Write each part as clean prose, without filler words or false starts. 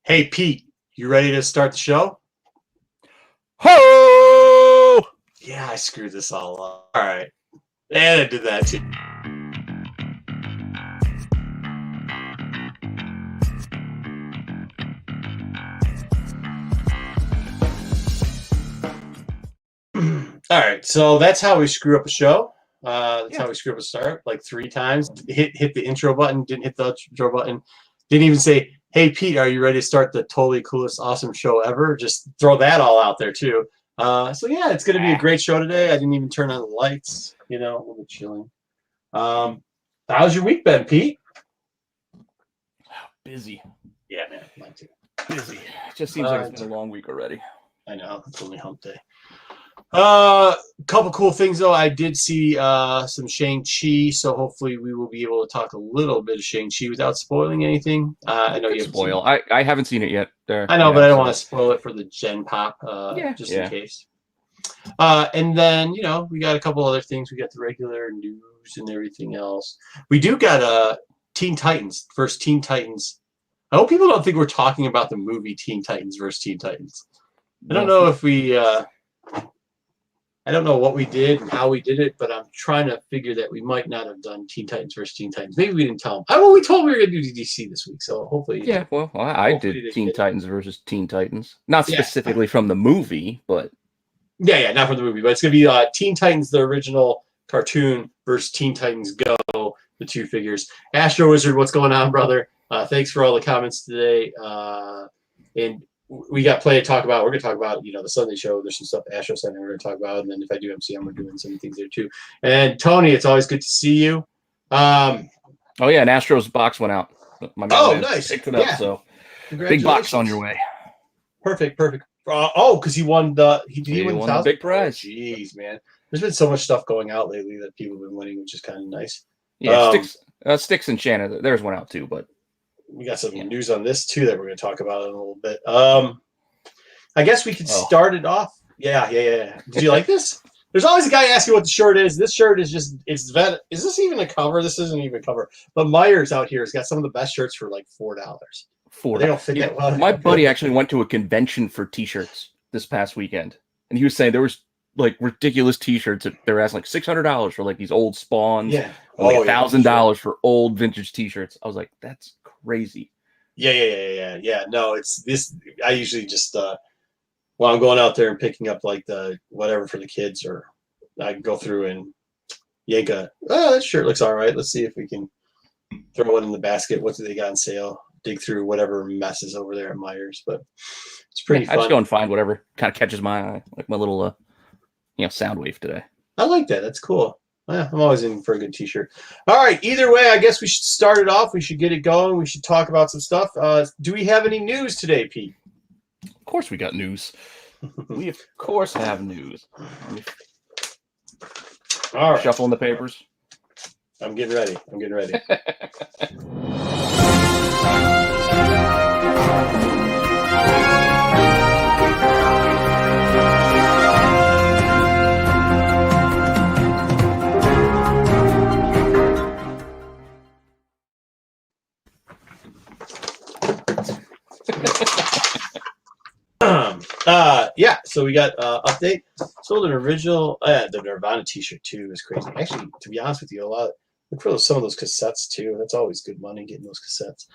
Hey, Pete, you ready to start the show? Ho! Yeah, I screwed this all up. All right. And I did that too. All right, so that's how we screw up a show. That's how we screw up a start, like 3 times. Hit the intro button, didn't hit the intro button. Didn't even say, hey, Pete, are you ready to start the totally coolest, awesome show ever? Just throw that all out there, too. So, yeah, it's going to be a great show today. I didn't even turn on the lights, a little chilling. How's your week been, Pete? Busy. Yeah, man, mine too. Busy. It just seems like it's been a long week already. I know, it's only hump day. Couple cool things though. I did see some Shang-Chi, so hopefully we will be able to talk a little bit of Shang-Chi without spoiling anything. I know you spoil. I haven't seen it yet. I know, but I don't want to spoil it for the Gen Pop, just in case. And then we got a couple other things. We got the regular news and everything else. We do got Teen Titans versus Teen Titans. I hope people don't think we're talking about the movie Teen Titans versus Teen Titans. I don't know if we. I don't know what we did and how we did it, but I'm trying to figure that we might not have done Teen Titans versus Teen Titans. Maybe we didn't tell them. We told we were going to do DC this week, so hopefully. Yeah, well, I did Teen Titans versus Teen Titans. Not specifically from the movie, but. Yeah, not from the movie, but it's going to be Teen Titans, the original cartoon, versus Teen Titans Go, the 2 figures. Astro Wizard, what's going on, brother? Thanks for all the comments today. And we got plenty to talk about. We're going to talk about, the Sunday show. There's some stuff Astro Center we're going to talk about. And then if I do MCM, we're doing some things there too. And Tony, it's always good to see you. Oh, yeah. And Astro's box went out. My man nice. Picked it up. So big box on your way. Perfect. Because he won the big prize. Jeez, man. There's been so much stuff going out lately that people have been winning, which is kind of nice. Yeah, Sticks and Shannon. Theirs went out too, but. We got some news on this too that we're going to talk about in a little bit. I guess we could start it off. Yeah. Did you like this? There's always a guy asking what the shirt is. This shirt is just is this even a cover? This isn't even a cover. But Myers out here has got some of the best shirts for like $4. They don't fit that well. My buddy actually went to a convention for T-shirts this past weekend, and he was saying there was like ridiculous T-shirts that they're asking like $600 for like these old Spawns. Yeah. Like $1,000 for old vintage T-shirts. I was like, that's crazy. Yeah. No, it's this. I usually just while I'm going out there and picking up like the whatever for the kids, or I go through and yank that shirt looks all right. Let's see if we can throw one in the basket. What do they got on sale? Dig through whatever mess is over there at Myers, but it's pretty fun. I just go and find whatever kind of catches my eye, like my little sound wave today. I like that. That's cool. Yeah, I'm always in for a good T-shirt. All right. Either way, I guess we should start it off. We should get it going. We should talk about some stuff. Do we have any news today, Pete? Of course we got news. We, of course, have news. All right. Shuffling the papers. I'm getting ready. So we got update. Sold an original the Nirvana t-shirt too. Is crazy. Actually, to be honest with you, look for some of those cassettes too. That's always good money getting those cassettes.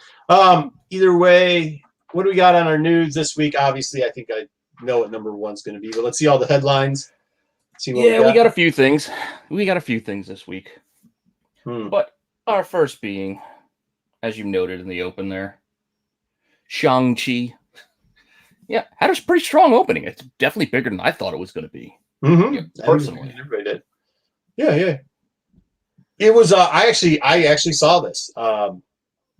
Either way, what do we got on our news this week? Obviously, I think I know what number one's going to be, but let's see all the headlines. We got a few things. We got a few things this week. But our first being, as you noted in the open there, Shang-Chi. Yeah, had a pretty strong opening. It's definitely bigger than I thought it was going to be. Personally, everybody did. Yeah. It was. I actually saw this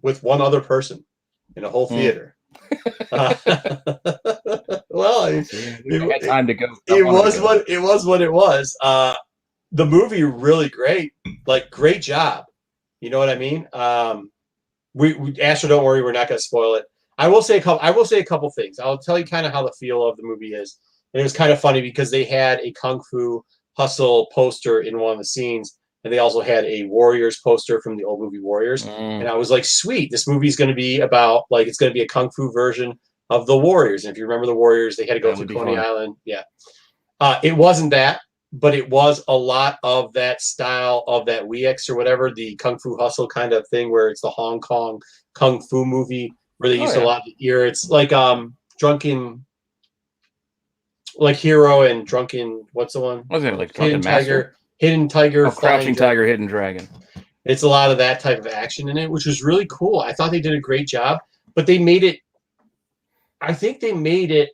with one other person in a whole theater. Well, it had time to go. It was what it was. The movie really great. Like great job. You know what I mean? We Astro, don't worry, we're not going to spoil it. I will say a couple things. I'll tell you kind of how the feel of the movie is. And it was kind of funny because they had a Kung Fu Hustle poster in one of the scenes, and they also had a Warriors poster from the old movie Warriors. And I was like, sweet, this movie's going to be about, like, it's going to be a kung fu version of the Warriors. And if you remember the Warriors, they had to go through Coney Island. Yeah. It wasn't that, but it was a lot of that style of that WeX or whatever, the Kung Fu Hustle kind of thing, where it's the Hong Kong kung fu movie where they used a lot of ear. It's like Drunken, like Hero and Drunken, what's the one? Wasn't it like Drunken Master? Hidden Tiger, Crouching Tiger, Hidden Dragon. It's a lot of that type of action in it, which was really cool. I thought they did a great job, but they made it, I think they made it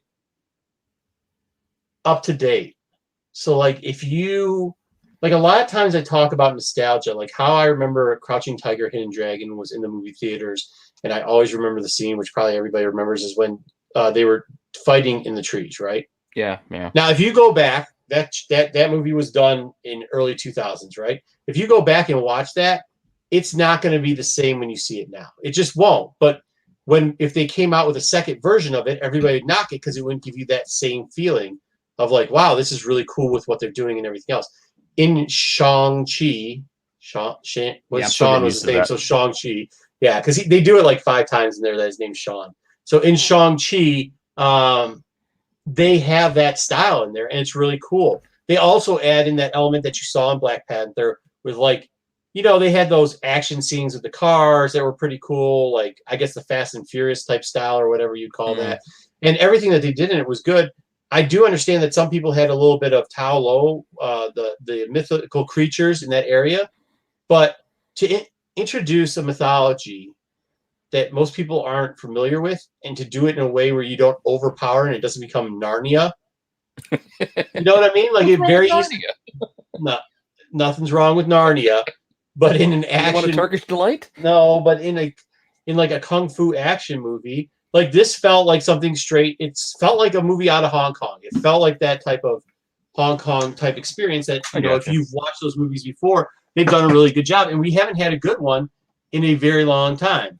up to date. So like if you, like a lot of times I talk about nostalgia, like how I remember Crouching Tiger, Hidden Dragon was in the movie theaters, and I always remember the scene, which probably everybody remembers, is when they were fighting in the trees, right? Yeah, yeah. Now, if you go back, that movie was done in early 2000s, right? If you go back and watch that, it's not going to be the same when you see it now. It just won't. But if they came out with a second version of it, everybody would knock it because it wouldn't give you that same feeling of like, wow, this is really cool with what they're doing and everything else. In Shang-Chi, Sean was his name, so Shang-Chi. Yeah, because they do it like 5 times in there that his name's Sean. So in Shang-Chi, they have that style in there, and it's really cool. They also add in that element that you saw in Black Panther with, like, you know, they had those action scenes with the cars that were pretty cool, like, I guess the Fast and Furious type style or whatever you'd call that. And everything that they did in it was good. I do understand that some people had a little bit of Tao Lo, the mythical creatures in that area, but to introduce a mythology that most people aren't familiar with, and to do it in a way where you don't overpower and it doesn't become Narnia. You know what I mean? Like, it very easy. No, nothing's wrong with Narnia, but in an action, you want a Turkish delight? No, but in like a kung fu action movie, like this felt like something straight. It felt like a movie out of Hong Kong. It felt like that type of Hong Kong type experience that, you know, if you've watched those movies before, they've done a really good job, and we haven't had a good one in a very long time.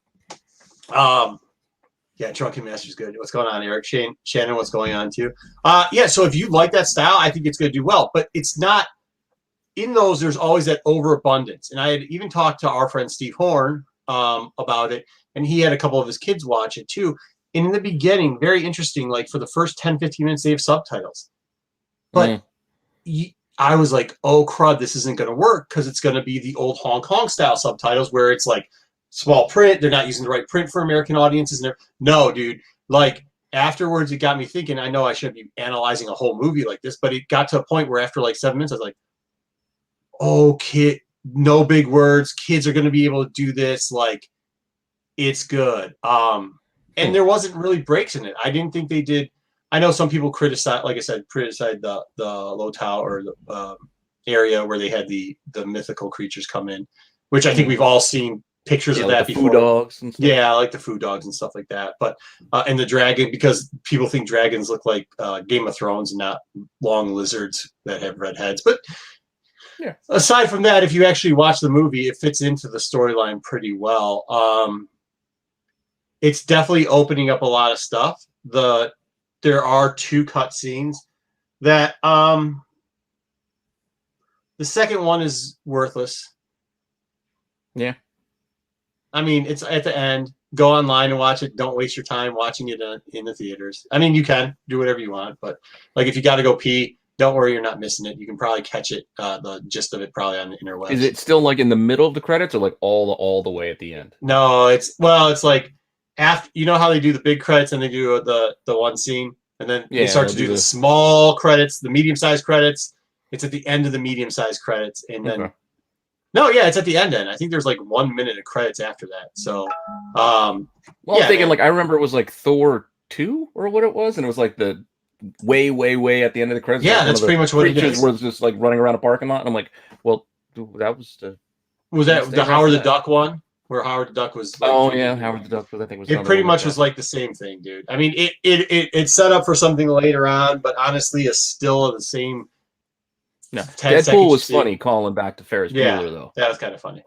Yeah, Drunken Master's good. What's going on, Eric? Shannon, what's going on too? Yeah, so if you like that style, I think it's going to do well, but it's not, in those, there's always that overabundance. And I had even talked to our friend Steve Horn about it, and he had a couple of his kids watch it too. And in the beginning, very interesting, like for the first 10, 15 minutes, they have subtitles. But I was like, oh, crud, this isn't going to work, because it's going to be the old Hong Kong style subtitles where it's like, small print, they're not using the right print for American audiences. No, dude. Like, afterwards, it got me thinking, I know I shouldn't be analyzing a whole movie like this, but it got to a point where after like 7 minutes, I was like, oh, kid, no big words. Kids are going to be able to do this. Like, it's good. And there wasn't really breaks in it. I didn't think they did. I know some people criticize, like I said, criticize the Lo Tao or the area where they had the mythical creatures come in, which I think we've all seen pictures of like that the before. Foo dogs and stuff. Yeah, like the Foo dogs and stuff like that. But and the dragon, because people think dragons look like Game of Thrones and not long lizards that have red heads. But yeah, aside from that, if you actually watch the movie, it fits into the storyline pretty well. It's definitely opening up a lot of stuff. There are 2 cut scenes that the second one is worthless. Yeah. I mean, it's at the end. Go online and watch it. Don't waste your time watching it in the theaters. I mean, you can do whatever you want, but like if you got to go pee, don't worry, you're not missing it. You can probably catch it, the gist of it, probably on the interwebs. Is it still like in the middle of the credits, or like all the way at the end? No, it's like after, you know how they do the big credits and they do the one scene, and then they start to do the small credits, the medium-sized credits. It's at the end of the medium-sized credits, and then. No, yeah, it's at the end. I think there's like 1 minute of credits after that. So, well, I'm thinking like I remember it was like Thor 2 or what it was, and it was like the way at the end of the credits. Yeah, that's pretty much what it is. Was just like running around a parking lot, and I'm like, well, that was the Howard the Duck one where Howard the Duck was. Like, Howard the Duck. I think was. It pretty much was like the same thing, dude. I mean, it's set up for something later on, but honestly, it's still the same. No, Deadpool was funny calling back to Ferris Bueller, though. That was kind of funny.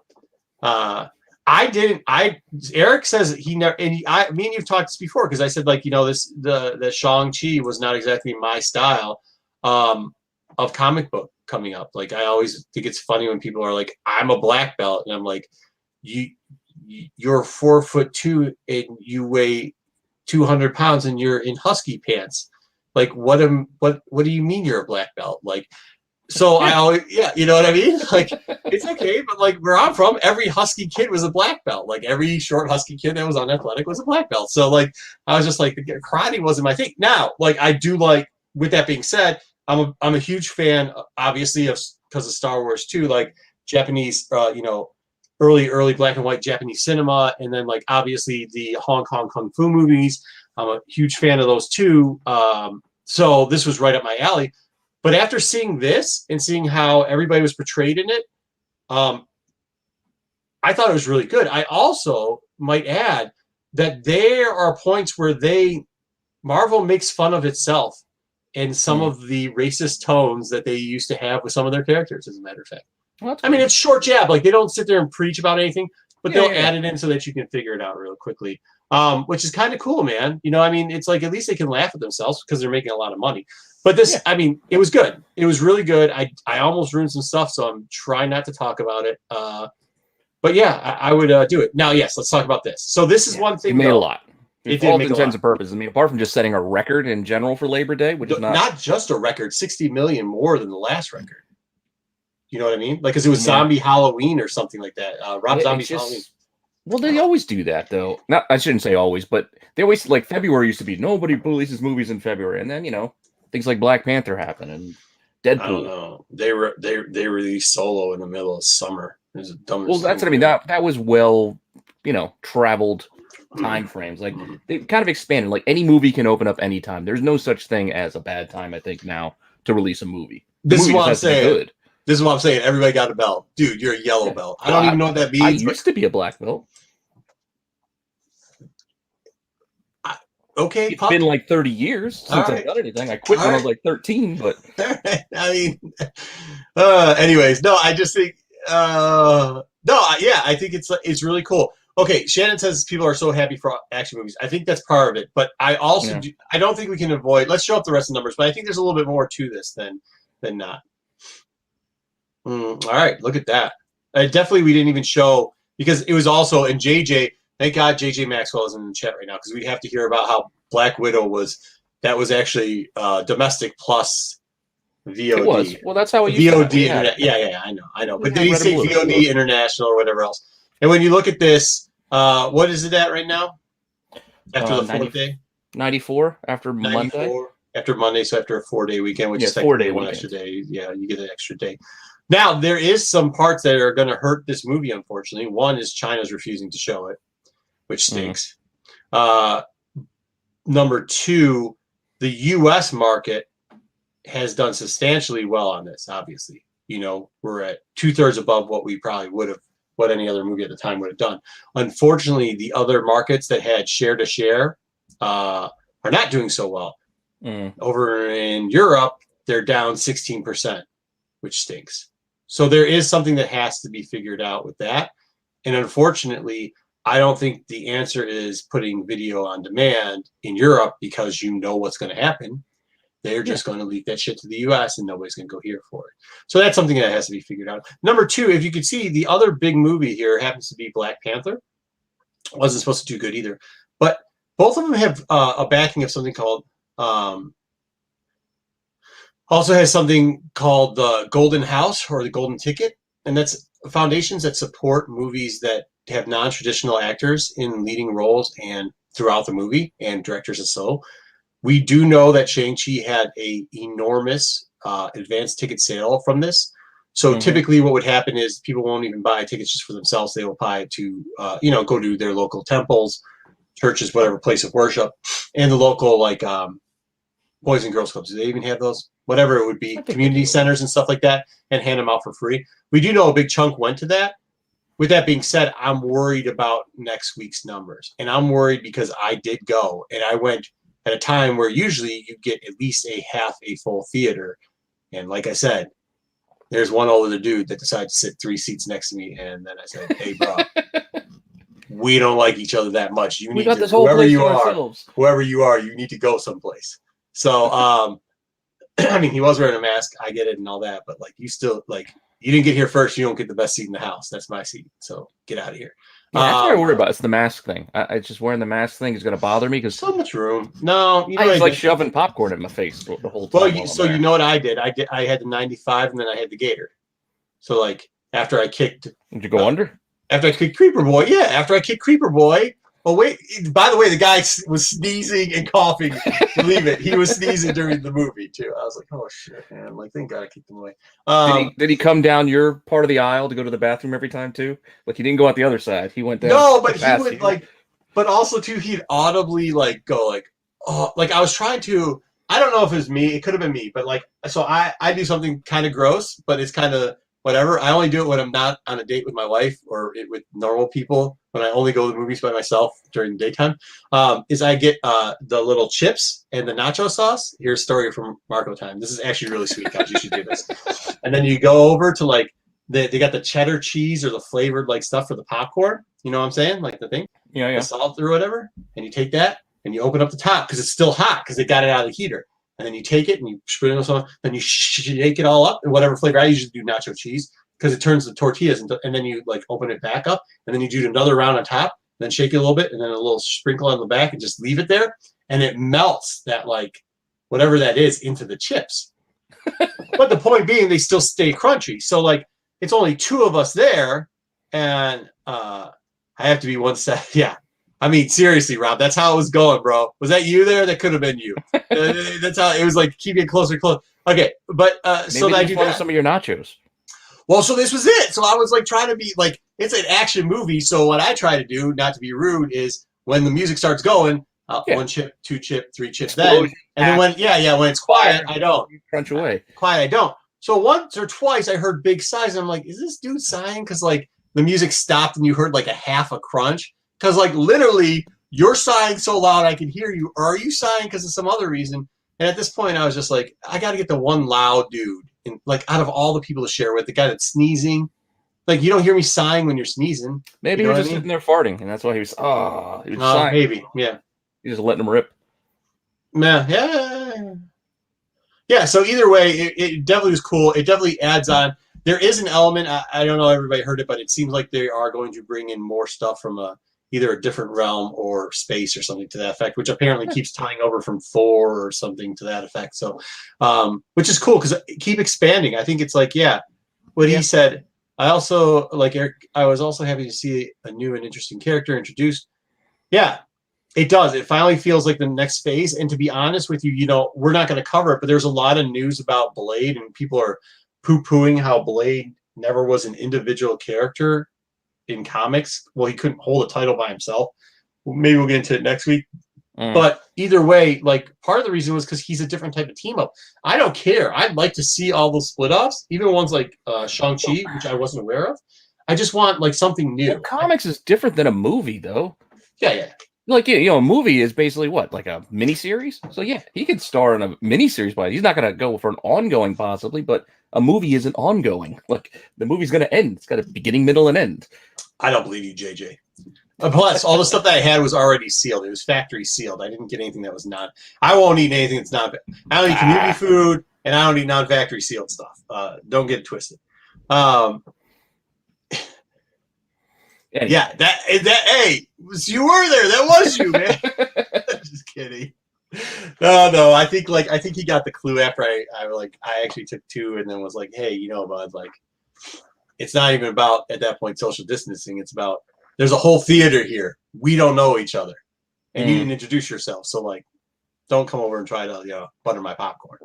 Eric says he never, and me and you've talked this before, because I said, like, you know, the Shang-Chi was not exactly my style of comic book coming up. Like, I always think it's funny when people are like, I'm a black belt, and I'm like, you're 4'2" and you weigh 200 pounds and you're in husky pants. Like, what do you mean you're a black belt? Like, so I always, you know what I mean? Like, it's okay, but like where I'm from, every husky kid was a black belt. Like, every short husky kid that was unathletic was a black belt. So like, I was just like, karate wasn't my thing. Now, like, I do like, with that being said, I'm a huge fan, obviously, because of Star Wars too, like Japanese, early black and white Japanese cinema, and then like obviously the Hong Kong kung fu movies. I'm a huge fan of those too. So this was right up my alley. But after seeing this and seeing how everybody was portrayed in it, I thought it was really good. I also might add that there are points where Marvel makes fun of itself in some of the racist tones that they used to have with some of their characters, as a matter of fact. Well, I mean, it's short jab. Like, they don't sit there and preach about anything, but they'll add it in so that you can figure it out real quickly, which is kind of cool, man. You know, I mean, it's like at least they can laugh at themselves because they're making a lot of money. But this, I mean, it was good. It was really good. I almost ruined some stuff, so I'm trying not to talk about it. But yeah, I would do it. Now, yes, let's talk about this. So this is one thing. It made a lot. It for all intents and purposes. I mean, apart from just setting a record in general for Labor Day, which is not just a record, 60 million more than the last record. You know what I mean? Like, because it was Zombie Halloween or something like that. Rob Zombie's Halloween. Well, they always do that, though. Not, I shouldn't say always, but they always, like, February used to be, nobody releases movies in February. And then, you know, things like Black Panther happen and Deadpool. I don't know. They released Solo in the middle of summer. It was the dumbest well, that's what I mean. That was well, you know, traveled time frames. Like, they kind of expanded. Like, any movie can open up anytime. There's no such thing as a bad time, I think, now to release a movie. This is what I'm saying. This is what I'm saying. Everybody got a belt. Dude, you're a yellow belt. I don't even know what that means. I used to be a black belt. Okay. It's been like 30 years since I've done anything. I quit when I was like 13, but... I mean... anyways, no, I just think... I think it's really cool. Okay, Shannon says people are so happy for action movies. I think that's part of it, but I also I don't think we can avoid... Let's show up the rest of the numbers, but I think there's a little bit more to this than not. All right, look at that. Definitely, we didn't even show because it was also in JJ. Thank God JJ Maxwell is in the chat right now because we'd have to hear about how Black Widow was. That was actually domestic plus VOD. It was. Well, that's how it used VOD. Yeah, I know. But did he say VOD international or whatever else? And when you look at this, what is it at right now? After the 4th day, 94 after 94. Monday. After Monday, so after a 4-day weekend, which is technically 1 extra day. Yeah, you get an extra day. Now, there is some parts that are going to hurt this movie, unfortunately. One is China's refusing to show it, which stinks. Number two, the U.S. market has done substantially well on this, obviously. You know, we're at 2/3 above what we probably would have, what any other movie at the time would have done. Unfortunately, the other markets that had share-to-share are not doing so well. Over in Europe, they're down 16%, which stinks. So there is something that has to be figured out with that. And unfortunately, I don't think the answer is putting video on demand in Europe because you know what's going to happen. They're just going to leak that shit to the US and nobody's going to go here for it. So that's something that has to be figured out. Number two, if you could see, the other big movie here happens to be Black Panther. Wasn't supposed to do good either. But both of them have a backing of something called... also has something called the Golden House or the Golden Ticket, and that's foundations that support movies that have non-traditional actors in leading roles and throughout the movie, and directors as so. We do know that Shang-Chi had a enormous advanced ticket sale from this. So typically what would happen is people won't even buy tickets just for themselves. They will buy it to, go to their local temples, churches, whatever place of worship, and the local, like, Boys and Girls Clubs. Do they even have those? Whatever it would be, community centers and stuff like that, and hand them out for free. We do know a big chunk went to that. With that being said, I'm worried about next week's numbers. And I'm worried because I did go, and I went at a time where usually you get at least a full theater. And like I said, there's one older dude that decided to sit 3 seats next to me, and then I said, hey, bro, we don't like each other that much. You need to, whoever you are, you need to go someplace. So, I mean, he was wearing a mask. I get it and all that, but like, you still like, you didn't get here first. You don't get the best seat in the house. That's my seat. So get out of here. Yeah, that's what I worry about. It's the mask thing. I just wearing the mask thing is going to bother me because so much room. No, I was like shoving popcorn in my face the whole time. Well, so you know what I did? I had the 95 and then I had the Gator. So like after I kicked, did you go under? After I kicked Creeper Boy, yeah. After I kicked Creeper Boy. Oh wait! By the way, the guy was sneezing and coughing. Believe it, he was sneezing during the movie too. I was like, "Oh shit, man!" I'm like, thank God I kicked him away. Did he come down your part of the aisle to go to the bathroom every time too? Like he didn't go out the other side. He went down. No, but he would like. But also too, he'd audibly like go like, "Oh!" Like I was trying to. I don't know if it was me. It could have been me, but like, so I do something kind of gross, but it's kind of whatever. I only do it when I'm not on a date with my wife or with normal people. When I only go to the movies by myself during the daytime, is I get the little chips and the nacho sauce. Here's a story from Marco time. This is actually really sweet, guys. You should do this. And then you go over to like, they got the cheddar cheese or the flavored like stuff for the popcorn. You know what I'm saying? Like the thing. Yeah. The salt or whatever. And you take that and you open up the top because it's still hot because they got it out of the heater. And then you take it and you sprinkle it on, then you shake it all up in whatever flavor. I usually do nacho cheese because it turns the tortillas and then you like open it back up and then you do another round on top, then shake it a little bit and then a little sprinkle on the back and just leave it there. And it melts that like whatever that is into the chips. But the point being, they still stay crunchy. So like it's only two of us there and I have to be one set. Yeah. I mean, seriously, Rob, that's how it was going, bro. Was that you there? That could have been you. That's how it was like, keep getting closer and closer. Okay. But so I do that. Some of your nachos. Well, so this was it. So I was like trying to be like, it's an action movie. So what I try to do, not to be rude, is when the music starts going, 1 chip, 2 chip, 3 chips, then, and then when it's quiet, I don't. Crunch away. Quiet, I don't. So once or twice I heard big sighs. And I'm like, is this dude sighing? Because like the music stopped and you heard like a half a crunch. Because like literally you're sighing so loud I can hear you. Or are you sighing because of some other reason? And at this point I was just like, I got to get the one loud dude. And like out of all the people to share with, the guy that's sneezing, like you don't hear me sighing when you're sneezing. Maybe he was just sitting there farting, and that's why he was. He was sighing. Maybe, yeah. He's just letting him rip. Yeah. So either way, it definitely was cool. It definitely adds on. There is an element. I don't know. Everybody heard it, but it seems like they are going to bring in more stuff from either a different realm or space or something to that effect, which apparently keeps tying over from 4 or something to that effect. So, which is cool because keep expanding. I think it's like, he said. I also like Eric. I was also happy to see a new and interesting character introduced. Yeah, it does. It finally feels like the next phase. And to be honest with you, we're not going to cover it, but there's a lot of news about Blade and people are poo-pooing how Blade never was an individual character in comics. Well, he couldn't hold a title by himself. Maybe we'll get into it next week. But either way, like part of the reason was because he's a different type of team up. I don't care. I'd like to see all those split offs, even ones like Shang-Chi, which I wasn't aware of. I just want like something new. Well, comics is different than a movie, though. Yeah. Like a movie is basically what, like a miniseries. So yeah, he could star in a miniseries, but he's not going to go for an ongoing possibly. But a movie isn't ongoing. Like the movie's going to end. It's got a beginning, middle, and end. I don't believe you, JJ. Plus, all the stuff that I had was already sealed. It was factory sealed. I didn't get anything that was not. I won't eat anything that's not. I don't eat community food, and I don't eat non-factory sealed stuff. Don't get it twisted. Yeah, that. Hey, you were there. That was you, man. Just kidding. No. I think he got the clue after I actually took 2 and then was like, hey, bud, like, it's not even about at that point social distancing. It's about there's a whole theater here. We don't know each other, and you didn't introduce yourself. So like, don't come over and try to butter my popcorn.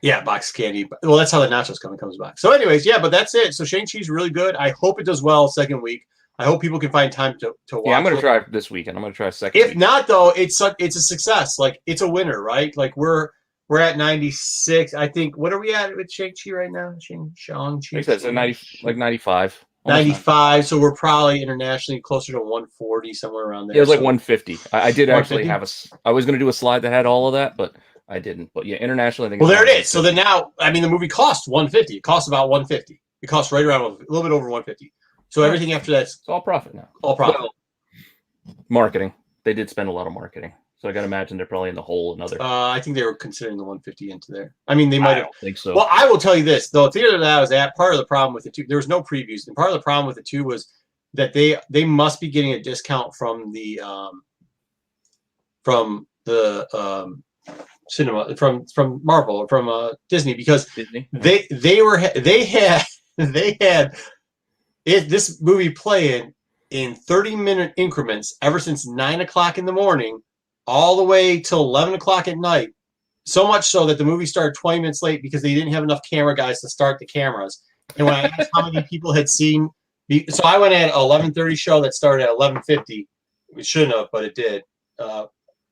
Yeah, box candy. Well, that's how the nachos comes back. So anyways, but that's it. So Shang-Chi's really good. I hope it does well second week. I hope people can find time to watch. Yeah, I'm going to try this weekend. I'm going to try second week. If not, though, it's a success. Like, it's a winner, right? Like, we're at 96. I think, what are we at with Shang-Chi right now? Shang-Chi? I said 95. 95, so we're probably internationally closer to 140, somewhere around there. Yeah, it was like 150. I did actually have I was going to do a slide that had all of that, but I didn't. But yeah, internationally, I think. Well, there it is. So then now, I mean, the movie costs 150. It costs about 150. It costs right around a little bit over 150. So everything after that's it's all profit now. All profit. Well, marketing. They did spend a lot of marketing. So I got to imagine they're probably in the hole another. I think they were considering the 150 into there. I mean, they might have. I don't think so. Well, I will tell you this. The theater that I was at, part of the problem with it too, there was no previews. And part of the problem with it too was that they must be getting a discount from the cinema from Marvel or from Disney, because Disney? they had this movie playing in 30-minute increments ever since 9 o'clock in the morning all the way till 11 o'clock at night. So much so that the movie started 20 minutes late because they didn't have enough camera guys to start the cameras. And when I asked how many people had seen, so I went at 11:30 show that started at 11:50. It shouldn't have, but it did.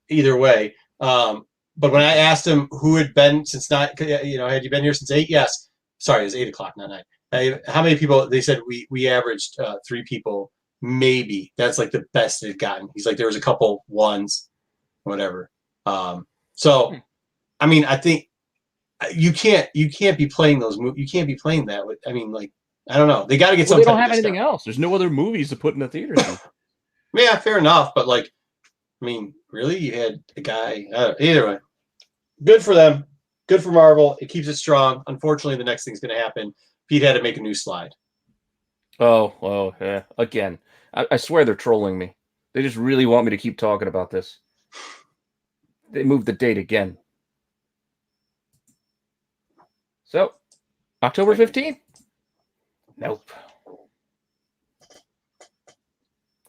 Either way. But when I asked them who had been since 9, had you been here since 8? Yes. Sorry, it was 8 o'clock, not 9. How many people? They said we averaged 3 people, maybe. That's like the best they've gotten. He's like, there was a couple ones, whatever. So, I mean, I think you can't be playing those movies. You can't be playing that. I mean, like, I don't know. They got to get some. They don't have anything else. There's no other movies to put in the theaters. Yeah, fair enough. But like, I mean, really, you had a guy. Either way, good for them. Good for Marvel. It keeps it strong. Unfortunately, the next thing's going to happen. Pete had to make a new slide. Oh, yeah. Again, I swear they're trolling me. They just really want me to keep talking about this. They moved the date again. So, October 15th? Nope.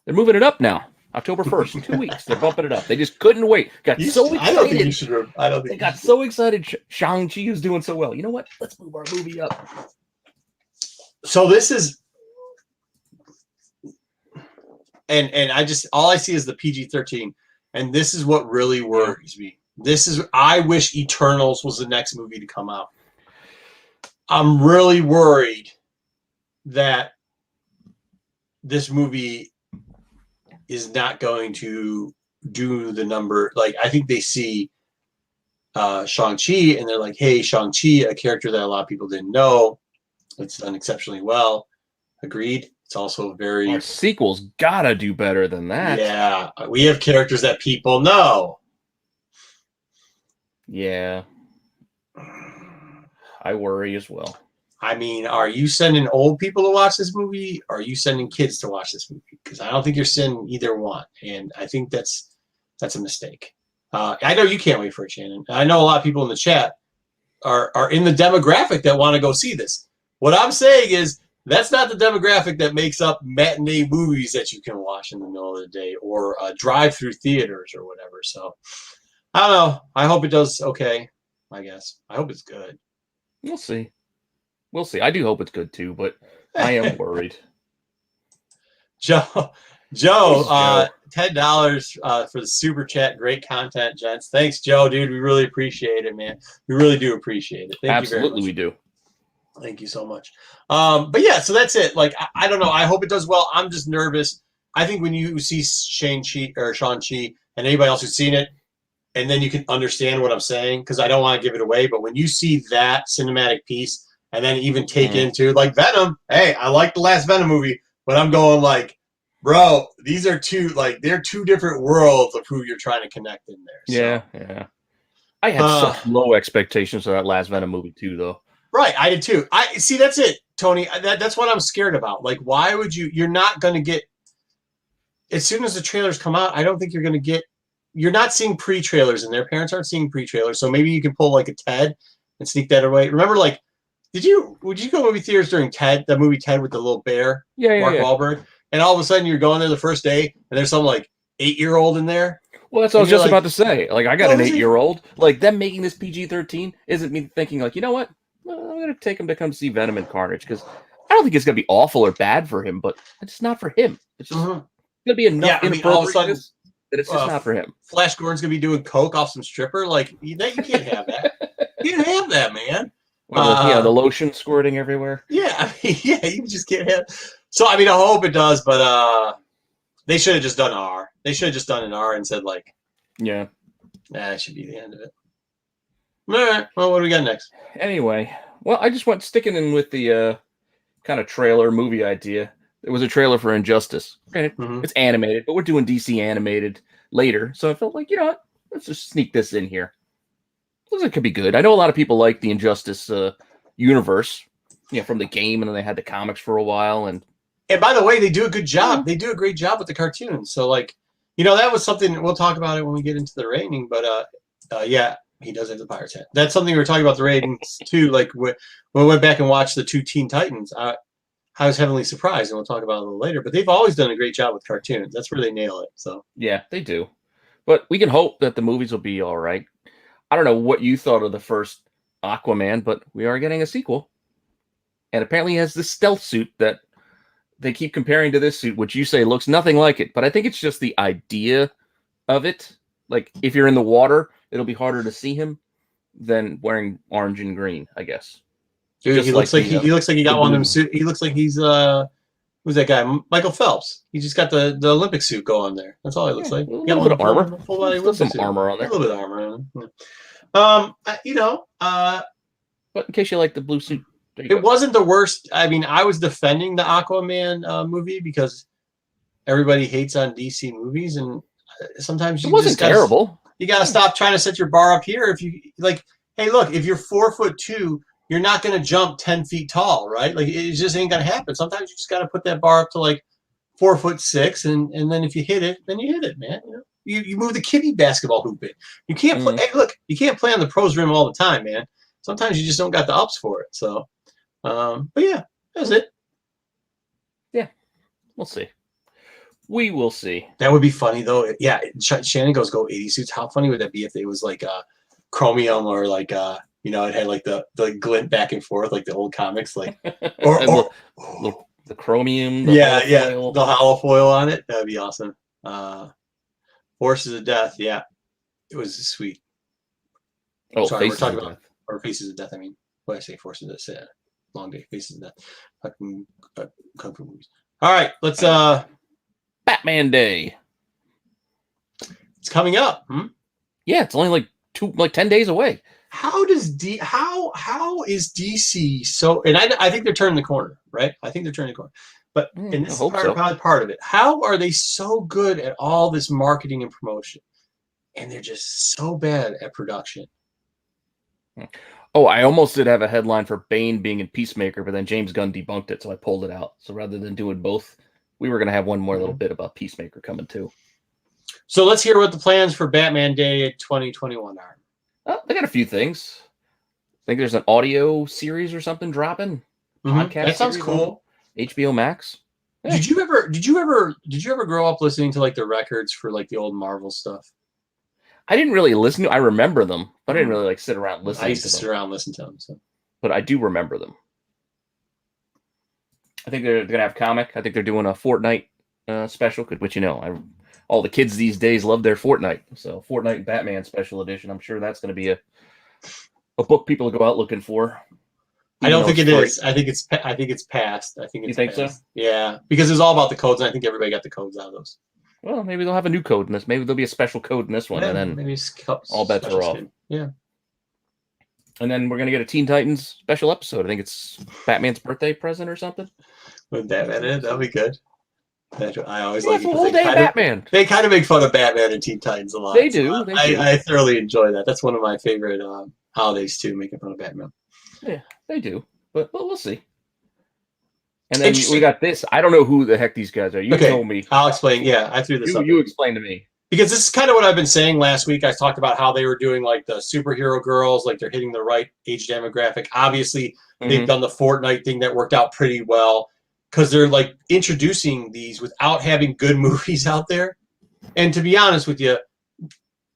They're moving it up now. October 1st, 2 weeks. They're bumping it up. They just couldn't wait. Got so excited. I don't think you should. They got so excited. Shang-Chi is doing so well. You know what? Let's move our movie up. So this is, and I just, all I see is the PG-13, and this is what really worries me. I wish Eternals was the next movie to come out. I'm really worried that this movie is not going to do the number. Like, I think they see Shang-Chi and they're like, hey, Shang-Chi, a character that a lot of people didn't know. It's done exceptionally well. Agreed. It's also very... Our sequel's gotta do better than that. Yeah. We have characters that people know. Yeah. I worry as well. I mean, are you sending old people to watch this movie? Or are you sending kids to watch this movie? Because I don't think you're sending either one. And I think that's a mistake. I know you can't wait for it, Shannon. I know a lot of people in the chat are in the demographic that want to go see this. What I'm saying is that's not the demographic that makes up matinee movies that you can watch in the middle of the day or drive-through theaters or whatever. So, I don't know. I hope it does okay, I guess. I hope it's good. We'll see. We'll see. I do hope it's good too, but I am worried. Joe, $10 for the super chat. Great content, gents. Thanks, Joe, dude. We really appreciate it, man. We really do appreciate it. Thank you very much. Absolutely, we do. Thank you so much. But yeah, so that's it. Like, I don't know. I hope it does well. I'm just nervous. I think when you see Shang-Chi and anybody else who's seen it, and then you can understand what I'm saying, because I don't want to give it away, but when you see that cinematic piece and then even take into, like, Venom, hey, I like the last Venom movie, but I'm going like, bro, these are they're two different worlds of who you're trying to connect in there. So. Yeah. I had such low expectations for that last Venom movie too, though. Right, I did too. I see. That's it, Tony. That's what I'm scared about. Like, why would you? You're not going to get. As soon as the trailers come out, I don't think you're going to get. You're not seeing pre-trailers, and their parents aren't seeing pre-trailers. So maybe you can pull like a Ted and sneak that away. Remember, like, would you go movie theaters during Ted? That movie Ted with the little bear, Mark Wahlberg, and all of a sudden you're going there the first day, and there's some like 8-year-old in there. Well, that's what I was just about to say. Like, I got an 8-year-old. Like, them making this PG-13 isn't me thinking like, you know what? Well, I'm going to take him to come see Venom and Carnage, because I don't think it's going to be awful or bad for him, but it's just not for him. It's just going to be enough inappropriateness that it's just not for him. Flash Gordon's going to be doing coke off some stripper. Like, you can't have that. You can't have that, man. The lotion squirting everywhere. Yeah, I mean, you just can't have. So, I mean, I hope it does, but they should have just done R. They should have just done an R and said, like, that should be the end of it. All right. Well, what do we got next? Anyway, well, I just went sticking in with the kind of trailer movie idea. There was a trailer for Injustice. Okay, it's animated, but we're doing DC animated later, so I felt like, you know what? let's just sneak this in here. Looks like it could be good. I know a lot of people like the Injustice universe, from the game, and then they had the comics for a while. And by the way, they do a good job. They do a great job with the cartoons. So, like, that was something we'll talk about it when we get into the rating. But yeah, he does have the Pirates hat. That's something we were talking about the ratings too. Like when we went back and watched the 2 Teen Titans, I was heavily surprised, and we'll talk about it a little later. But they've always done a great job with cartoons. That's where they nail it. So yeah, they do. But we can hope that the movies will be all right. I don't know what you thought of the first Aquaman, but we are getting a sequel. And apparently he has this stealth suit that they keep comparing to this suit, which you say looks nothing like it. But I think it's just the idea of it. Like, if you're in the water, it'll be harder to see him than wearing orange and green, I guess. Dude, he looks like he looks like he got one of them suit. He looks like he's who's that guy? Michael Phelps. He just got the Olympic suit going there. That's all he looks like. A little bit of armor. Full body some armor on there. A little bit of armor on him. But in case you like the blue suit, it wasn't the worst. I mean, I was defending the Aquaman movie because everybody hates on DC movies, and sometimes it wasn't terrible. You got to stop trying to set your bar up here. If you like, hey, look, if you're 4'2", you're not going to jump 10 feet tall, right? Like, it just ain't going to happen. Sometimes you just got to put that bar up to like 4'6", and then if you hit it, then you hit it, man. You move the kiddie basketball hoop in. You can't play. Hey, look, you can't play on the pros rim all the time, man. Sometimes you just don't got the ups for it. So, but yeah, that's it. Yeah, we'll see. We will see. That would be funny though. Yeah, Shannon goes go 80 suits. How funny would that be if it was like chromium or like it had like the glint back and forth like the old comics, like or the chromium. The hollow foil on it. That'd be awesome. Forces of Death. Yeah, it was sweet. Oh, sorry, we're talking about or Faces of Death. I mean, what did I say? Forces of Death. Long Day. Faces of Death. Fucking kung fu movies. All right, let's Batman Day. It's coming up. Yeah, it's only like 10 days away. How is DC so? And I think they're turning the corner, right? I think they're turning the corner. But and this is part of it. How are they so good at all this marketing and promotion, and they're just so bad at production? Oh, I almost did have a headline for Bane being in Peacemaker, but then James Gunn debunked it, so I pulled it out. So rather than doing both, we were going to have one more little bit about Peacemaker coming too. So let's hear what the plans for Batman Day 2021 are. Oh, they got a few things. I think there's an audio series or something dropping. Podcast. That sounds cool. HBO Max. Yeah. Did you ever grow up listening to like the records for like the old Marvel stuff? I didn't really listen to. I remember them, but I didn't really like sit around listening. I used to sit around and listen to them. So. But I do remember them. I think they're gonna have comic. I think they're doing a Fortnite special, which all the kids these days love their Fortnite. So Fortnite Batman Special Edition. I'm sure that's going to be a book people go out looking for. I don't think it is. I think it's past. I think it's. You think past. So? Yeah, because it's all about the codes, and I think everybody got the codes out of those. Well, maybe they'll have a new code in this. Maybe there'll be a special code in this one, and then maybe all bets are off. Yeah. And then we're gonna get a Teen Titans special episode. I think it's Batman's birthday present or something. With Batman in it, that'll be good. I always like it. Whole day Batman. They kind of make fun of Batman and Teen Titans a lot. They do. So I thoroughly enjoy that. That's one of my favorite holidays too, making fun of Batman. Yeah, they do. But we'll see. And then we got this. I don't know who the heck these guys are. You told me. I'll explain. Yeah, I threw this up. You explained to me. Because this is kind of what I've been saying last week. I talked about how they were doing like the superhero girls, like they're hitting the right age demographic. Obviously, they've done the Fortnite thing that worked out pretty well because they're like introducing these without having good movies out there. And to be honest with you,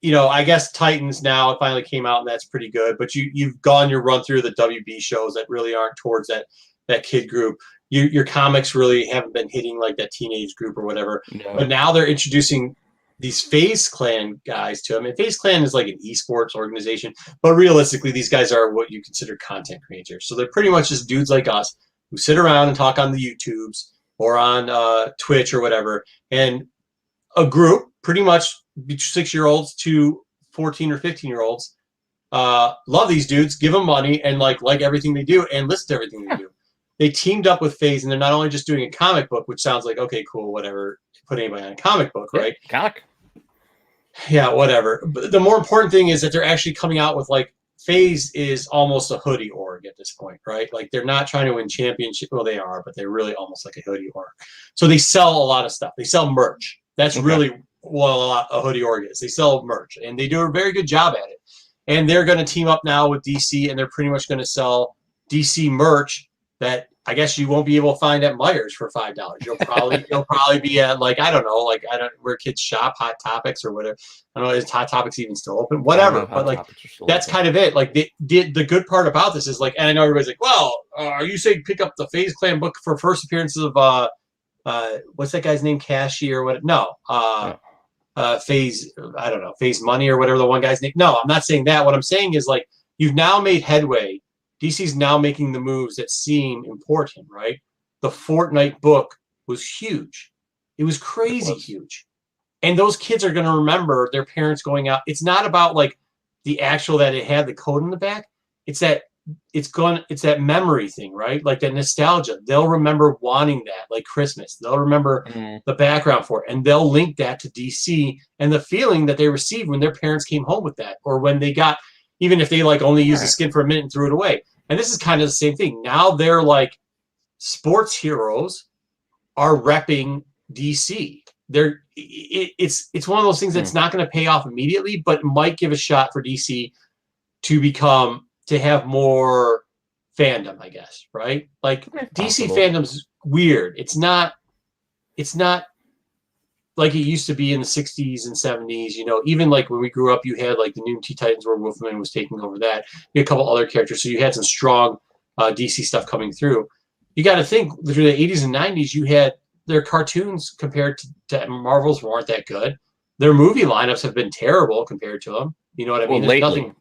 I guess Titans now finally came out and that's pretty good. But you've gone your run through the WB shows that really aren't towards that kid group. Your comics really haven't been hitting like that teenage group or whatever. No. But now they're introducing these FaZe Clan guys to them. And FaZe Clan is like an esports organization. But realistically, these guys are what you consider content creators. So they're pretty much just dudes like us who sit around and talk on the YouTubes or on Twitch or whatever. And a group, pretty much 6-year-olds to 14 or 15-year-olds, love these dudes, give them money, and like everything they do and listen to everything they do. They teamed up with FaZe, and they're not only just doing a comic book, which sounds like, okay, cool, whatever, put anybody on a comic book, right? Comic. Yeah, whatever. But the more important thing is that they're actually coming out with like FaZe is almost a hoodie org at this point, right? Like they're not trying to win championship. Well, they are, but they're really almost like a hoodie org. So they sell a lot of stuff. They sell merch. That's really what a hoodie org is. They sell merch, and they do a very good job at it. And they're going to team up now with DC, and they're pretty much going to sell DC merch that I guess you won't be able to find at Myers for $5. You'll probably be at like I don't know where kids shop, Hot Topics or whatever. I don't know, is Hot Topics even still open? Whatever, but like that's kind of it. Like the good part about this is like, and I know everybody's like, well, are you saying pick up the FaZe Clan book for first appearances of what's that guy's name, Cashy or what? No, FaZe, I don't know, FaZe Money or whatever the one guy's name. No, I'm not saying that. What I'm saying is like you've now made headway. DC's now making the moves that seem important, right? The Fortnite book was huge. It was crazy huge. And those kids are going to remember their parents going out. It's not about like the actual that it had the code in the back. It's that that memory thing, right? Like that nostalgia. They'll remember wanting that, like Christmas. They'll remember the background for it. And they'll link that to DC and the feeling that they received when their parents came home with that, or when they got, even if they like only used the skin for a minute and threw it away. And this is kind of the same thing. Now they're like sports heroes are repping DC. It's one of those things that's not going to pay off immediately, but might give a shot for DC to have more fandom, I guess, right? Like DC fandom's weird. It's not like it used to be in the 60s and 70s, you know, even like when we grew up, you had like the New Teen Titans where Wolfman was taking over that. You had a couple other characters. So you had some strong DC stuff coming through. You got to think through the 80s and 90s, you had their cartoons compared to Marvel's weren't that good. Their movie lineups have been terrible compared to them. You know what I mean? Well, lately,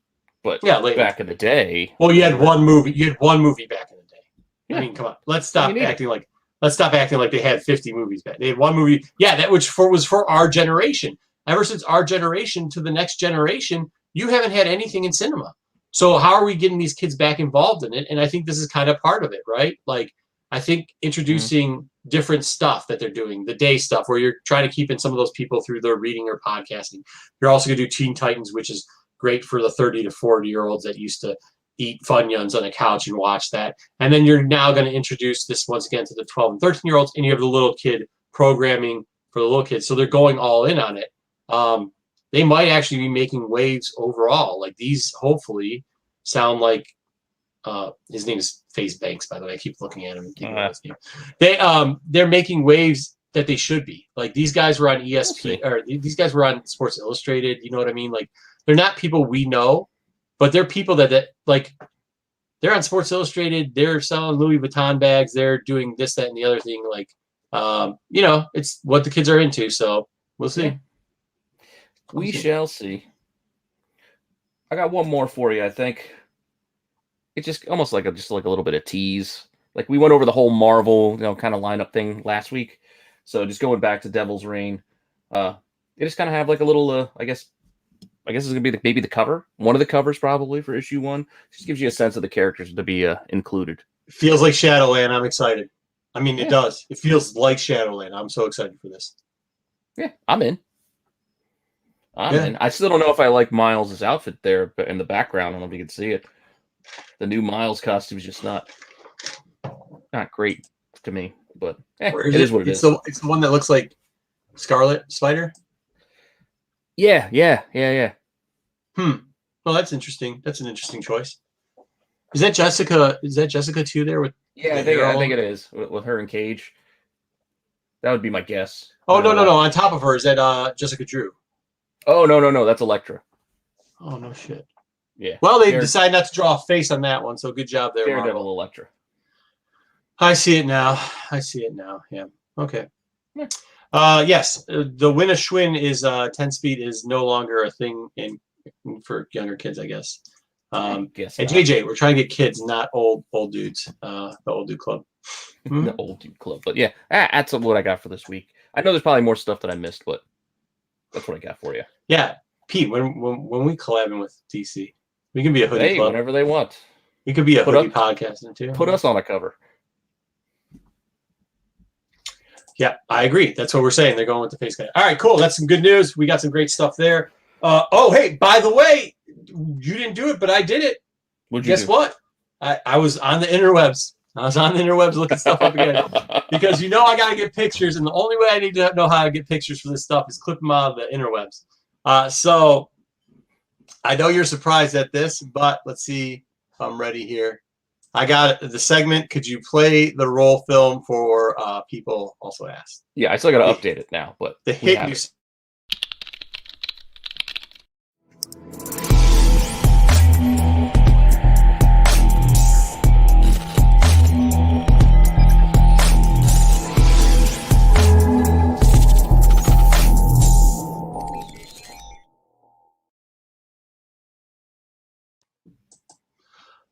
but back in the day. Well, you had one movie. You had one movie back in the day. Yeah. I mean, come on. Let's stop acting like they had 50 movies back. They had one movie. Yeah, that was for our generation. Ever since our generation to the next generation, you haven't had anything in cinema. So how are we getting these kids back involved in it? And I think this is kind of part of it, right? Like, I think introducing different stuff that they're doing, the day stuff, where you're trying to keep in some of those people through their reading or podcasting. You're also going to do Teen Titans, which is great for the 30 to 40-year-olds that used to eat Funyuns on the couch and watch that. And then you're now going to introduce this once again to the 12 and 13-year-olds, and you have the little kid programming for the little kids. So they're going all in on it. They might actually be making waves overall. Like these hopefully sound like his name is FaZe Banks, by the way. I keep looking at him and they're making waves that they should be. Like these guys were on ESP or these guys were on Sports Illustrated, you know what I mean? Like they're not people we know, but they're people that like they're on Sports Illustrated, they're selling Louis Vuitton bags, they're doing this, that, and the other thing. Like you know, it's what the kids are into, so we'll see. Yeah. We shall see. I got one more for you, I think. It's just almost like a little bit of tease. Like we went over the whole Marvel, kind of lineup thing last week. So just going back to Devil's Reign, they just kind of have like a little, I guess it's gonna be maybe the cover, one of the covers probably for issue 1. Just gives you a sense of the characters to be included. It feels like Shadowland. I'm excited. I mean, it does. It feels like Shadowland. I'm so excited for this. Yeah, I'm in. I still don't know if I like Miles' outfit there, but in the background, I don't know if you can see it. The new Miles costume is just not great to me, but it is what it is. It's the one that looks like Scarlet Spider. Yeah. Well, that's interesting. That's an interesting choice. Is that Jessica? Is that Jessica too? There with I think it is with her and Cage. That would be my guess. Oh no! On top of her is that Jessica Drew. Oh no! That's Elektra. Oh no shit. Yeah. Well, they decided not to draw a face on that one, so good job there, Daredevil Elektra. I see it now. Yeah. Okay. Yeah. Yes, the win a Schwinn is 10 speed is no longer a thing for younger kids, I guess. And JJ, we're trying to get kids, not old dudes. The old dude club. The old dude club. But yeah, that's what I got for this week. I know there's probably more stuff that I missed, but that's what I got for you. Yeah, Pete, when we collabing with DC, we can be a hoodie club whenever they want. We could be a hoodie podcast too. Put us on a cover. Yeah, I agree. That's what we're saying. They're going with the FaZe Clan. All right, cool. That's some good news. We got some great stuff there. Oh, hey, by the way, you didn't do it, but I did it. Guess what? I was on the interwebs. I was on the interwebs looking stuff up again because I got to get pictures, and the only way I need to know how to get pictures for this stuff is clip them out of the interwebs. So I know you're surprised at this, but let's see if I'm ready here. I got the segment. Could you play the roll film for people also asked? Yeah, I still got to update it now, but the hit you.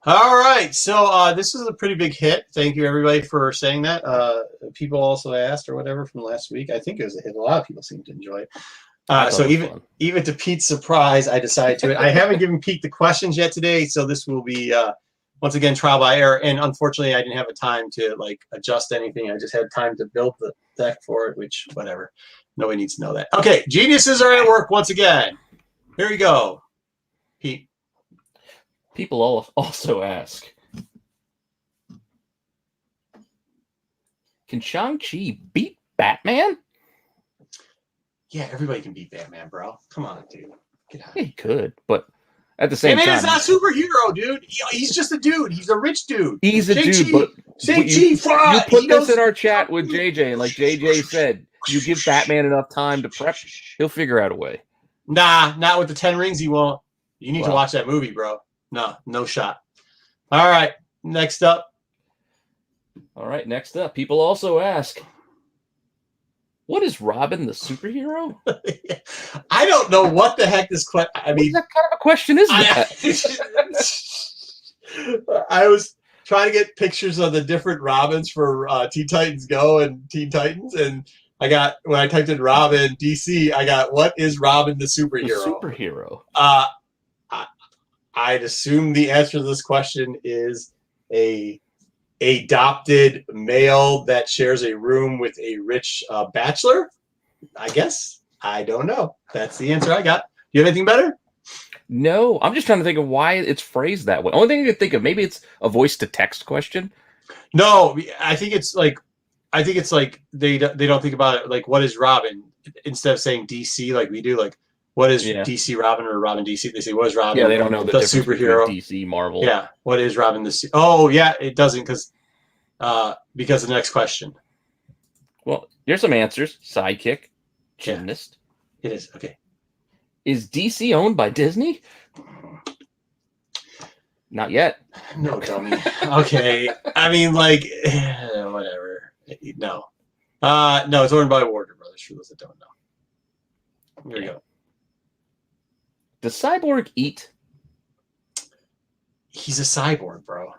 All right, so this is a pretty big hit. Thank you, everybody, for saying that. People also asked or whatever from last week. I think it was a hit. A lot of people seem to enjoy it. So even to Pete's surprise, I decided to. I haven't given Pete the questions yet today, so this will be once again trial by error. And unfortunately, I didn't have a time to adjust anything. I just had time to build the deck for it, which whatever. Nobody needs to know that. Okay, geniuses are at work once again. Here we go, Pete. People also ask, can Shang-Chi beat Batman? Yeah, everybody can beat Batman, bro. Come on, dude. Get out. He could, but at the same time, Batman is not a superhero, dude. He's just a dude. He's a rich dude. He's a dude, but you put this in our chat with JJ, and like JJ said, you give Batman enough time to prep, he'll figure out a way. Nah, not with the 10 rings. He won't. You need to watch that movie, bro. No shot. All right, next up. People also ask, what is Robin the superhero? I don't know what the heck this question. I mean, what kind of a question is that? I was trying to get pictures of the different Robins for Teen Titans Go and Teen Titans, and when I typed in Robin DC, I got what is Robin the superhero? The superhero. I'd assume the answer to this question is a adopted male that shares a room with a rich bachelor. I guess. I don't know. That's the answer I got. Do you have anything better? No, I'm just trying to think of why it's phrased that way. Only thing I can think of, maybe it's a voice to text question. No, I think it's like they don't think about it like what is Robin instead of saying DC like we do like. What is DC Robin or Robin DC? They say, what is Robin? Yeah, they don't know the superhero. DC, Marvel. Yeah, what is Robin the Oh, yeah, it doesn't because of the next question. Well, here's some answers. Sidekick, gymnast. It is, okay. Is DC owned by Disney? Not yet. No, dummy. Okay. I mean, whatever. No. No, it's owned by Warner Brothers, for those that don't know. Here we go. Does Cyborg eat? He's a cyborg, bro.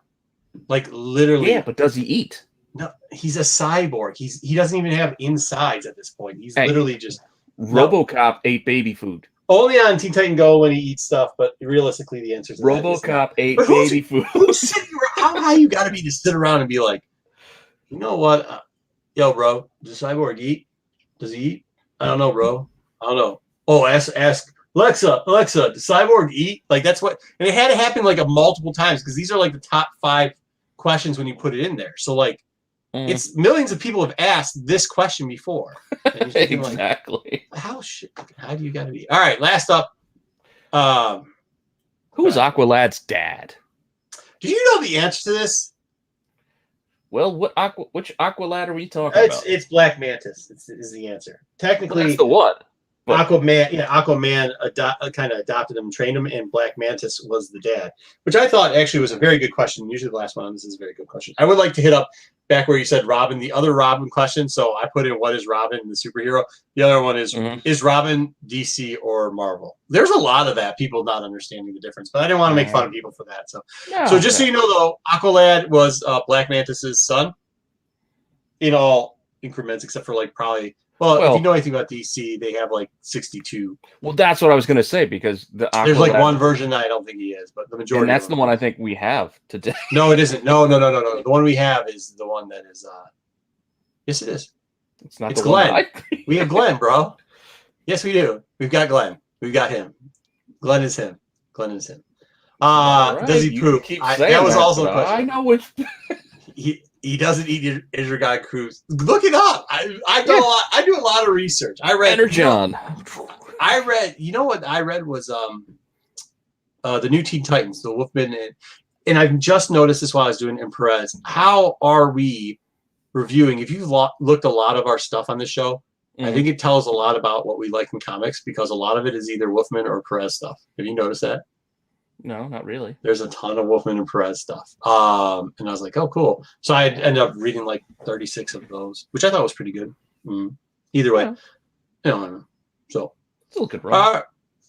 Like literally. Yeah, but does he eat? No, he's a cyborg. He doesn't even have insides at this point. He's literally just. RoboCop ate baby food. Only on Teen Titan Go when he eats stuff, but realistically, the answer is RoboCop ate baby food. How high you got to be to sit around and be like, you know what, yo, bro, does Cyborg eat? Does he eat? I don't know, bro. I don't know. Oh, ask. Alexa, does Cyborg eat? Like that's what, and it had to happen like multiple times because these are like the top 5 questions when you put it in there. So like, it's millions of people have asked this question before. Exactly. Like, how do you got to be? All right, last up. Who's Aqualad's dad? Do you know the answer to this? Well, which Aqualad are we talking about? It's Black Mantis. Is the answer. Technically, that's the what? Aquaman kind of adopted him, trained him, and Black Mantis was the dad, which I thought actually was a very good question. Usually the last one on this is a very good question. I would like to hit up back where you said Robin, the other Robin question. So I put in what is Robin the superhero? The other one is Robin DC or Marvel? There's a lot of that, people not understanding the difference, but I didn't want to make fun of people for that. So just so you know, though, Aqualad was Black Mantis's son in all increments, except for like probably. Well, if you know anything about DC, they have like 62. Well, that's what I was going to say because there's like one version I don't think he is, but the majority. And that's the one I think we have today. No, it isn't. No. The one we have is the one that is. Yes, it is. It's not. It's Glenn. We have Glenn, bro. Yes, we do. We've got Glenn. We've got him. Glenn is him. Glenn is him. Right. Does he poop? That was also a question. I know it. He doesn't eat Idrigon Cruz. Look it up. I do a lot. I do a lot of research. I read Energon. I read. You know what I read was the new Teen Titans, the Wolfman, and I've just noticed this while I was doing in Perez. How are we reviewing? If you've looked a lot of our stuff on this show, I think it tells a lot about what we like in comics because a lot of it is either Wolfman or Perez stuff. Have you noticed that? No, not really. There's a ton of Wolfman and Perez stuff. And I was like, oh, cool. So I ended up reading like 36 of those, which I thought was pretty good. Either way. Yeah. So, still good, bro.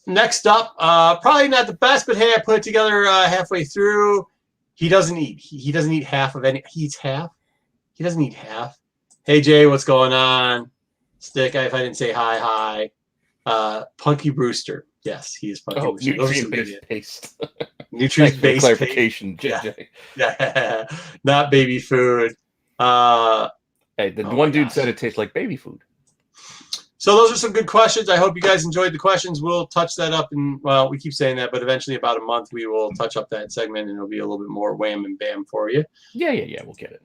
Next up, probably not the best, but hey, I put it together halfway through. He doesn't eat. He doesn't eat half of any. He eats half. He doesn't eat half. Hey, Jay, what's going on? Stick, if I didn't say hi. Punky Brewster. Yes, he is Punky Brewster. Nutrient-based paste. Nutrient-based clarification, JJ. Yeah. Not baby food. Hey, the one dude said it tastes like baby food. So those are some good questions. I hope you guys enjoyed the questions. We'll touch that up in, well, we keep saying that, but eventually about a month we will touch up that segment and it'll be a little bit more wham and bam for you. Yeah, we'll get it.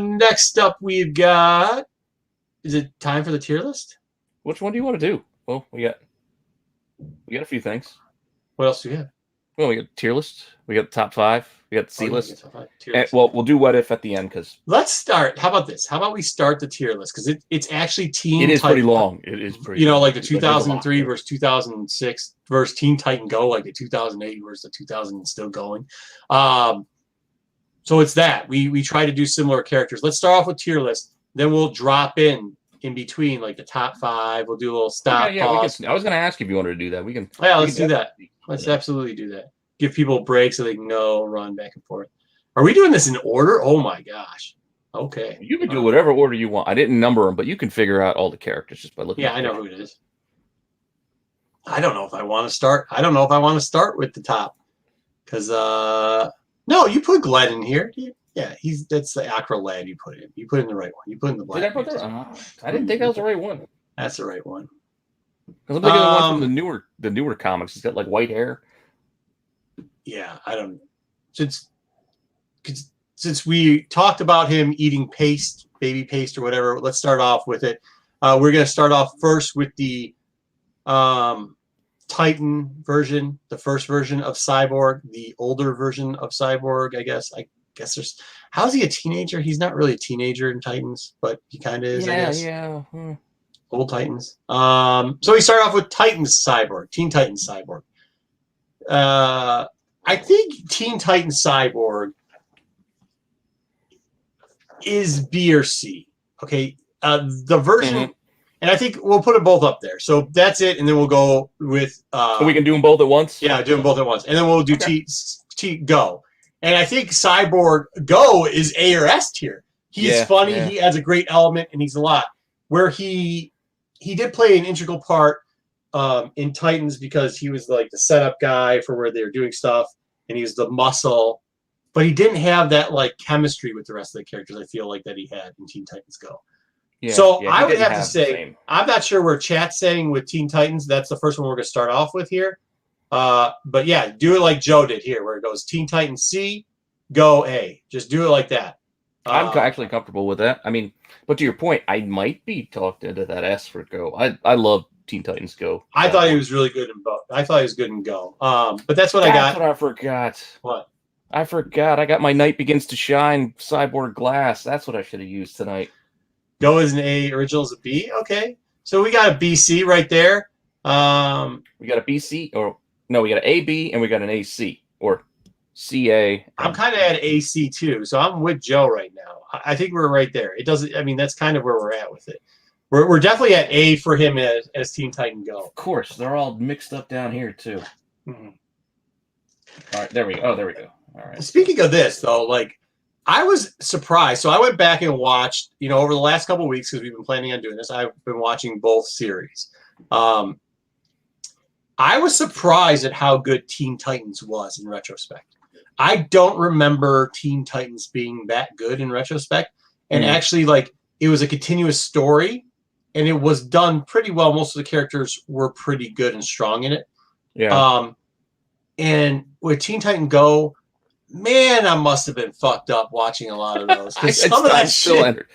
Next up we've got, is it time for the tier list? Which one do you want to do? Well, we got a few things. What else do we have? Well, we got tier list. We got the top 5. We got the C list. Well, we'll do what if at the end because let's start. How about this? How about we start the tier list because it's actually Teen. It is Titan. Pretty long. It is pretty. You know, like the 2003 versus 2006 versus Teen Titan Go, like the 2008 versus the 2000 still going. So it's that we try to do similar characters. Let's start off with tier list. Then we'll drop in between like the top 5. We'll do a little stop. Pause. I was going to ask if you wanted to do that. We can. Yeah, let's do that. Let's absolutely do that. Give people a break so they can go run back and forth. Are we doing this in order? Oh my gosh. Okay. You can do whatever order you want. I didn't number them, but you can figure out all the characters just by looking. Yeah, I know who it is. I don't know if I want to start. I don't know if I want to start with the top because no, you put Glenn in here. Yeah, that's the Aqualad you put in. You put in the right one. You put in the black. Did I put that? I didn't think that was the right one. That's the right one. Because I'm thinking the one from the newer comics. He's got like white hair. Yeah, I don't. Since we talked about him eating paste, baby paste or whatever, let's start off with it. We're going to start off first with the Titan version, the first version of Cyborg, the older version of Cyborg. I guess there's. How is he a teenager? He's not really a teenager in Titans, but he kind of is. Yeah, I guess. Yeah. Old Titans. So we start off with Titans Cyborg, Teen Titans Cyborg. I think Teen Titans Cyborg is B or C. Okay. The version, and I think we'll put them both up there. So that's it, and then we'll go with. So we can do them both at once. Yeah, do them both at once, and then we'll do T Go. And I think Cyborg Go is A or S tier. He's funny. Yeah. He has a great element, and he's a lot. Where he did play an integral part in Titans because he was like the setup guy for where they were doing stuff, and he was the muscle. But he didn't have that like chemistry with the rest of the characters. I feel like that he had in Teen Titans Go. Yeah, so I would have to say I'm not sure where chat's saying with Teen Titans. That's the first one we're going to start off with here. But yeah, do it like Joe did here, where it goes Teen Titans C, Go A. Just do it like that. I'm actually comfortable with that. I mean, but to your point, I might be talked into that S for Go. I love Teen Titans Go. I thought he was really good in both. I thought he was good in Go. But that's what I got. That's what I forgot. What? I forgot. I got my Night Begins to Shine Cyborg Glass. That's what I should have used tonight. Go is an A, original is a B. Okay. So we got a BC right there. We got a BC, or no, we got an AB and we got an AC, or CA. I'm kind of at AC too, so I'm with Joe right now. I think we're right there. It doesn't. I mean, that's kind of where we're at with it. We're definitely at A for him as Teen Titan Go. Of course, they're all mixed up down here too. Mm-hmm. All right, there we go. Oh, there we go. All right. Speaking of this, though, like I was surprised. So I went back and watched. Over the last couple of weeks because we've been planning on doing this. I've been watching both series. I was surprised at how good Teen Titans was in retrospect. I don't remember Teen Titans being that good in retrospect. And actually, like, it was a continuous story, and it was done pretty well. Most of the characters were pretty good and strong in it. Yeah. And with Teen Titan Go, man, I must have been fucked up watching a lot of those. I'm still entertained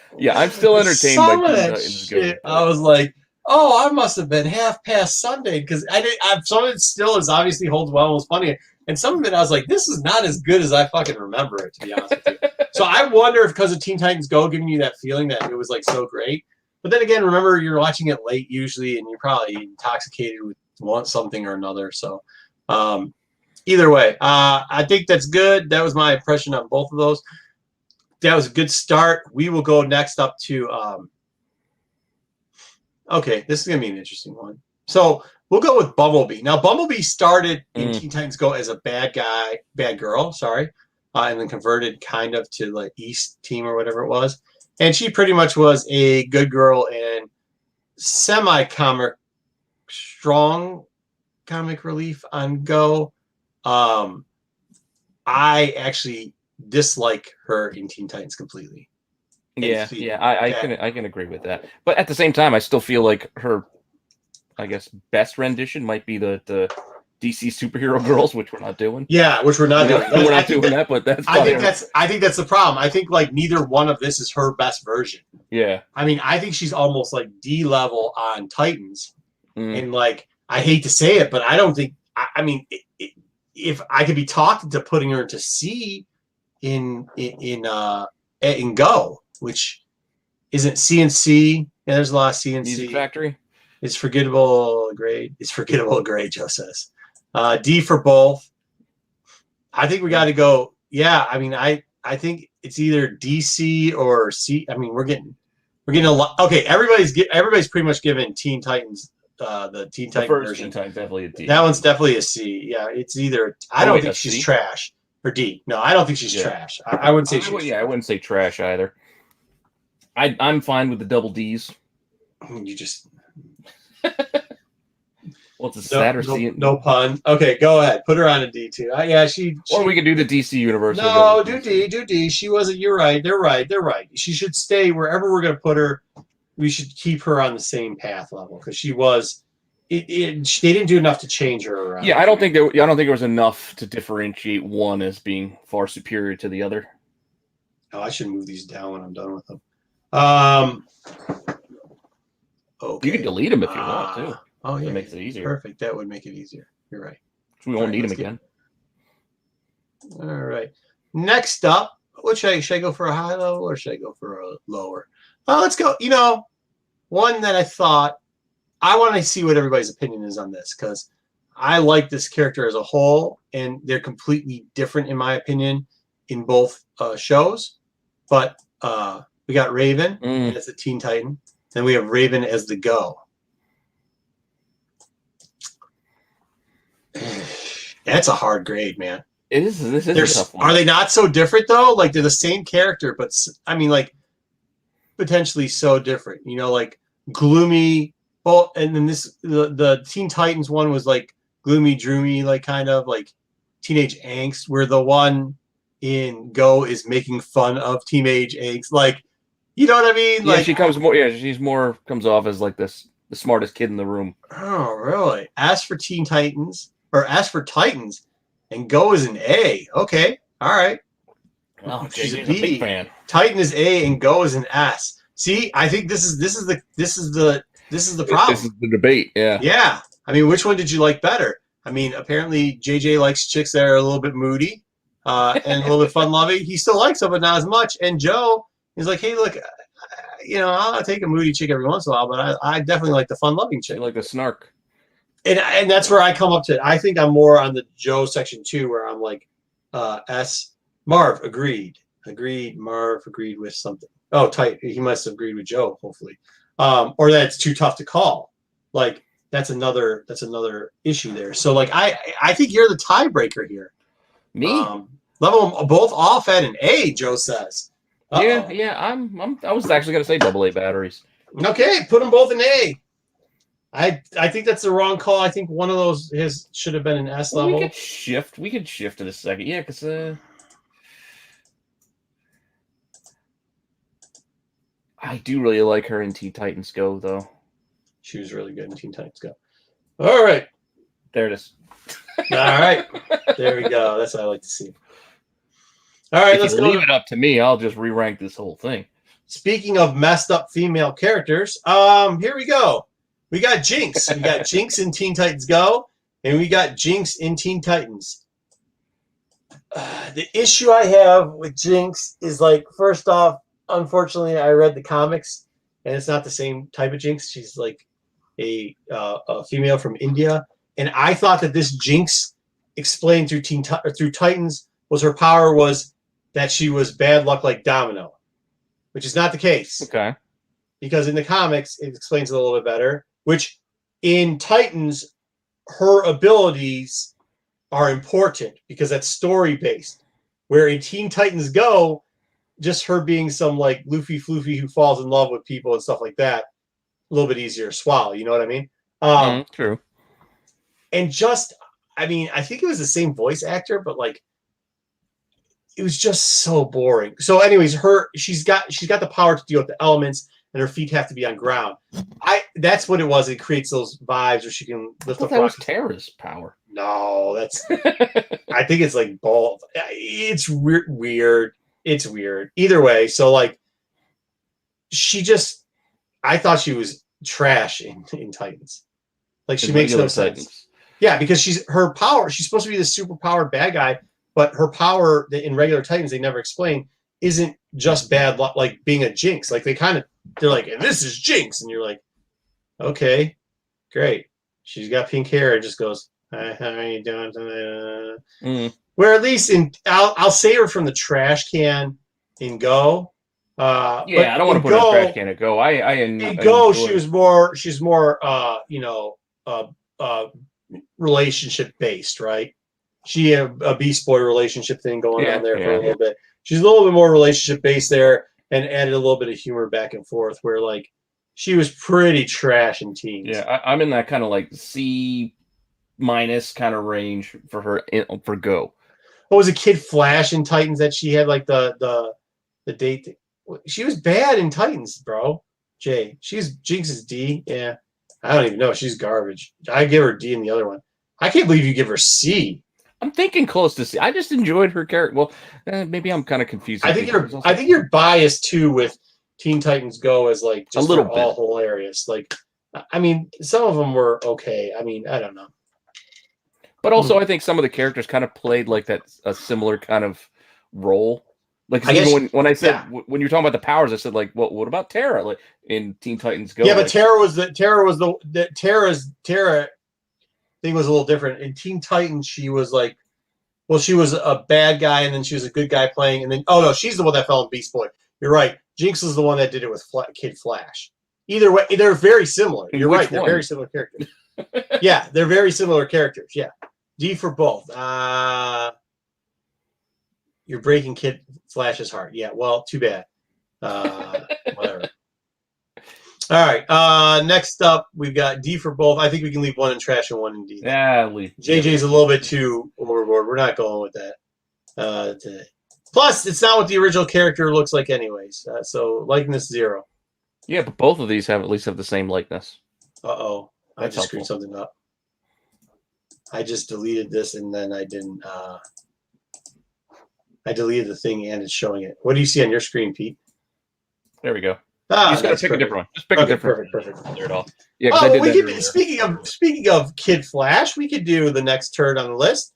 by Teen Titans Go. I was like, oh, I must have been half past Sunday because some of it still is obviously holds well and was funny, and some of it I was like, this is not as good as I fucking remember it, to be honest with you. So I wonder if because of Teen Titans Go giving you that feeling that it was like so great. But then again, remember you're watching it late usually, and you're probably intoxicated with something or another. So. Either way, I think that's good. That was my impression on both of those. That was a good start. We will go next up to okay, this is going to be an interesting one. So we'll go with Bumblebee. Now, Bumblebee started in Teen Titans Go as a bad girl, and then converted kind of to like East Team or whatever it was. And she pretty much was a good girl and semi-comic, strong comic relief on Go. I actually dislike her in Teen Titans completely. I can agree with that. But at the same time, I still feel like her, I guess, best rendition might be the DC superhero girls, which we're not doing. Yeah, which we're not doing. We're not doing that, but that's. I think that's the problem. I think like neither one of this is her best version. Yeah. I mean, I think she's almost like D level on Titans, and like I hate to say it, but I don't think. I mean. If I could be talked into putting her into C in Go, which isn't CNC. Yeah, there's a lot of CNC. Music Factory. It's forgettable grade. It's forgettable grade, Joe says. D for both. I think we got to go. Yeah, I mean, I think it's either DC or C. I mean, we're getting a lot. Okay, everybody's pretty much given Teen Titans. The Teen Titan version. Teen Titan definitely a D. That one's definitely a C. Yeah, it's either. I don't think she's trash or D. No, I don't think she's trash. I wouldn't say she's. I wouldn't say trash either. I'm fine with the double Ds. You just. Well, it's a sadder C. No pun. Okay, go ahead. Put her on a D too. Or we could do the DC universe. No, do D. She wasn't. You're right. They're right. She should stay wherever we're going to put her. We should keep her on the same path level because she was. They didn't do enough to change her around. Yeah, I don't think there was enough to differentiate one as being far superior to the other. Oh, I should move these down when I'm done with them. Okay. You can delete them if you want to. Oh yeah, that makes it easier. Perfect. That would make it easier. You're right. We won't need them again. All right. Next up, should I go for a high level or should I go for a lower? Well, let's go. One that I thought I want to see what everybody's opinion is on this because I like this character as a whole, and they're completely different in my opinion in both shows. But we got Raven as the Teen Titan, then we have Raven as the Go. That's a hard grade, man. It is. This is a tough one. Are they not so different though? Like they're the same character, but I mean, like. Potentially so different, like gloomy. Well, and then the Teen Titans one was like gloomy, droomy, like kind of like teenage angst. Where the one in Go is making fun of teenage angst, like you know what I mean? Yeah, like she comes more. Yeah, she's more comes off as like the smartest kid in the room. Oh, really? As for Teen Titans as for Titans, and Go is an A. Okay, all right. Oh, she's a big fan. Titan is A and Go is an S. See, I think this is the problem. This is the debate. Yeah. Yeah. I mean, which one did you like better? I mean, apparently JJ likes chicks that are a little bit moody and a little bit fun-loving. He still likes them, but not as much. And Joe is like, hey, look, I'll take a moody chick every once in a while, but I definitely like the fun-loving chick. You like the snark. And that's where I come up to. I think I'm more on the Joe section 2, where I'm like, S. Marv agreed. Marv agreed with something. Oh, tight. He must have agreed with Joe, hopefully. Or that's too tough to call. Like that's another issue there. So like I think you're the tiebreaker here. Me? Level them both off at an A, Joe says. Yeah. I was actually gonna say AA batteries. Okay, put them both in A. I think that's the wrong call. I think one of those should have been an S level. We could shift to the second. Yeah, because I do really like her in Teen Titans Go, though. She was really good in Teen Titans Go. All right. There it is. All right. There we go. That's what I like to see. All right, let's leave it up to me. I'll just re-rank this whole thing. Speaking of messed up female characters, here we go. We got Jinx. We got Jinx in Teen Titans Go, and we got Jinx in Teen Titans. The issue I have with Jinx is, like, first off, unfortunately, I read the comics, and it's not the same type of Jinx. She's like a female from India, and I thought that this Jinx explained through Titans was her power was that she was bad luck like Domino, which is not the case. Okay. Because in the comics, it explains it a little bit better, which in Titans, her abilities are important because that's story-based. Where in Teen Titans Go, just her being some, like, Luffy Floofy who falls in love with people and stuff like that, a little bit easier to swallow. You know what I mean? True. And just, I mean, I think it was the same voice actor, but, like, it was just so boring. So, anyways, she's got the power to deal with the elements, and her feet have to be on ground. That's what it was. It creates those vibes where she can lift up. That was Terra's power. No, that's. I think it's like both. It's weird. It's weird. Either way, so, like, I thought she was trash in Titans. Like, she makes no sense. Yeah, because her power. She's supposed to be this super powered bad guy. But her power in regular Titans, they never explain, isn't just bad luck, like being a Jinx. Like, they're like, and this is Jinx. And you're like, okay, great. She's got pink hair and just goes, hi, how are you doing? Where at least I'll save her from the trash can in Go. I don't want to put her in the trash can at Go. In Go, she's more, relationship based, right? She had a Beast Boy relationship thing going on there for a little bit. She's a little bit more relationship based there and added a little bit of humor back and forth where, like, she was pretty trash in Teens. Yeah, I'm in that kind of, like, C- kind of range for her for Go. What was a Kid Flash in Titans that she had, like, the date thing? She was bad in Titans, bro. Jay. Jinx's D. Yeah. I don't even know. She's garbage. I give her D in the other one. I can't believe you give her C. I'm thinking close to C. I just enjoyed her character. Well, maybe I'm kind of confused. I think you're biased too with Teen Titans Go as, like, just a little bit. All hilarious. Like, I mean, some of them were okay. I mean, I don't know. But also, I think some of the characters kind of played like a similar kind of role. Like, even when I said when you're talking about the powers, I said, like, well, what about Terra? Like in Teen Titans Go. Yeah, but Terra's thing was a little different. In Teen Titans, she was like, well, she was a bad guy, and then she was a good guy playing, and then, oh no, she's the one that fell in Beast Boy. You're right. Jinx is the one that did it with Kid Flash. Either way, they're very similar. You're right. They're very similar characters. Yeah, they're very similar characters. Yeah. D for both. You're breaking Kid Flash's heart. Yeah, well, too bad. Whatever. All right. Next up, we've got D for both. I think we can leave one in trash and one in D. Yeah, leave. JJ's a little bit too overboard. We're not going with that today. Plus, it's not what the original character looks like anyways. So, likeness 0. Yeah, but both of these at least have the same likeness. Uh-oh. I just screwed something up. I just deleted this, and then I didn't... I deleted the thing, and it's showing it. What do you see on your screen, Pete? There we go. You just got to pick a different one. Just pick a different one. Perfect. There it all. Yeah, speaking of Kid Flash, we could do the next turn on the list.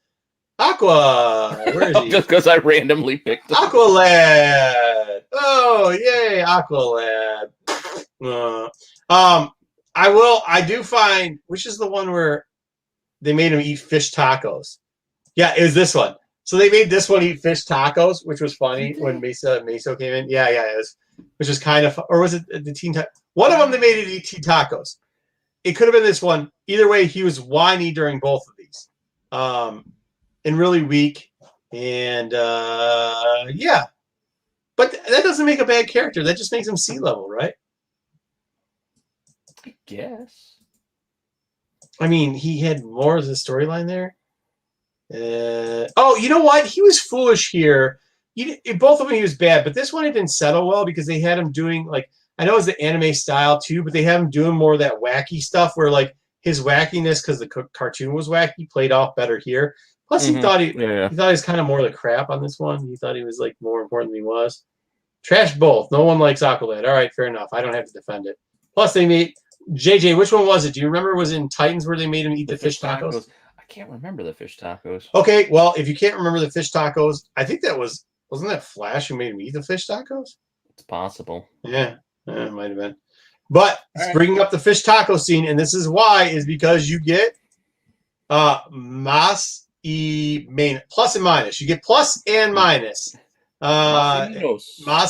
Aqua. Where is he? Just because I randomly picked him. Aqualad. Oh, yay, Aqualad. I do find, which is the one where they made him eat fish tacos. Yeah, it was this one. So they made this one eat fish tacos, which was funny when Meso came in. Yeah, it was, which was kind of, or was it the Teen Titans? One of them they made it eat teen tacos. It could have been this one. Either way, he was whiny during both of these, and really weak. And yeah, but that doesn't make a bad character. That just makes him sea level, right? I guess. I mean, he had more of the storyline there. Oh, you know what? He was foolish here. Both of them, he was bad, but this one it didn't settle well because they had him doing, like, I know it's the anime style too, but they have him doing more of that wacky stuff where like his wackiness, because the cartoon was wacky, played off better here. Plus, he thought he thought he was kind of more the crap on this one. He thought he was like more important than he was. Trash both. No one likes Aqualad. All right, fair enough. I don't have to defend it. Plus, they made JJ. Which one was it? Do you remember? Was it in Titans where they made him eat the fish tacos? I can't remember the fish tacos. Okay, well, if you can't remember the fish tacos, I think that wasn't that Flash who made him eat the fish tacos? It's possible. Yeah, it might have been. But bringing up the fish taco scene, and this is why, is because you get mas y minus, plus and minus. You get plus and minus. Mas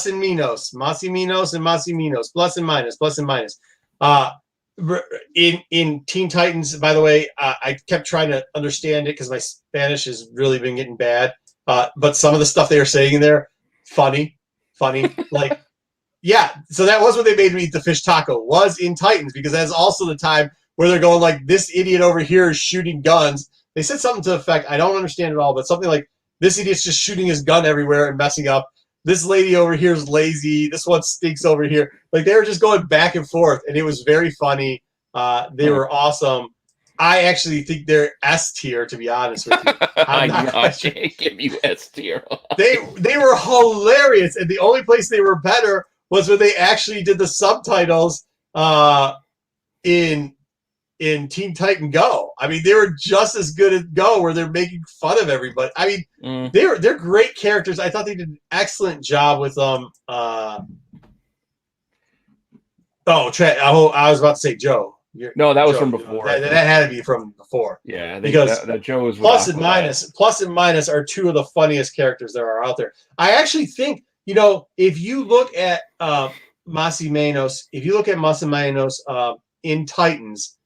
and Menos. Mas y Menos and Mas y Menos. Plus and minus. Plus and minus. In Teen Titans, by the way, I kept trying to understand it because my Spanish has really been getting bad. But some of the stuff they were saying in there, funny. Like, yeah. So that was what they made me eat the fish taco, was in Titans, because that's also the time where they're going like, this idiot over here is shooting guns. They said something to the effect, I don't understand it all, but something like, this idiot's just shooting his gun everywhere and messing up. This lady over here is lazy. This one stinks over here. Like, they were just going back and forth, and it was very funny. They were awesome. I actually think they're S tier, to be honest with you. I can't give you S tier. They were hilarious, and the only place they were better was when they actually did the subtitles in Teen Titan Go. I mean, they were just as good at Go, where they're making fun of everybody. I mean, they're great characters. I thought they did an excellent job with them. I was about to say Joe. No, that was from before. That had to be from before. Yeah, because that Joe was plus and minus are two of the funniest characters there are out there. I actually think, if you look at Mas y Menos, in Titans,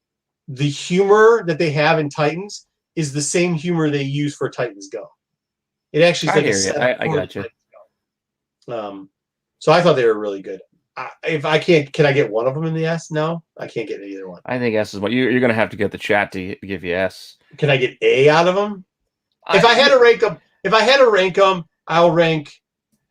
the humor that they have in Titans is the same humor they use for Titans Go. It actually is like I got you. So I thought they were really good. If I can't, can I get one of them in the S? No, I can't get either one. I think S is what you're going to have to get the chat to give you S. Can I get A out of them? If I had to rank them, I'll rank.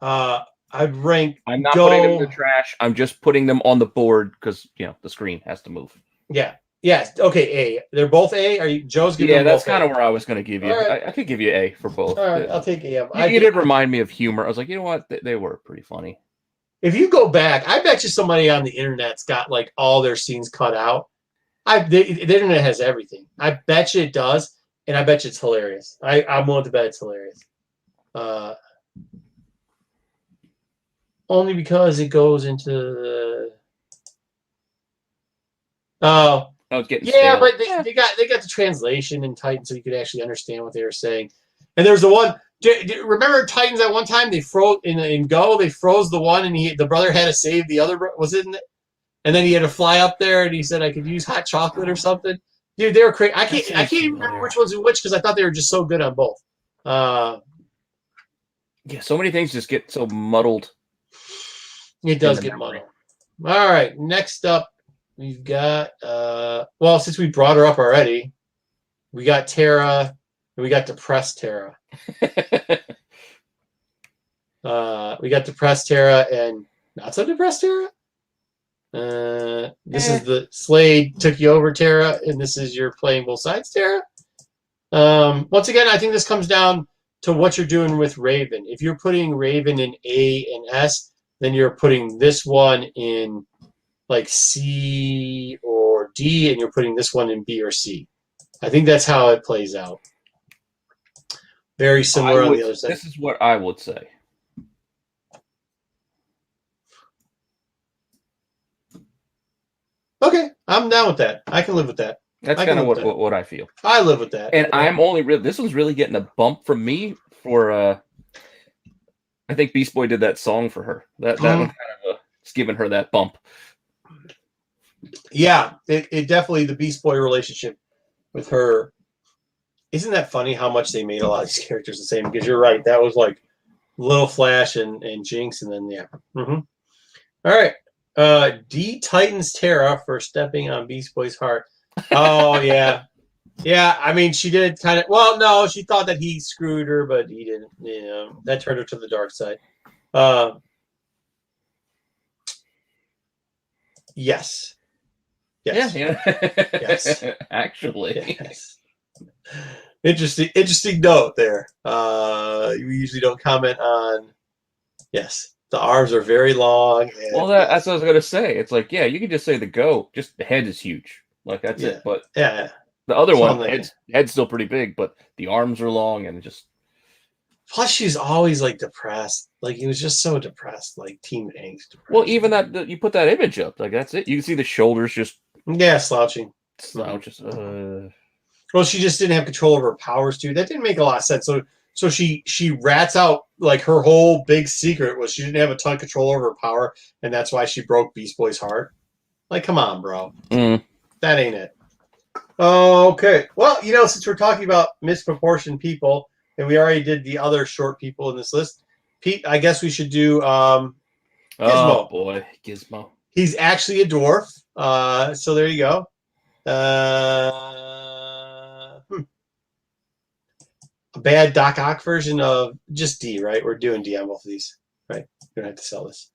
I'd rank. I'm not putting them in the trash. I'm just putting them on the board because the screen has to move. Yeah. Yes. Okay. A. They're both A. Are you Joe's giving? Yeah, that's kind of where I was going to give you. Right. I could give you A for both. All right, I'll take A. You did remind me of humor. I was like, you know what? They were pretty funny. If you go back, I bet you somebody on the internet's got like all their scenes cut out. The internet has everything. I bet you it does, and I bet you it's hilarious. I'm willing to bet it's hilarious. Only because it goes into the. It's getting stale. But they got the translation in Titan, so you could actually understand what they were saying. And there's the one. Remember Titans at one time they froze in Go, they froze the one, and the brother had to save the other. Was it? And then he had to fly up there, and he said, "I could use hot chocolate or something." Dude, they were crazy. I can't even remember which one's which because I thought they were just so good on both. Yeah, so many things just get so muddled. It does get muddled. All right, next up we've got. Well, since we brought her up already, we got Terra. And we got depressed Terra. We got depressed Terra and not so depressed Terra. This is the Slade took you over Terra, and this is your playing both sides Terra. Once again, I think this comes down to what you're doing with Raven. If you're putting Raven in A and S, then you're putting this one in like C or D, and you're putting this one in B or C. I think that's how it plays out. Very similar on the other side. This is what I would say. Okay, I'm down with that. I can live with that. That's kind of what I feel. I live with that. And I'm only this one's really getting a bump from me for I think Beast Boy did that song for her. That one kind of it's giving her that bump. Yeah, it definitely the Beast Boy relationship with her. Isn't that funny how much they made a lot of these characters the same? Because you're right, that was like Little Flash and Jinx, and then All right, D Titans Terra for stepping on Beast Boy's heart. Oh yeah, yeah. I mean, she did kind of. Well, no, she thought that he screwed her, but he didn't. That turned her to the dark side. Yes. Yes. Yeah. Yes. Actually. Yes. Interesting note there. We usually don't comment on. Yes, the arms are very long. And well, that's what I was gonna say. It's like, yeah, you can just say the goat. Just the head is huge. Like that's it. But yeah. the other So one, head's still pretty big, but the arms are long and just. Plus, she's always like depressed. Like he was just so depressed, like teen angst. Depression. Well, even that you put that image up, like that's it. You can see the shoulders just slouching. Slouches. Well, she just didn't have control over her powers too. That didn't make a lot of sense. So she rats out like her whole big secret was she didn't have a ton of control over her power, and that's why she broke Beast Boy's heart. Like, come on, bro. That ain't it. Okay. Well, since we're talking about misproportioned people, and we already did the other short people in this list, Pete, I guess we should do Gizmo. Oh boy, Gizmo. He's actually a dwarf. So there you go. A bad Doc Ock version of just D, right? We're doing D on both of these, right? We don't have to sell this.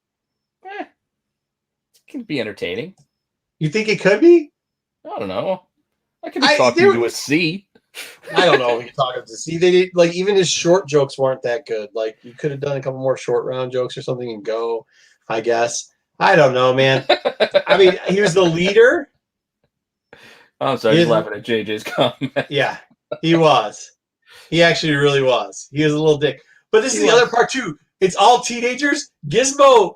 It can be entertaining. You think it could be? I don't know. I can be talking to a C. I don't know. We can talk to C. They did, like, even his short jokes weren't that good. Like, you could have done a couple more short round jokes or something and go, I guess. I don't know, man. I mean, he was the leader. I'm sorry, I was laughing at JJ's comment. Yeah, he was. He actually really was. He was a little dick. But this is the other part, too. It's all teenagers. Gizmo,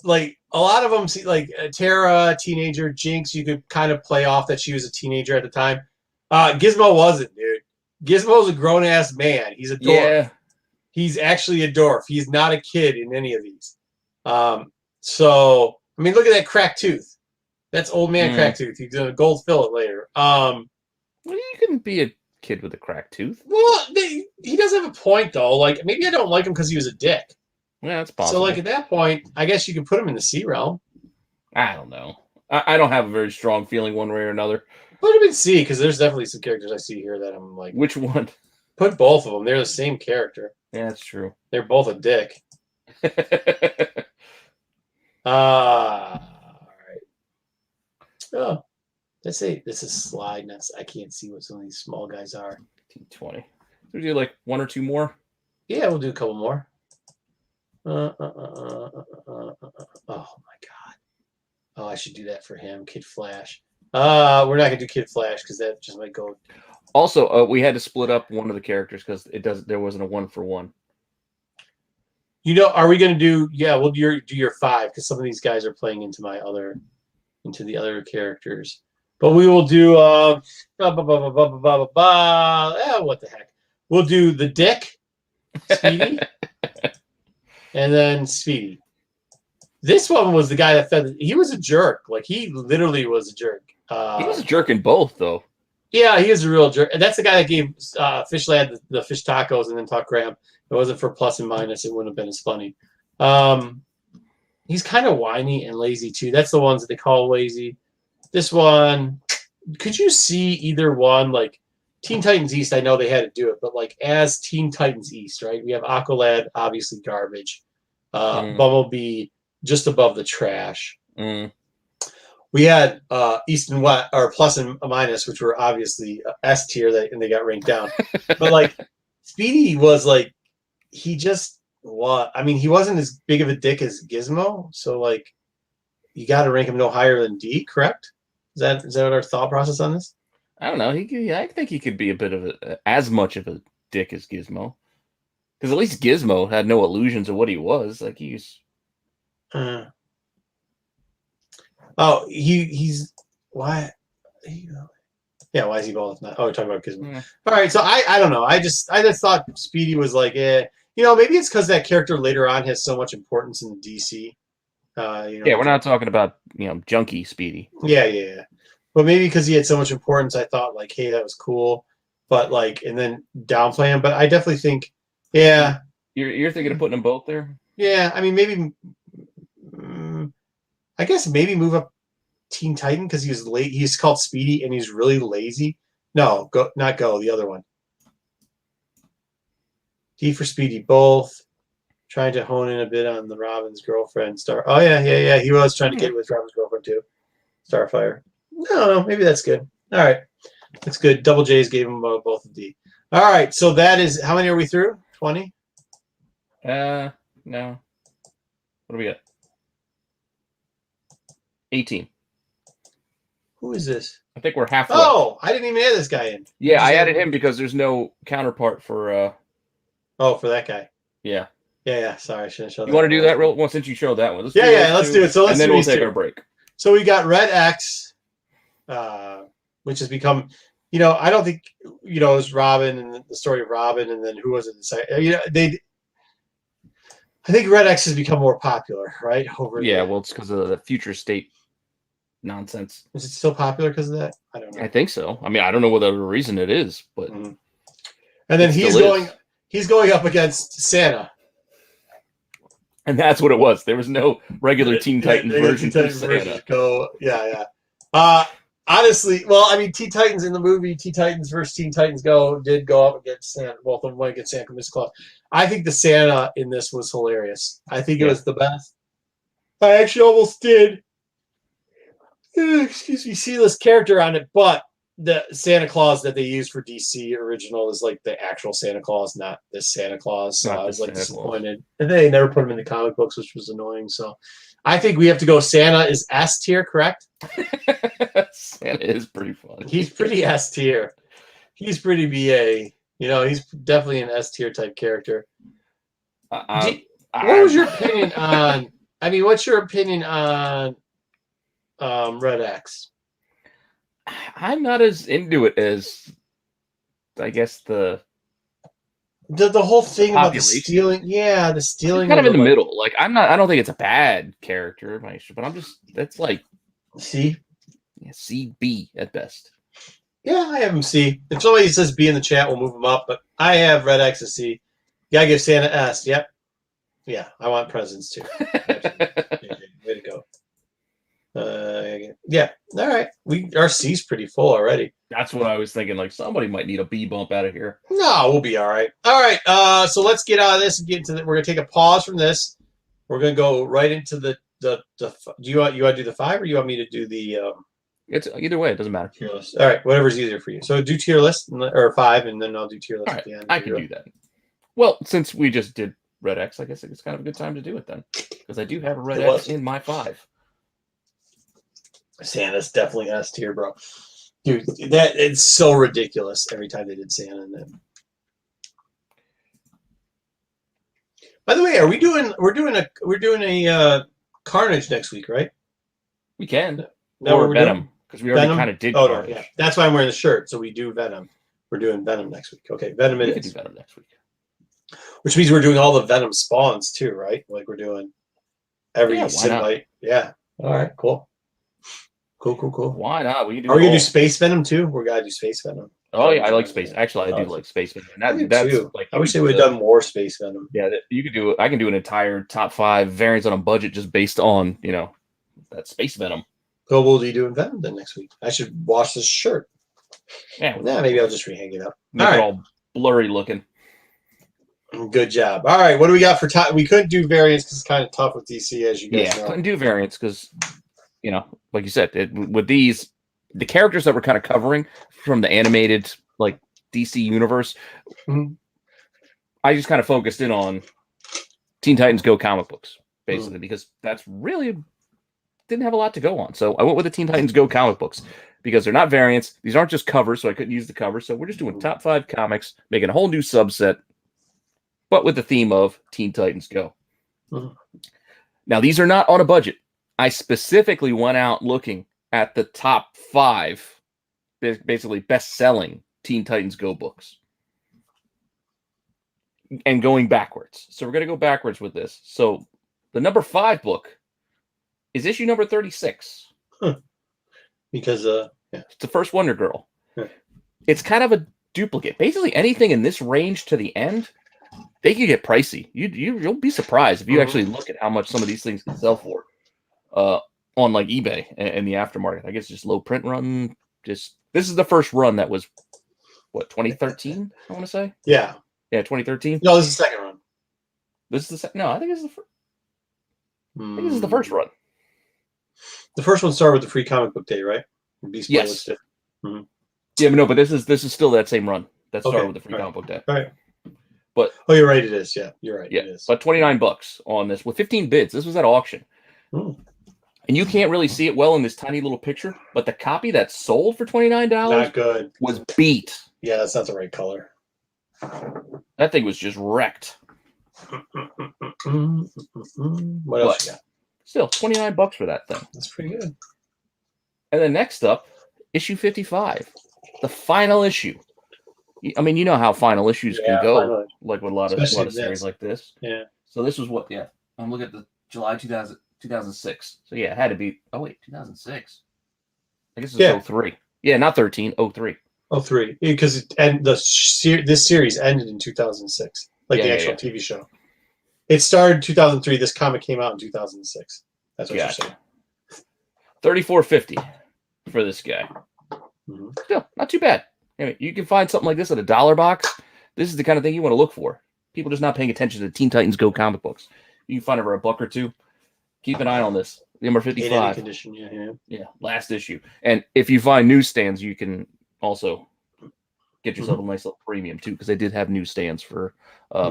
like, a lot of them, like, Terra, teenager, Jinx, you could kind of play off that she was a teenager at the time. Gizmo wasn't, dude. Gizmo's a grown-ass man. He's a dwarf. Yeah. He's actually a dwarf. He's not a kid in any of these. So, I mean, look at that cracked tooth. That's old man cracked tooth. He's going to gold fillet later. Well, you couldn't be a kid with a cracked tooth. Well, he does have a point, though. Like, maybe I don't like him because he was a dick. Yeah, that's possible. So, like, at that point, I guess you could put him in the C realm. I don't know. I don't have a very strong feeling one way or another. Put him in C, because there's definitely some characters I see here that I'm like... Which one? Put both of them. They're the same character. Yeah, that's true. They're both a dick. All right. Oh, let's say this is slide. I can't see what some of these small guys are. 20. We do like one or two more? Yeah, we'll do a couple more. Oh my god. Oh, I should do that for him. Kid Flash. We're not gonna do Kid Flash because that just might go. Also, we had to split up one of the characters because there wasn't a 1-for-1. Are we gonna do? Yeah, we'll do your 5 because some of these guys are playing into the other characters. But we will do what the heck? We'll do the Dick, Speedy, and then Speedy. This one was the guy that fed. He was a jerk. Like, he literally was a jerk. He was a jerk in both, though. Yeah, he is a real jerk. And that's the guy that gave Fish Lad the fish tacos and then talked crap. If it wasn't for plus and minus, it wouldn't have been as funny. He's kind of whiny and lazy, too. That's the ones that they call lazy. This one, could you see either one? Like, Teen Titans East, I know they had to do it, but, like, as Teen Titans East, right? We have Aqualad, obviously garbage. Bumblebee, just above the trash. We had East and West, or plus and minus, which were obviously S tier, and they got ranked down. But, like, Speedy was, like, he wasn't as big of a dick as Gizmo, so, like, you got to rank him no higher than D, correct? Is that what our thought process on this? I don't know. I think he could be a bit of as much of a dick as Gizmo, because at least Gizmo had no illusions of what he was. Like, he's. He's why? Yeah, why is he bald? Not. Oh, we're talking about Gizmo. Yeah. All right, so I don't know. I just thought Speedy was like, maybe it's because that character later on has so much importance in the DC. Yeah, we're not talking about junkie Speedy. Yeah. But maybe because he had so much importance, I thought like, hey, that was cool. But like, and then downplay him. But I definitely think, yeah. You're thinking of putting them both there? Yeah, I mean, maybe. I guess maybe move up Teen Titan because he was late. He's called Speedy and he's really lazy. No, the other one. D for Speedy, both. Trying to hone in a bit on the Robin's girlfriend. Oh, yeah. He was trying to get with Robin's girlfriend, too. Starfire. No, maybe that's good. All right. That's good. Double J's gave him both a D. All right. So that is, how many are we through? 20? No. What do we got? 18. Who is this? I think we're halfway. Oh, I didn't even add this guy in. Yeah, I added him because there's no counterpart for... Oh, for that guy. Yeah. Yeah. Sorry, I shouldn't show that. You want to do that real? Well, since you showed that one. Let's do it. So let's and then we'll take our break. So we got Red X, which has become, I don't think, it was Robin and the story of Robin, and then who was it? I think Red X has become more popular, right? Well, it's because of the future state nonsense. Is it still popular because of that? I don't know. I think so. I mean, I don't know what the reason it is, but. And then he's going up against Santa. And that's what it was. There was no regular Teen Titans version of Santa. Yeah. Honestly, well, I mean, Teen Titans in the movie, Teen Titans versus Teen Titans Go did go up against Santa. Both of them went against Santa Mr. Claus. I think the Santa in this was hilarious. I think it was the best. I actually almost did. Excuse me, see this character on it, but the Santa Claus that they used for DC original is like the actual Santa Claus, not this Santa Claus. So I was like disappointed. And they never put him in the comic books, which was annoying. So I think we have to go. Santa is S tier, correct? Santa is pretty fun. He's pretty S tier. He's pretty BA. He's definitely an S tier type character. What was your opinion on? I mean, what's your opinion on Red X? I'm not as into it as, I guess, the whole thing about the stealing. Yeah, the stealing. Kind of in the middle. Like I don't think it's a bad character, but that's like C. Yeah, C, B at best. Yeah, I have him C. If somebody says B in the chat, we'll move him up. But I have Red X as C. Yeah, I give Santa S. Yep. Yeah, I want presents too. Way to go. Yeah. All right. Our C's pretty full already. That's what I was thinking. Like somebody might need a B bump out of here. No, we'll be all right. All right. So let's get out of this and get into we're gonna take a pause from this. We're gonna go right into the. Do you want to do the 5 or you want me to do the? It's either way. It doesn't matter. Tier list. All right. Whatever's easier for you. So do tier list or 5, and then I'll do tier list at the end. I can do that. Well, since we just did Red X, I guess it's kind of a good time to do it then, because I do have a Red X in my 5. Santa's definitely S tier, bro. Dude, that it's so ridiculous every time they did Santa. And then, by the way, we're doing a Carnage next week, right? We can. Or Venom, because we already kind of did. No, yeah. That's why I'm wearing the shirt. So we do Venom. We're doing Venom next week. Okay, Venom it is. We can do Venom next week. Which means we're doing all the Venom spawns too, right? Like we're doing every Cinlite. Yeah. All right. Cool. Cool. Why not? We can do. Are we gonna do Space Venom too? We're gonna do Space Venom. Oh yeah, I like Space. Actually, I do like Space Venom. That's like. I wish they would have done more Space Venom. Yeah, you could do. I can do an entire top 5 variants on a budget just based on that Space Venom. So we'll be doing Venom then next week. I should wash this shirt. Yeah. Maybe I'll just rehang it up. Make it all blurry looking. Good job. All right, what do we got for time? We couldn't do variants because it's kind of tough with DC, as you guys know. Couldn't do variants because, like you said, with these, the characters that we're kind of covering from the animated like DC universe, I just kind of focused in on Teen Titans Go comic books, basically, because that's really didn't have a lot to go on. So I went with the Teen Titans Go comic books because they're not variants. These aren't just covers, so I couldn't use the cover. So we're just doing top 5 comics, making a whole new subset, but with the theme of Teen Titans Go. Now, these are not on a budget. I specifically went out looking at the top 5, basically best-selling Teen Titans Go books. And going backwards. So we're going to go backwards with this. So the number 5 book is issue number 36. Because it's the first Wonder Girl. It's kind of a duplicate. Basically, anything in this range to the end, they can get pricey. You'll be surprised if you actually look at how much some of these things can sell for on like eBay and the aftermarket. I guess just low print run. This is the first run that was what 2013. I want to say. Yeah. Yeah, 2013. No, this is the second run. This is the no. I think this is the. I think this is the first run. The first one started with the free comic book day, right? Yes. Yeah, but no, but this is still that same run that started with the free comic book day. All right. But you're right. It is. Yeah, you're right. Yeah, it is. But $29 on this with 15 bids. This was at auction, and you can't really see it well in this tiny little picture. But the copy that sold for $29 not good was beat. Yeah, that's not the right color. That thing was just wrecked. What else you got? Still, $29 for that thing. That's pretty good. And then next up, issue 55, the final issue. I mean, you know how final issues can go, finally. Like with a lot of series like this. Yeah. So this was what? Yeah, I'm looking at the July 2006. So yeah, it had to be. Oh wait, 2006. I guess it's 03. Yeah, not 13. 03. 03, because this series ended in 2006, like the actual TV show. It started in 2003. This comic came out in 2006. That's what you're saying. $34.50 for this guy. Still, not too bad. I mean, you can find something like this at $1 box. This is the kind of thing you want to look for. People just not paying attention to Teen Titans Go comic books. You can find it for $1 or $2. Keep an eye on this. Number 55. In any condition, yeah, last issue. And if you find newsstands, you can also get yourself a nice little premium too, because they did have newsstands for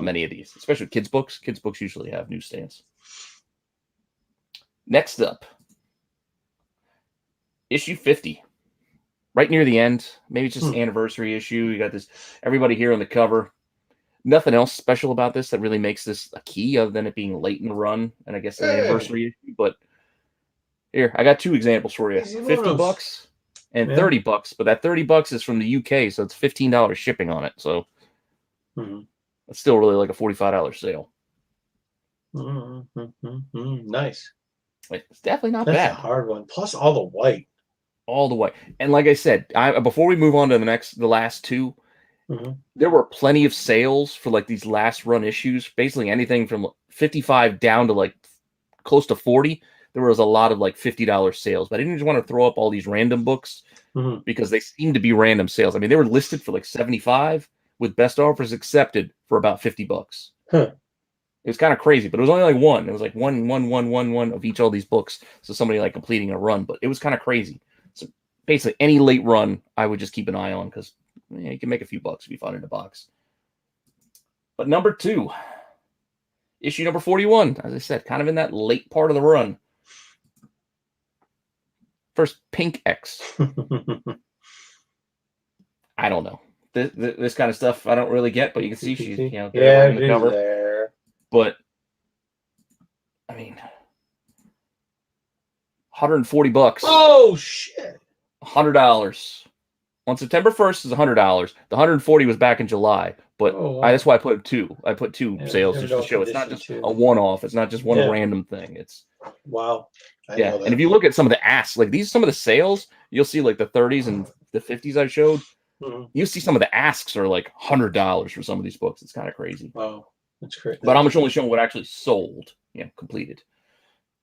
many of these, especially kids books. Kids books usually have newsstands. Next up, issue 50. Right near the end, maybe it's just an anniversary issue. You got this, everybody here on the cover. Nothing else special about this that really makes this a key other than it being late in the run, and I guess an anniversary issue. But here, I got 2 examples for you: $50 and $30. But that $30 is from the UK, so it's $15 shipping on it. So it's still really like a $45 sale. Nice. It's definitely not bad. That's a hard one. Plus all the white. All the way. And like I said, before we move on to the last 2, there were plenty of sales for like these last run issues. Basically anything from 55 down to like close to 40. There was a lot of like $50 sales. But I didn't just want to throw up all these random books because they seemed to be random sales. I mean, they were listed for like 75 with best offers accepted for about $50. It was kind of crazy, but it was only like one. It was like one of each of these books. So somebody like completing a run, but it was kind of crazy. So basically any late run, I would just keep an eye on because you can make a few bucks if you find it in a box. But number 2, issue number 41, as I said, kind of in that late part of the run. First, Pink X. I don't know. This kind of stuff I don't really get, but you can see she's in the cover. There. But I mean, $140. Oh shit! $100 on September 1st is $100. The $140 was back in July, but that's why I put 2. I put 2 sales just to show it's not just a one-off. It's not just one random thing. It's wow. And if you look at some of the asks, like some of the sales, you'll see like the 30s and the 50s I showed. You see some of the asks are like $100 for some of these books. It's kind of crazy. Wow, that's crazy. But I'm only showing what actually sold, completed.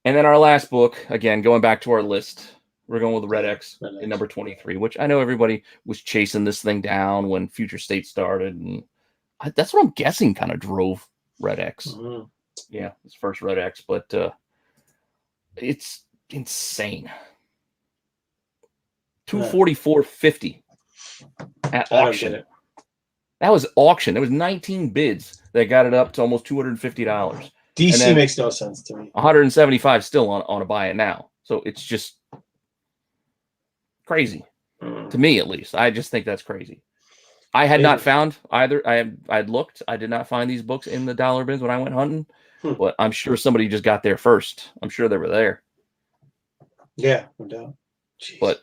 And then our last book, again, going back to our list, we're going with the Red X in number 23, which I know everybody was chasing this thing down when Future State started. And that's what I'm guessing kind of drove Red X. Yeah, it's first Red X, but it's insane. $244.50 at auction. That was auction. There was 19 bids that got it up to almost $250. DC makes no sense to me. 175 still on a buy it now. So it's just crazy to me, at least. I just think that's crazy. I had not found either. I'd looked. I did not find these books in the dollar bins when I went hunting, but I'm sure somebody just got there first. I'm sure they were there. Yeah, no doubt. Jeez. But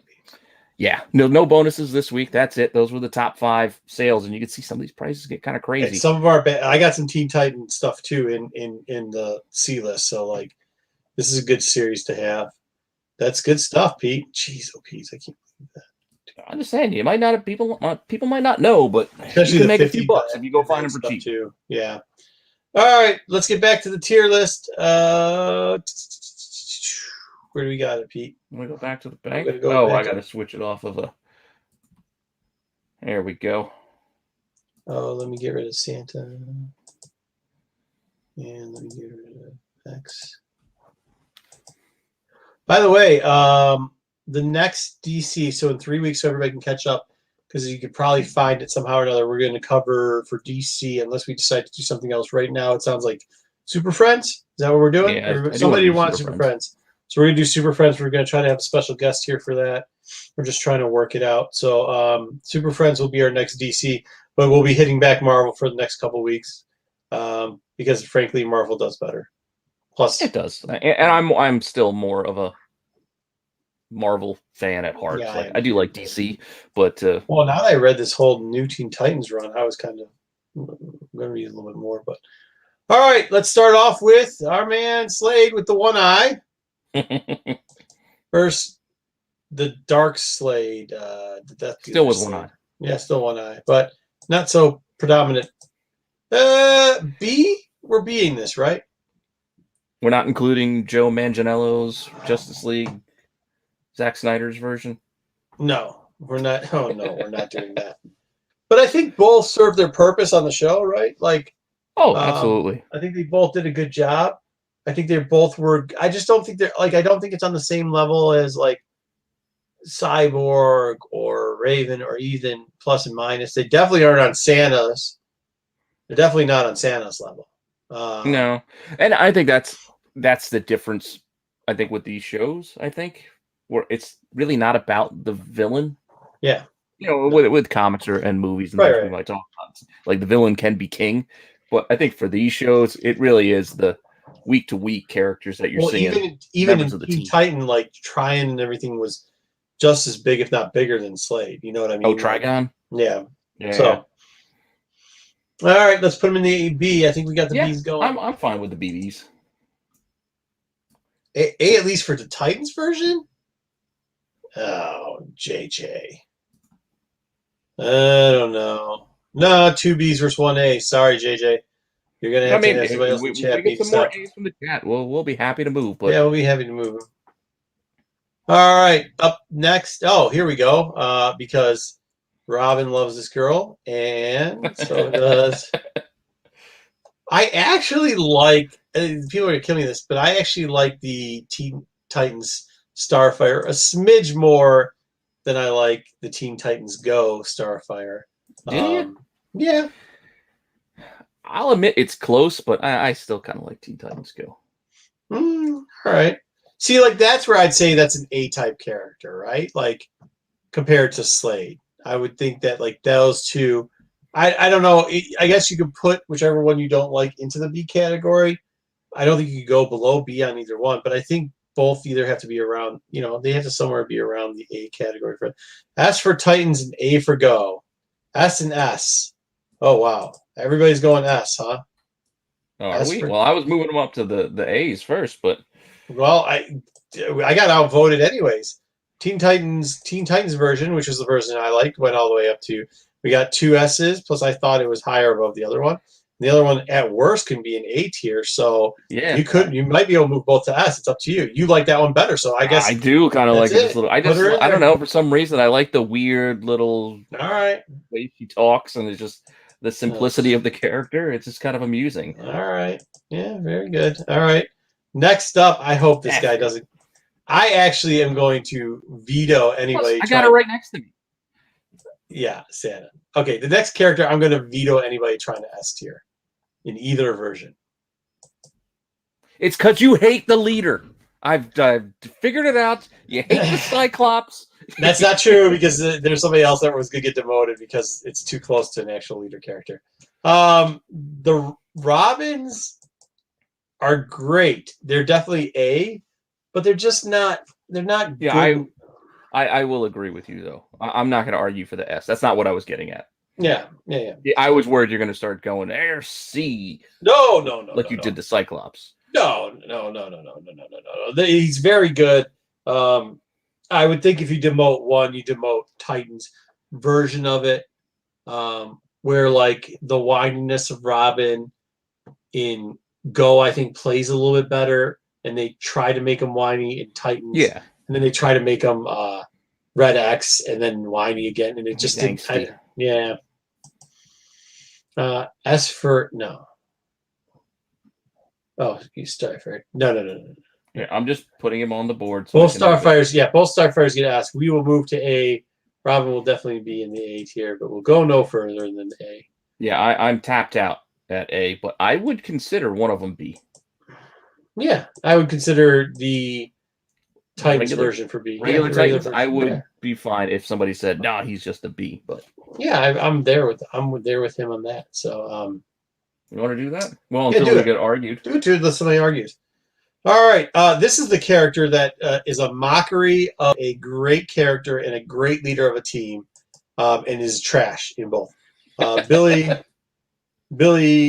yeah, no bonuses this week. That's it. Those were the top 5 sales, and you can see some of these prices get kind of crazy. And some of I got some Teen Titan stuff too in the C list. So like, this is a good series to have. That's good stuff, Pete. Jeez, oh Pete, I can't believe that. I'm just saying, you might not people might not know, but especially you can make a few bucks if you go find them for cheap too. Yeah. All right, let's get back to the tier list. Where do we got it, Pete? I'm gonna go back to the bank. I gotta switch it off of a. There we go. Oh, let me get rid of Santa. And let me get rid of X. By the way, the next DC, so in 3 weeks, so everybody can catch up, because you could probably find it somehow or another. We're going to cover for DC, unless we decide to do something else. Right now, it sounds like Super Friends. Is that what we're doing? Yeah, somebody wants Super Friends. So we're going to do Super Friends. We're going to try to have a special guest here for that. We're just trying to work it out. So Super Friends will be our next DC, but we'll be hitting back Marvel for the next couple weeks, because frankly, Marvel does better. Plus, it does, and I'm still more of a Marvel fan at heart. Yeah, I do like DC, but well, now that I read this whole new Teen Titans run, I was kind of going to read a little bit more. But all right, let's start off with our man Slade with the one eye. First, the Dark Slade, the Death Dealer still with Slade. one eye. Yeah, still one eye, but not so predominant. B, we're Bing this, right? We're not including Joe Manganiello's Justice League, Zack Snyder's version. No, we're not. Oh no, we're not doing that. But I think both serve their purpose on the show, right? Like, absolutely. I think they both did a good job. I think they both were. I just don't think they're like. I don't think it's on the same level as like Cyborg or Raven or even Plus and Minus. They definitely aren't on Santa's. They're definitely not on Santa's level. No, and I think that's the difference. I think with these shows, I think where it's really not about the villain. Yeah, with comics and movies and things we might talk about, like the villain can be king, but I think for these shows, it really is the week to week characters that you're seeing. Even in Teen Titan, like Trigon and everything was just as big, if not bigger, than Slade. You know what I mean? Oh, Trigon. Yeah. So. All right, let's put them in the B. I think we got the B's going. I'm fine with the BBs. A at least for the Titans version? Oh, JJ. I don't know. No, 2 B's versus 1 A. Sorry, JJ. You're going to have to have somebody else in the chat. We get some more A's from the chat. We'll be happy to move. But... yeah, we'll be happy to move them. All right, up next. Oh, here we go. Because Robin loves this girl, and so does. I actually like, people are going to kill me this, but I actually like the Teen Titans Starfire a smidge more than I like the Teen Titans Go Starfire. Do you? Yeah. I'll admit it's close, but I still kind of like Teen Titans Go. All right. See, like, that's where I'd say that's an A-type character, right? Like, compared to Slade. I would think that, like, those two... I don't know. I guess you could put whichever one you don't like into the B category. I don't think you could go below B on either one, but I think both either have to be around, they have to somewhere be around the A category. S for Titans and A for Go. S and S. Oh, wow. Everybody's going S, huh? Oh, are we? Well, I was moving them up to the A's first, but... Well, I got outvoted anyways. Teen Titans version, which is the version I liked, went all the way up to... We got 2 S's, plus I thought it was higher above the other one. The other one, at worst, can be an A tier. So yeah, you might be able to move both to S. It's up to you. You like that one better, so I guess I do kind of like it just a little. I don't know, for some reason I like the weird little way she talks, and it's just the simplicity of the character. It's just kind of amusing. All right, yeah, very good. All right, next up, I hope this guy doesn't. I actually am going to veto anybody. I got it right next to me. Yeah, Santa. Okay, the next character, I'm going to veto anybody trying to S tier in either version. It's because you hate the leader. I've figured it out. You hate the Cyclops. That's not true, because there's somebody else that was going to get demoted because it's too close to an actual leader character. The Robins are great. They're definitely A, but they're just not. They're not. Yeah, good. I will agree with you, though. I'm not going to argue for the S. That's not what I was getting at. Yeah. I was worried you're going to start going Air C. No. Like you did the Cyclops. No. He's very good. I would think if you demote one, you demote Titan's version of it, where like the whininess of Robin in Go, I think, plays a little bit better, and they try to make him whiny in Titans. Yeah. And then they try to make him Red X and then whiny again, and it just didn't. Yeah. S for no. Oh, he's Starfire. No. Yeah, I'm just putting him on the board. So both Starfires get asked. We will move to A. Robin will definitely be in the A tier, but we'll go no further than A. Yeah, I'm tapped out at A, but I would consider one of them B. Yeah, I would consider the Titans version for B. Regular Titans, I would be fine if somebody said, "No, he's just a B." But yeah, I'm there with him on that. So you want to do that? Well, until we get argued. Do it until somebody argues. All right, this is the character that is a mockery of a great character and a great leader of a team, and is trash in both. Billy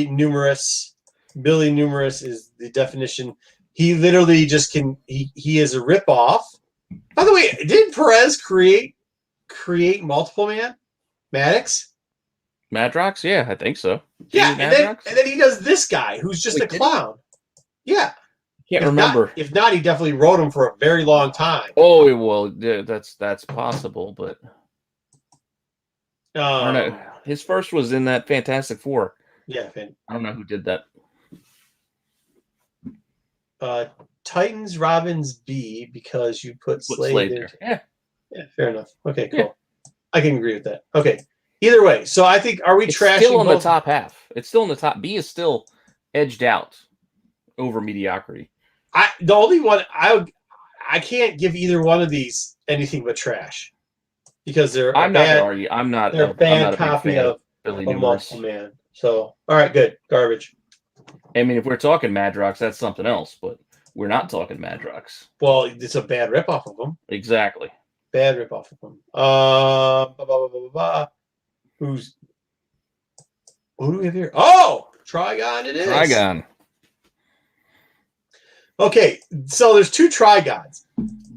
Numerous. Billy Numerous is the definition. He literally just can. He is a ripoff. By the way, did Perez create multiple Maddox? Madrox? Yeah, I think so. Yeah, and then he does this guy who's just a clown. Yeah. Can't remember. If not, he definitely wrote him for a very long time. Oh well, yeah, that's possible, but I don't know. His first was in that Fantastic Four. Yeah, I don't know who did that. Titans, Robins B because you put Slade there. Yeah, fair enough. Okay, cool. Yeah. I can agree with that. Okay. Either way, so I think it's trashing still in the top half. It's still in the top. B is still edged out over mediocrity. The only one I can't give either one of these anything but trash because they're I'm not gonna argue. I'm not a bad copy of Billy Multiple Man. So all right, good garbage. I mean, if we're talking Madrox, that's something else, but we're not talking Madrox. Well, it's a bad ripoff of them. Exactly. Bad ripoff of them. Who do we have here? Oh, Trigon it is. Trigon. Okay, so there's two Trigons.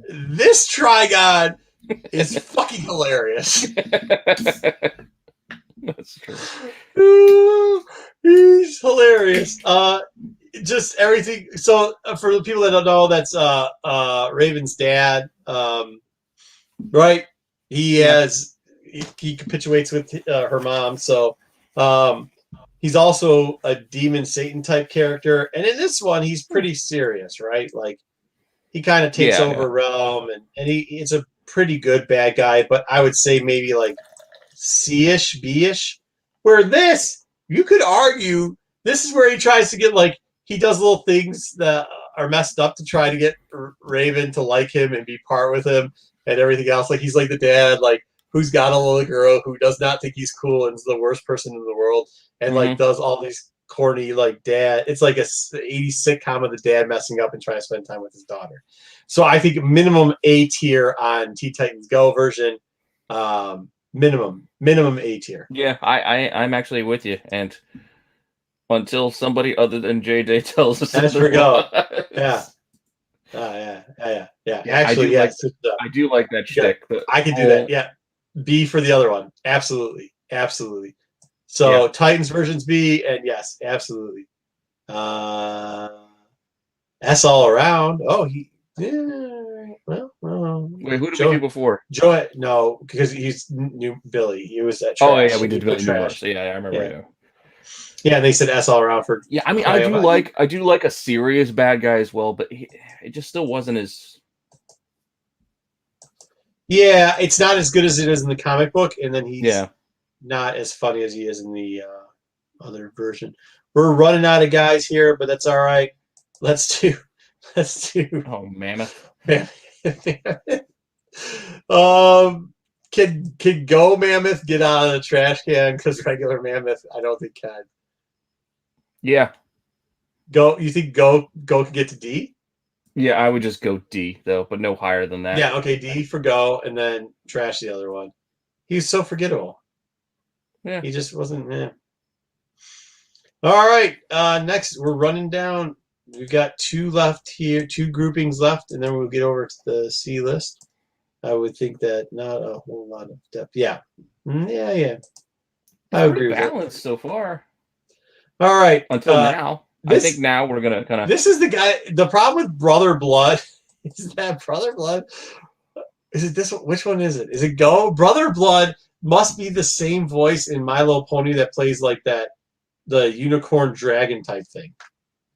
This Trigon is fucking hilarious. That's true. Ooh, he's hilarious. Just everything. So for the people that don't know, that's Raven's dad. Right? He capitulates with her mom. So he's also a demon Satan type character, and in this one, he's pretty serious, right? Like he kind of takes over Realm, and it's a pretty good bad guy, but I would say maybe like C-ish, B-ish. Where this, you could argue, this is where he tries to get he does little things that are messed up to try to get Raven to like him and be part with him and everything else. Like he's like the dad, who's got a little girl who does not think he's cool and is the worst person in the world, and does all these corny dad. It's like a 80s sitcom of the dad messing up and trying to spend time with his daughter. So I think minimum A tier on Teen Titans Go version. Minimum A tier. Yeah, I'm actually with you, and until somebody other than JJ tells us as we go. Yeah. Actually, I do like that shtick. I can do that. Yeah. B for the other one. Absolutely. So Titans versions B, and yes, absolutely. S all around. Oh, well. Wait, who did we do before? Joe, no, because he's new Billy. He was at trash. Oh yeah, we did Billy trash. Yeah, I remember. Yeah. Yeah, they said S all around for. Yeah, I mean, I do like a serious bad guy as well, but it just still wasn't as. Yeah, it's not as good as it is in the comic book, and then he's not as funny as he is in the other version. We're running out of guys here, but that's all right. Let's do. Oh, Mammoth. Can Go Mammoth get out of the trash can? Because regular Mammoth, I don't think can. Yeah. You think Go can get to D? Yeah, I would just go D though, but no higher than that. Yeah, okay, D for Go, and then trash the other one. He's so forgettable. Yeah, he just wasn't. All right, next we're running down. We've got two left here, two groupings left, and then we'll get over to the C list. I would think that not a whole lot of depth. Yeah. I agree with that. Balanced so far. All right. Until now. I think now we're going to kind of... This is the guy... The problem with Brother Blood is that Brother Blood... Is it this one? Which one is it? Is it Go? Brother Blood must be the same voice in My Little Pony that plays like that, the unicorn dragon type thing.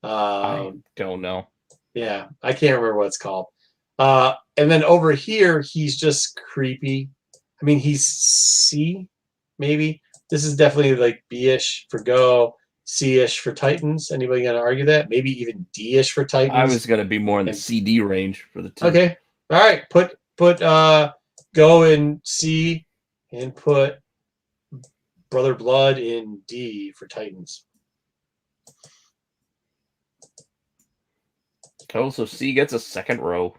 I don't know. Yeah, I can't remember what it's called. And then over here, he's just creepy. I mean, he's C, maybe. This is definitely like B-ish for Go, C-ish for Titans. Anybody gonna argue that? Maybe even D-ish for Titans. I was gonna be more in the CD range for the two. Okay, all right. Put Go in C, and put Brother Blood in D for Titans. Oh, so C gets a second row.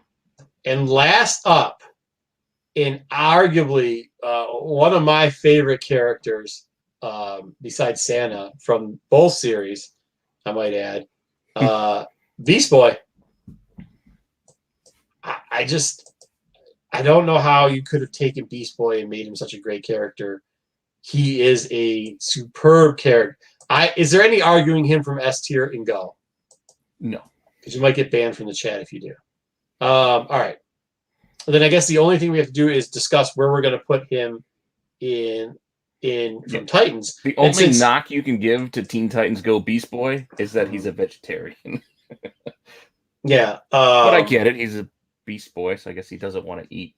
And last up, and arguably one of my favorite characters, besides Santa from both series, I might add, Beast Boy. I don't know how you could have taken Beast Boy and made him such a great character. He is a superb character. Is there any arguing him from S tier and Go? No. Because you might get banned from the chat if you do. All right. And then I guess the only thing we have to do is discuss where we're going to put him in from Titans. The only knock you can give to Teen Titans Go Beast Boy is that he's a vegetarian. Yeah. But I get it. He's a Beast Boy, so I guess he doesn't want to eat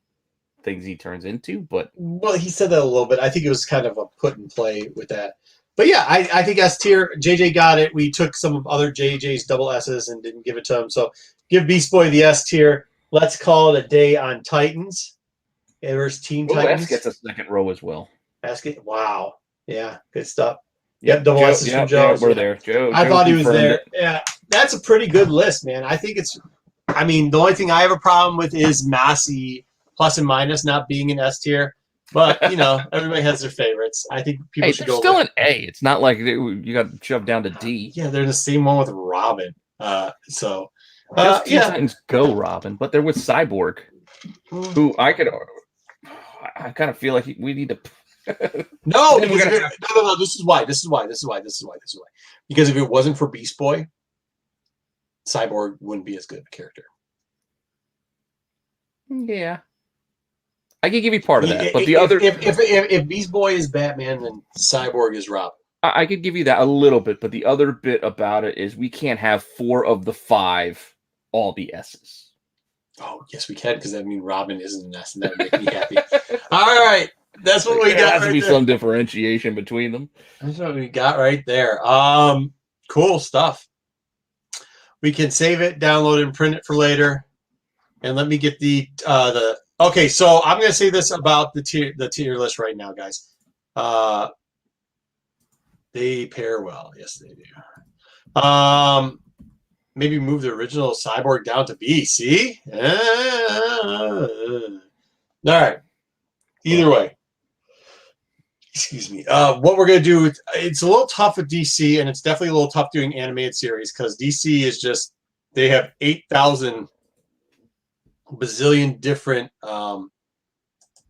things he turns into. But well, he said that a little bit. I think it was kind of a put and play with that. But yeah, I think S tier. JJ got it. We took some of other JJ's double S's and didn't give it to him. So give Beast Boy the S tier. Let's call it a day on Titans. There's Teen Titans. S gets a second row as well. Wow. Yeah, good stuff. Yep, double S's from Joe. Yeah, we're there. Joe. I thought he was there. Yeah, that's a pretty good list, man. I think it's. I mean, the only thing I have a problem with is Massey plus and minus not being an S tier. But, everybody has their favorites. I think people should go. Still an A. It's not like you got shoved down to D. Yeah, they're the same one with Robin. Teen Titans Go Robin, but they're with Cyborg, who I kind of feel like we need to. No. This is why. Because if it wasn't for Beast Boy, Cyborg wouldn't be as good of a character. Yeah. I can give you part of that, but if Beast Boy is Batman, then Cyborg is Robin. I could give you that a little bit, but the other bit about it is we can't have 4 of the 5 all be S's. Oh, yes, we can, because that means Robin isn't an S, and that would make me happy. All right, that's what we got. There has to be some differentiation between them. That's what we got right there. Cool stuff. We can save it, download it, and print it for later. And let me get the. Okay, so I'm going to say this about the tier list right now, guys. They pair well. Yes, they do. Maybe move the original Cyborg down to B. See? All right. Either way. Excuse me. What we're going to do, it's a little tough with DC, and it's definitely a little tough doing animated series because DC is just, they have 8,000 bazillion different,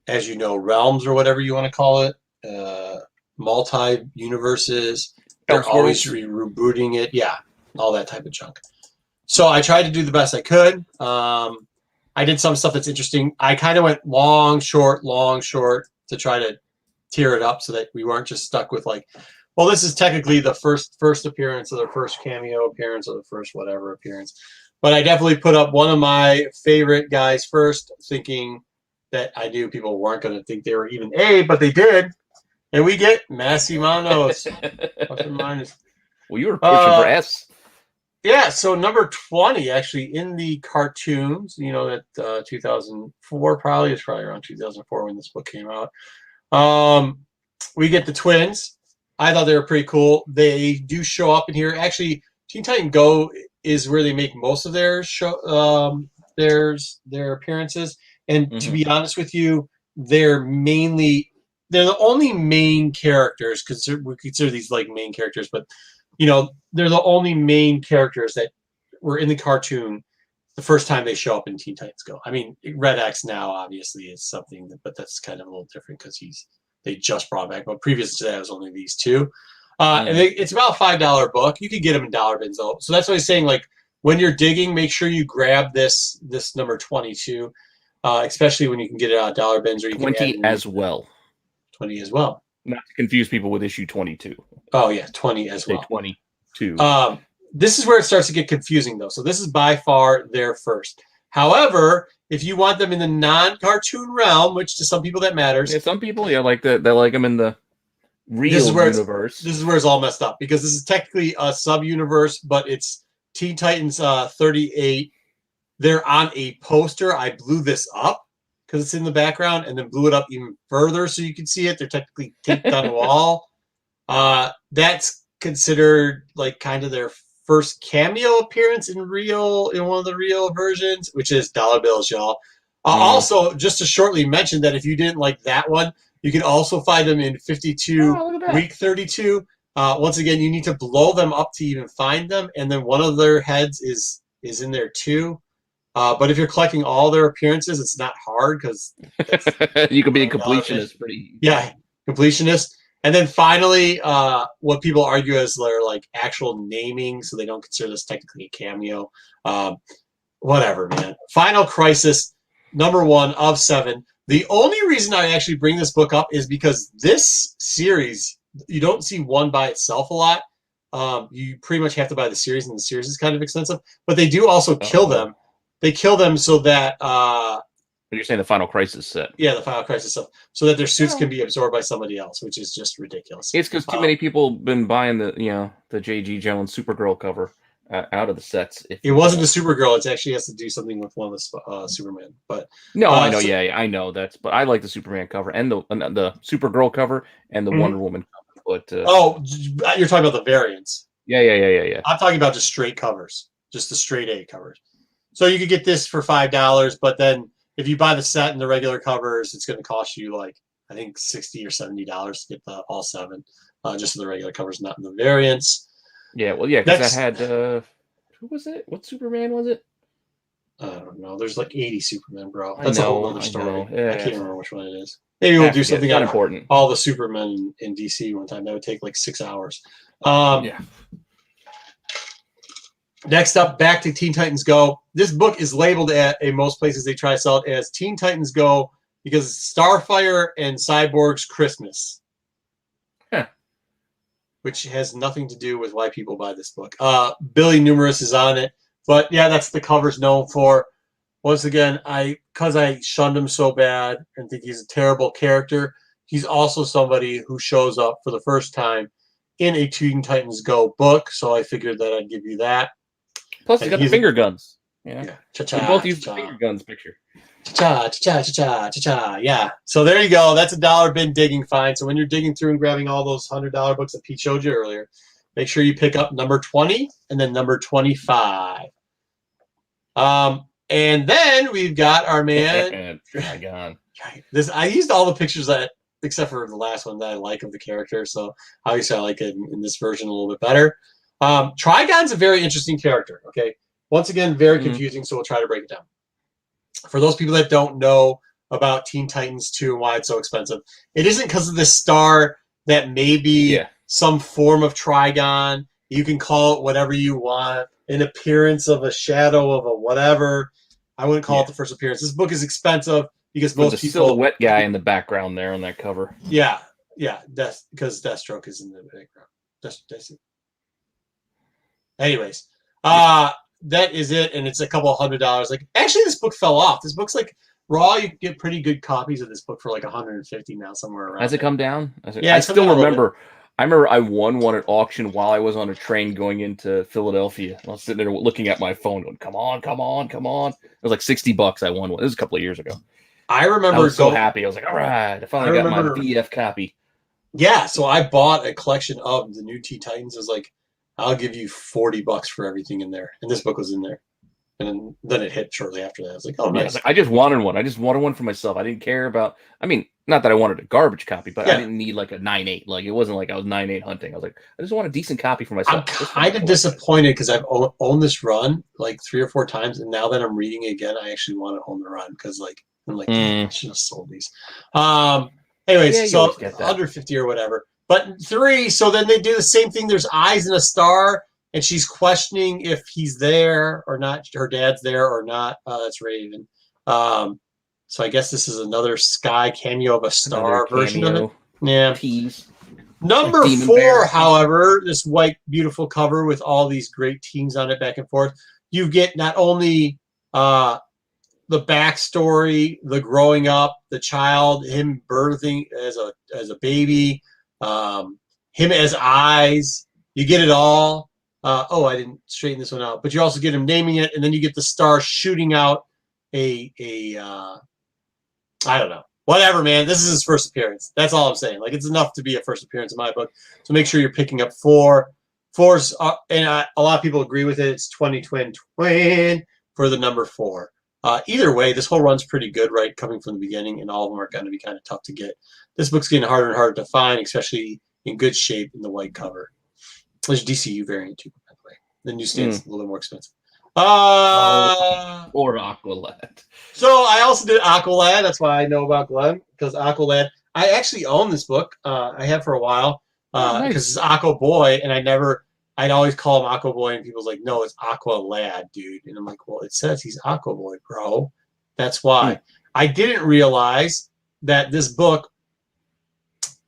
as you know, realms or whatever you want to call it, multi-universes. They're always rebooting it. Yeah, all that type of junk. So I tried to do the best I could. I did some stuff that's interesting. I kind of went long, short to try to tier it up so that we weren't just stuck with like, well, this is technically the first appearance or the first cameo appearance or the first whatever appearance. But I definitely put up one of my favorite guys first, thinking that I knew people weren't going to think they were even A, but they did. And we get Menos. Plus or minus. Well, you were pushing for S. Yeah, so number 20, actually, in the cartoons, that 2004 probably. It's probably around 2004 when this book came out. We get the twins. I thought they were pretty cool. They do show up in here. Actually, Teen Titan Go is where they make most of their their appearances. And to be honest with you, they're the only main characters, because we consider these like main characters, but they're the only main characters that were in the cartoon the first time they show up in Teen Titans Go. I mean, Red X now obviously is something, but that's kind of a little different because they just brought back. But previous to that, it was only these two. And it's about a $5 book. You can get them in dollar bins though. So that's what he's saying. Like when you're digging, make sure you grab this number 22, especially when you can get it out of dollar bins, or you 20 can as well. 20 as well. Not to confuse people with issue 22. Oh yeah, 20 as well. 22. this is where it starts to get confusing, though. So this is by far their first. However, if you want them in the non-cartoon realm, which to some people that matters. Yeah, some people, like that. They like them in the real universe. This is where it's all messed up, because this is technically a sub-universe, but it's Teen Titans 38. They're on a poster. I blew this up because it's in the background, and then blew it up even further so you can see it. They're technically taped on a wall. That's considered like kind of their first cameo appearance in one of the real versions, which is dollar bills, y'all. Also, just to shortly mention that if you didn't like that one, you can also find them in 52 week 32. Once again, you need to blow them up to even find them, and then one of their heads is in there too. But if you're collecting all their appearances, it's not hard because you can be a completionist pretty. Yeah, completionist. And then finally, what people argue is their like actual naming, so they don't consider this technically a cameo. Whatever, man. Final Crisis, #1 of 7. The only reason I actually bring this book up is because this series, you don't see one by itself a lot. You pretty much have to buy the series, and the series is kind of expensive. But they do also kill them. They kill them so that... You're saying the Final Crisis set. Yeah, the Final Crisis stuff. So that their suits can be absorbed by somebody else, which is just ridiculous. It's because too many people been buying the J.G. Jones Supergirl cover out of the sets. It wasn't the Supergirl. It actually has to do something with one of the Superman. But no, I know. I know that's. But I like the Superman cover and the Supergirl cover and the Wonder Woman cover. But you're talking about the variants. Yeah. I'm talking about just straight covers, just the straight A covers. So you could get this for $5, but then if you buy the set and the regular covers, it's going to cost you like I think $60 or $70 to get all 7, just the regular covers, not in the variants. Yeah, well, yeah, because that had who was it? What Superman was it? I don't know. There's like 80 Supermen, bro. That's a whole other story. Yeah, I can't remember which one it is. Maybe we'll do something on important. All the Supermen in DC one time. That would take like 6 hours. Yeah. Next up, back to Teen Titans Go. This book is labeled in most places they try to sell it as Teen Titans Go because it's Starfire and Cyborg's Christmas. Which has nothing to do with why people buy this book. Billy Numerous is on it. But yeah, that's the cover's known for. Once again, because I shunned him so bad and think he's a terrible character, he's also somebody who shows up for the first time in a Teen Titans Go book. So I figured that I'd give you that. Plus, he's got the finger guns. Yeah. We both use the finger guns picture. Cha-cha. Yeah. So there you go. That's a dollar bin digging find. So when you're digging through and grabbing all those $100 books that Pete showed you earlier, make sure you pick up number 20 and then number 25. And then we've got our man Trigon. I used all the pictures except for the last one that I like of the character. So obviously I like it in this version a little bit better. Trigon's a very interesting character. Okay. Once again, very confusing. So we'll try to break it down. For those people that don't know about Teen Titans 2 and why it's so expensive, it isn't because of this star that may be some form of Trigon. You can call it whatever you want. An appearance of a shadow of a whatever. I wouldn't call it the first appearance. This book is expensive because most people... silhouette guy in the background there on that cover. Yeah. That's because Deathstroke is in the background. That's it. Anyways, that is it, and it's a couple of $100. Like, actually, this book fell off. This book's like raw. You can get pretty good copies of this book for like $150 now, somewhere around. Has it come down? Yeah, I still remember. I remember I won one at auction while I was on a train going into Philadelphia. I was sitting there looking at my phone, going, "Come on!" It was like $60. I won one. This was a couple of years ago. I remember. I was so happy. I was like, "All right!" I finally got my VF copy. Yeah, so I bought a collection of the new Teen Titans. It was like, I'll give you $40 for everything in there, and this book was in there. And then it hit shortly after that. I was like, oh, nice. I just wanted one. I just wanted one for myself. I didn't care about, I mean, not that I wanted a garbage copy, but I didn't need like a 9.8. Like, it wasn't like I was 9.8 hunting. I was like, I just want a decent copy for myself. I'm kind of disappointed because I've owned this run like 3 or 4 times, and now that I'm reading it again, I actually want to own the run because like, I'm like, I should have sold these. Anyways, so under 50 or whatever. But 3, so then they do the same thing. There's eyes and a star. And she's questioning if he's there or not. Her dad's there or not. That's Raven. So I guess this is another Sky cameo of a star version of it. Yeah. Tease. Number like 4, however, this white, beautiful cover with all these great teams on it back and forth. You get not only the backstory, the growing up, the child, him birthing as a baby, him as eyes. You get it all. I didn't straighten this one out, but you also get him naming it, and then you get the star shooting out I don't know. Whatever, man. This is his first appearance. That's all I'm saying. Like, it's enough to be a first appearance in my book. So make sure you're picking up 4. 4's, and a lot of people agree with it. It's 20 twin for the number 4. Either way, this whole run's pretty good, right? Coming from the beginning, and all of them are going to be kind of tough to get. This book's getting harder and harder to find, especially in good shape in the white cover. There's a DCU variant too, by the way. The newsstand's a little bit more expensive. Or Aqualad. So I also did Aqualad. That's why I know about Glenn, because Aqualad. I actually own this book. I have for a while because it's Aqua Boy, and I'd always call him Aqua Boy, and people's like, no, it's Aqualad, dude. And I'm like, well, it says he's Aqua Boy, bro. That's why. I didn't realize that this book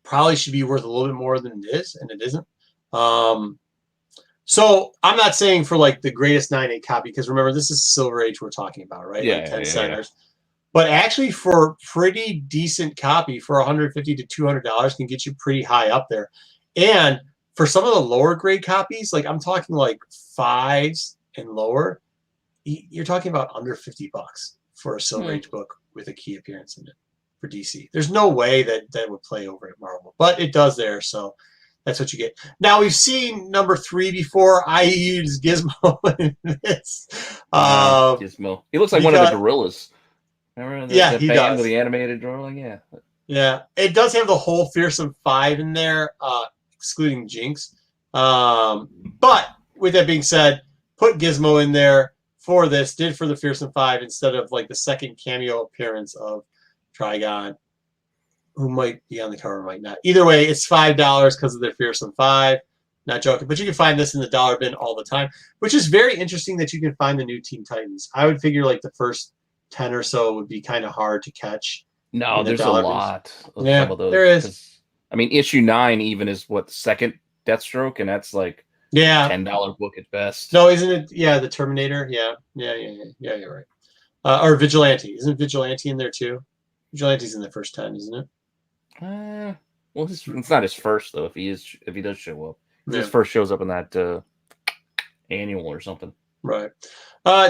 probably should be worth a little bit more than it is, and it isn't. So I'm not saying for like the greatest 9/8 copy, because remember, this is Silver Age we're talking about, right? Yeah, like 10 centers. But actually, for pretty decent copy, for $150 to $200, can get you pretty high up there. And for some of the lower grade copies, like I'm talking like 5s and lower, you're talking about under $50 for a Silver Age book with a key appearance in it for DC. There's no way that would play over at Marvel, but it does there. So that's what you get. Now, we've seen number 3 before. I use Gizmo in this. Gizmo. He looks like one of the gorillas. Remember the he band does. with the animated drawing? Yeah. Yeah. It does have the whole Fearsome 5 in there, excluding Jinx. But with that being said, put Gizmo in there for this. Did for the Fearsome 5 instead of like the second cameo appearance of Trigon, who might be on the cover, might not. Either way, it's $5 because of their Fearsome 5. Not joking. But you can find this in the dollar bin all the time, which is very interesting that you can find the new Teen Titans. I would figure like the first 10 or so would be kind of hard to catch. No, there's a lot of some of those. There is. I mean, issue 9 even is what, the second Deathstroke, and that's like $10 book at best. No, isn't it? Yeah, the Terminator. Yeah, you're right. Or Vigilante. Isn't Vigilante in there too? Vigilante's in the first 10, isn't it? Well, it's not his first though. If he does show up, his first shows up in that annual or something. Right.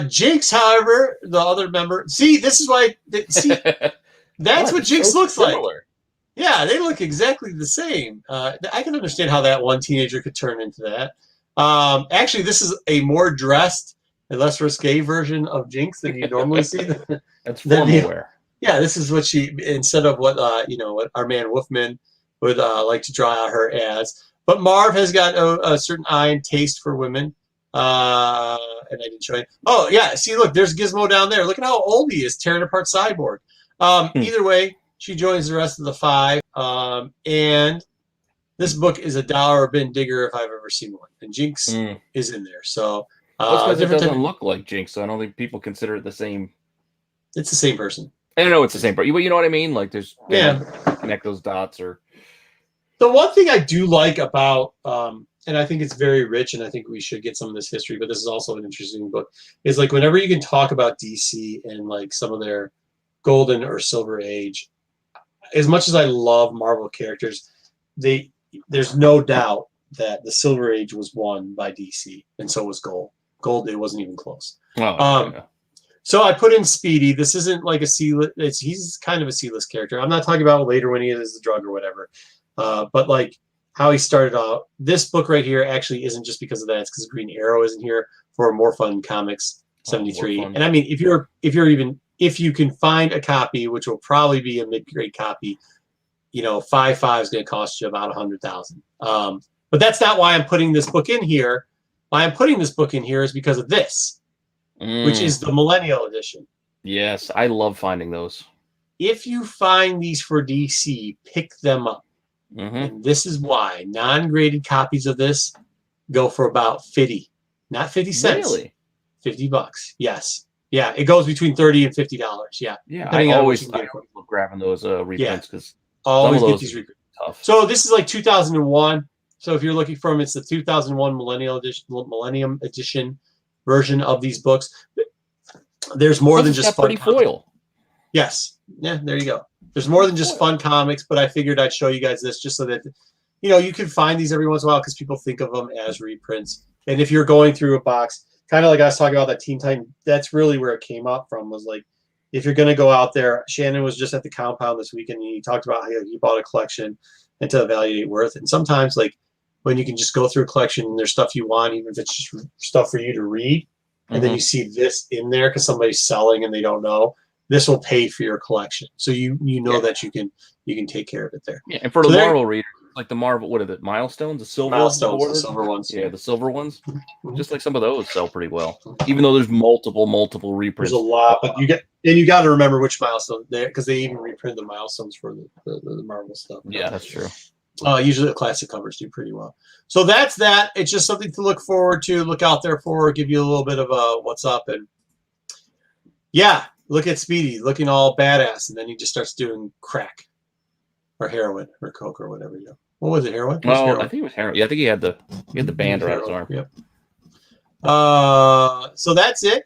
Jinx, however, the other member. See, this is why. That's what Jinx looks similar. Like. Yeah, they look exactly the same. I can understand how that one teenager could turn into that. Actually, this is a more dressed and less risque version of Jinx than you normally see. That's formal wear. Yeah, this is what she, instead of what what our man Wolfman would like to draw out her as. But Marv has got a certain eye and taste for women. And I didn't show you. Oh, yeah. See, look, there's Gizmo down there. Look at how old he is, tearing apart Cyborg. Either way, she joins the rest of the 5. And this book is $1 a bin digger if I've ever seen one. And Jinx is in there. So it doesn't look like Jinx, so I don't think people consider it the same. It's the same person. I don't know it's the same person. You know what I mean? Like there's connect those dots or. The one thing I do like about and I think it's very rich, and I think we should get some of this history, but this is also an interesting book, is like whenever you can talk about DC and like some of their golden or silver age, as much as I love Marvel characters, there's no doubt that the Silver Age was won by DC, and so was Gold. Gold, it wasn't even close. So I put in Speedy. This isn't like a C-list. He's kind of a C-list character. I'm not talking about later when he is the drug or whatever. But like how he started out. This book right here actually isn't just because of that. It's because Green Arrow isn't here for More Fun Comics 73. And I mean, if you can find a copy, which will probably be a mid-grade copy, 5.5 is going to cost you about $100,000. But that's not why I'm putting this book in here. Why I'm putting this book in here is because of this, which is the Millennial Edition. Yes, I love finding those. If you find these for DC, pick them up. And this is why non-graded copies of this go for about 50, not 50 cents. Really? $50. Yes. Yeah, it goes between $30 and $50. Yeah. Yeah, I always love grabbing those reprints because always get these reprints. tough. So this is like 2001. So if you're looking for them, it's the 2001 Millennium Edition version of these books. There's more than just fun foil. Yes. Yeah, there you go. There's more than just fun comics, but I figured I'd show you guys this just so that, you can find these every once in a while because people think of them as reprints. And if you're going through a box, kind of like I was talking about that Teen Titan, that's really where it came up from, was like, if you're going to go out there, Shannon was just at the compound this weekend, and he talked about how he bought a collection and to evaluate worth. And sometimes, like, when you can just go through a collection and there's stuff you want, even if it's just stuff for you to read, and then you see this in there because somebody's selling and they don't know, this will pay for your collection. So you know that you can take care of it there. Yeah, and for the Marvel reader, like the Marvel, what are the milestones? The silver milestones, the silver ones. Yeah, the silver ones. Just like some of those sell pretty well, even though there's multiple reprints. There's a lot, but you got to remember which milestone there, because they even reprint the milestones for the Marvel stuff. Yeah, that's true. Usually the classic covers do pretty well. So that's that. It's just something to look forward to, look out there for, give you a little bit of a what's up. And yeah, look at Speedy looking all badass, and then he just starts doing crack or heroin or coke or whatever. What was it, heroin? Well, heroin? I think it was heroin. Yeah, I think he had the band around his arm. Yep. So that's it.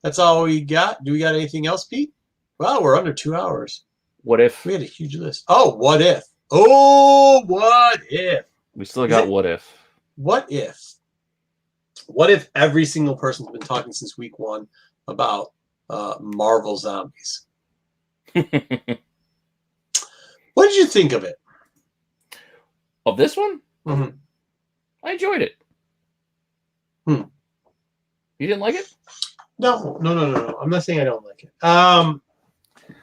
That's all we got. Do we got anything else, Pete? Well, we're under 2 hours. What if? We had a huge list. Oh, what if? Oh, what if? We still got what if. What if? What if every single person's been talking since week 1 about Marvel Zombies? What did you think of it? Of this one? Mm-hmm. I enjoyed it. You didn't like it? No. I'm not saying I don't like it.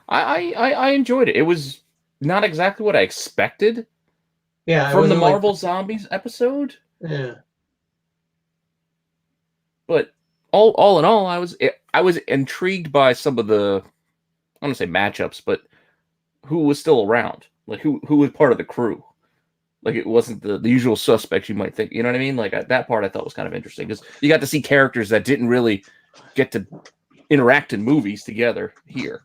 I enjoyed it. It was not exactly what I expected. Yeah, from the Marvel Zombies episode. Yeah. But all in all, I was intrigued by some of the, I don't want to say matchups, but who was still around, like who was part of the crew. Like it wasn't the usual suspects you might think. You know what I mean? Like that part I thought was kind of interesting because you got to see characters that didn't really get to interact in movies together here.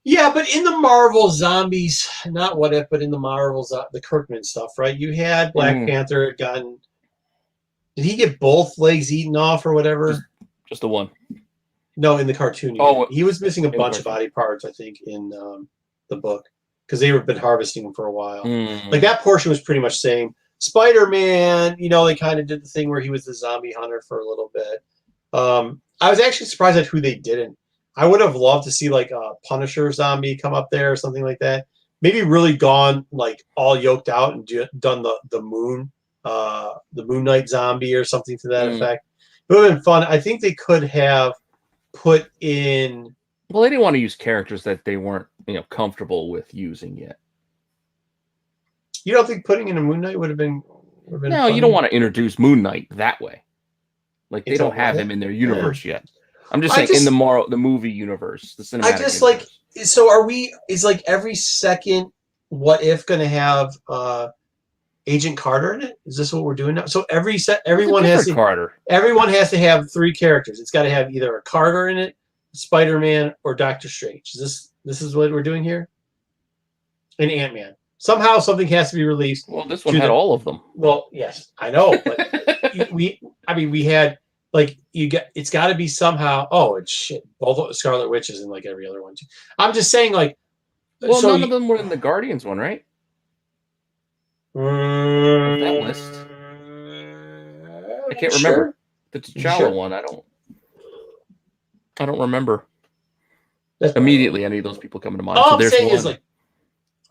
Yeah, but in the Marvel Zombies, not what if, but in the Marvel, the Kirkman stuff, right? You had Black Panther had gotten. Did he get both legs eaten off or whatever? Just the one. No, in the cartoon. He was missing a bunch of body parts, I think, in the book because they have been harvesting them for a while. Like that portion was pretty much same. Spider-Man, they kind of did the thing where he was the zombie hunter for a little bit. I was actually surprised at who they didn't. I would have loved to see like a Punisher zombie come up there or something like that. Maybe really gone like all yoked out and done the Moon Knight zombie or something to that effect. It would have been fun. I think they could have put in. Well, they didn't want to use characters that they weren't comfortable with using yet. You don't think putting in a Moon Knight would have been? No, funny? You don't want to introduce Moon Knight that way. Like they don't have him in their universe yet. I'm just saying in the movie universe, the cinematic universe. Like. So is like every second What If going to have Agent Carter in it? Is this what we're doing now? So everyone has to have 3 characters. It's got to have either a Carter in it, Spider-Man, or Doctor Strange. This is what we're doing here? And Ant-Man. Somehow something has to be released. Well, this one had all of them. Well, yes, I know, but we had. Like it's got to be somehow. Oh, it's shit. Both Scarlet Witches and like every other one too. I'm just saying, like. Well, none of them were in the Guardians one, right? That list. I can't remember. The T'Challa one. I don't remember. Immediately any of those people coming to mind. All I'm saying is like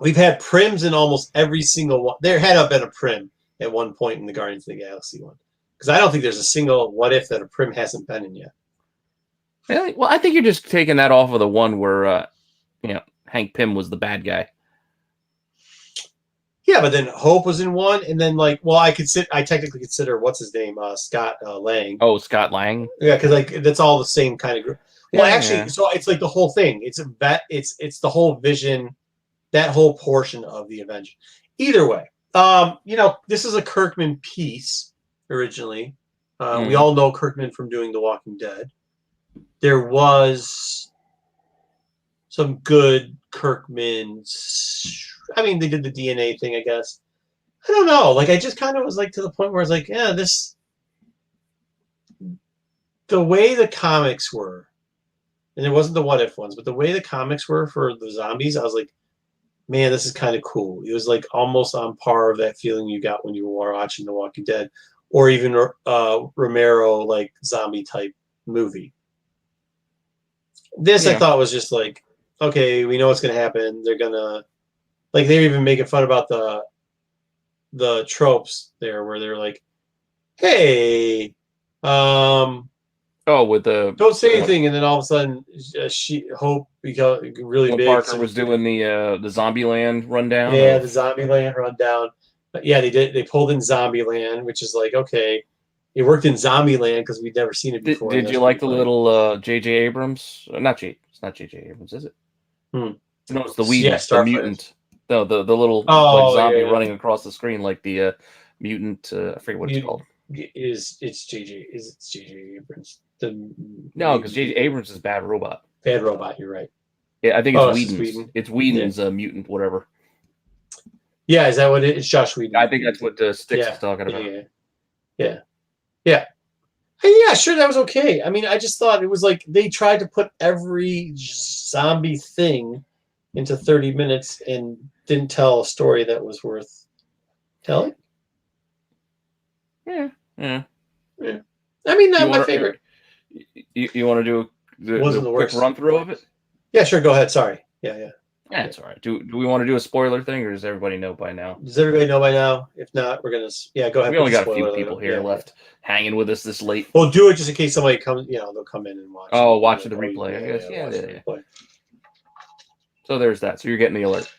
we've had Prims in almost every single one. There had been a Prim at one point in the Guardians of the Galaxy one. Because I don't think there's a single What If that a Prim hasn't been in yet. Really? Well, I think you're just taking that off of the one where, Hank Pym was the bad guy. Yeah, but then Hope was in one, and then I technically consider what's his name, Scott Lang. Oh, Scott Lang. Yeah, because that's all the same kind of group. Well, so it's like the whole thing. It's the whole Vision, that whole portion of the Avengers. Either way, this is a Kirkman piece. Originally, we all know Kirkman from doing The Walking Dead. There was some good Kirkman I mean, they did the DNA thing, I guess. I don't know. Like, I just kind of was like to the point where I was like, yeah, this. The way the comics were, and it wasn't the what if ones, but the way the comics were for the zombies, I was like, man, this is kind of cool. It was like almost on par of that feeling you got when you were watching The Walking Dead, or even Romero like zombie type movie. This I thought was just like, okay, we know what's gonna happen. They're gonna like they're even making fun about the tropes there where they're like, hey, with the don't say anything, and then all of a sudden, Hope become really big. Parker was doing the Zombieland rundown. Yeah, the Zombieland rundown. But yeah, they did. They pulled in Zombieland, which is like okay, it worked in Zombieland because we'd never seen it before. Did you like the little J.J. Abrams? It's not J.J. Abrams, is it? No, it's the weed, the mutant. No, the little zombie running across the screen like the mutant. I forget what it's called. It's J.J. Abrams? No, because J.J. Abrams is Bad Robot. Bad Robot, you're right. Yeah, I think it's Whedon's. It's Whedon's mutant, whatever. Yeah, is that what it is? Josh Whedon. I think that's what Sticks is talking about. Yeah. Yeah, sure, that was okay. I mean, I just thought it was like they tried to put every zombie thing into 30 minutes and didn't tell a story that was worth telling. Yeah. I mean, not my favorite. You want to do the quick run through of it? Yeah, sure. Go ahead. Sorry. Yeah. That's all right. Do we want to do a spoiler thing, or does everybody know by now? Does everybody know by now? If not, we're gonna. Yeah, go ahead. We only got a few people here left hanging with us this late. Well, do it just in case somebody comes. They'll come in and watch. Oh, watch the replay. I guess. Yeah. So there's that. So you're getting the alert.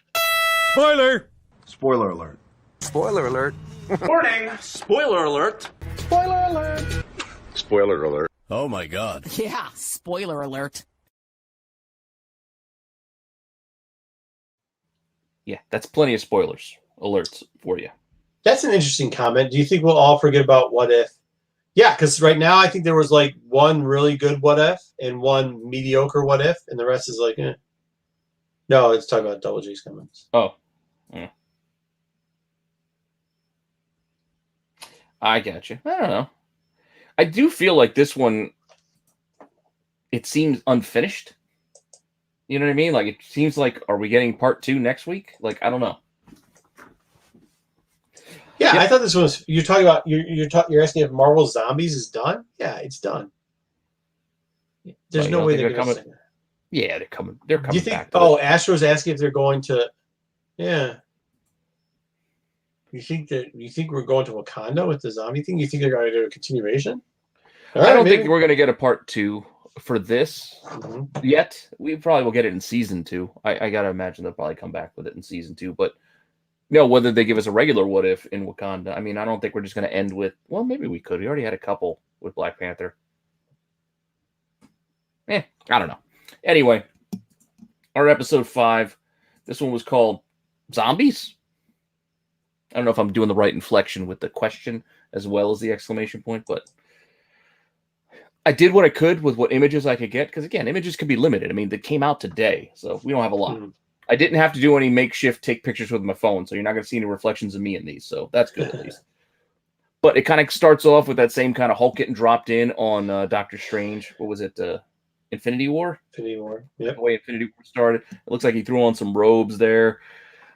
Spoiler! Spoiler alert. Spoiler alert. Warning! Spoiler alert! Spoiler alert! Spoiler alert. Oh my god. Yeah, spoiler alert. Yeah, that's plenty of spoilers alerts for you. That's an interesting comment. Do you think we'll all forget about what if? Yeah, because right now I think there was like one really good what if and one mediocre what if, and the rest is like, eh. No, it's talking about Double J's comments. Oh. Yeah. I got you. I don't know. I do feel like this one, it seems unfinished. You know what I mean? Like, it seems like, are we getting part 2 next week? Like, I don't know. Yeah, I thought this was. You're talking about. You're asking if Marvel Zombies is done. Yeah, it's done. There's no way they're coming. Yeah, they're coming. They're coming. Do you think? Back Astro's asking if they're going to. Yeah. You think we're going to Wakanda with the zombie thing? You think they're going to do a continuation? I don't think we're going to get a part 2 for this yet. We probably will get it in season 2. I got to imagine they'll probably come back with it in season 2. But no, whether they give us a regular what if in Wakanda, I mean, I don't think we're just going to end with, well, maybe we could. We already had a couple with Black Panther. I don't know. Anyway, our episode 5, this one was called Zombies. I don't know if I'm doing the right inflection with the question as well as the exclamation point, but I did what I could with what images I could get. Because again, images can be limited. I mean, they came out today, so we don't have a lot. I didn't have to do any makeshift take pictures with my phone, so you're not going to see any reflections of me in these. So that's good at least. But it kind of starts off with that same kind of Hulk getting dropped in on Doctor Strange. What was it? Infinity War? Infinity War. Yep. The way Infinity War started. It looks like he threw on some robes there.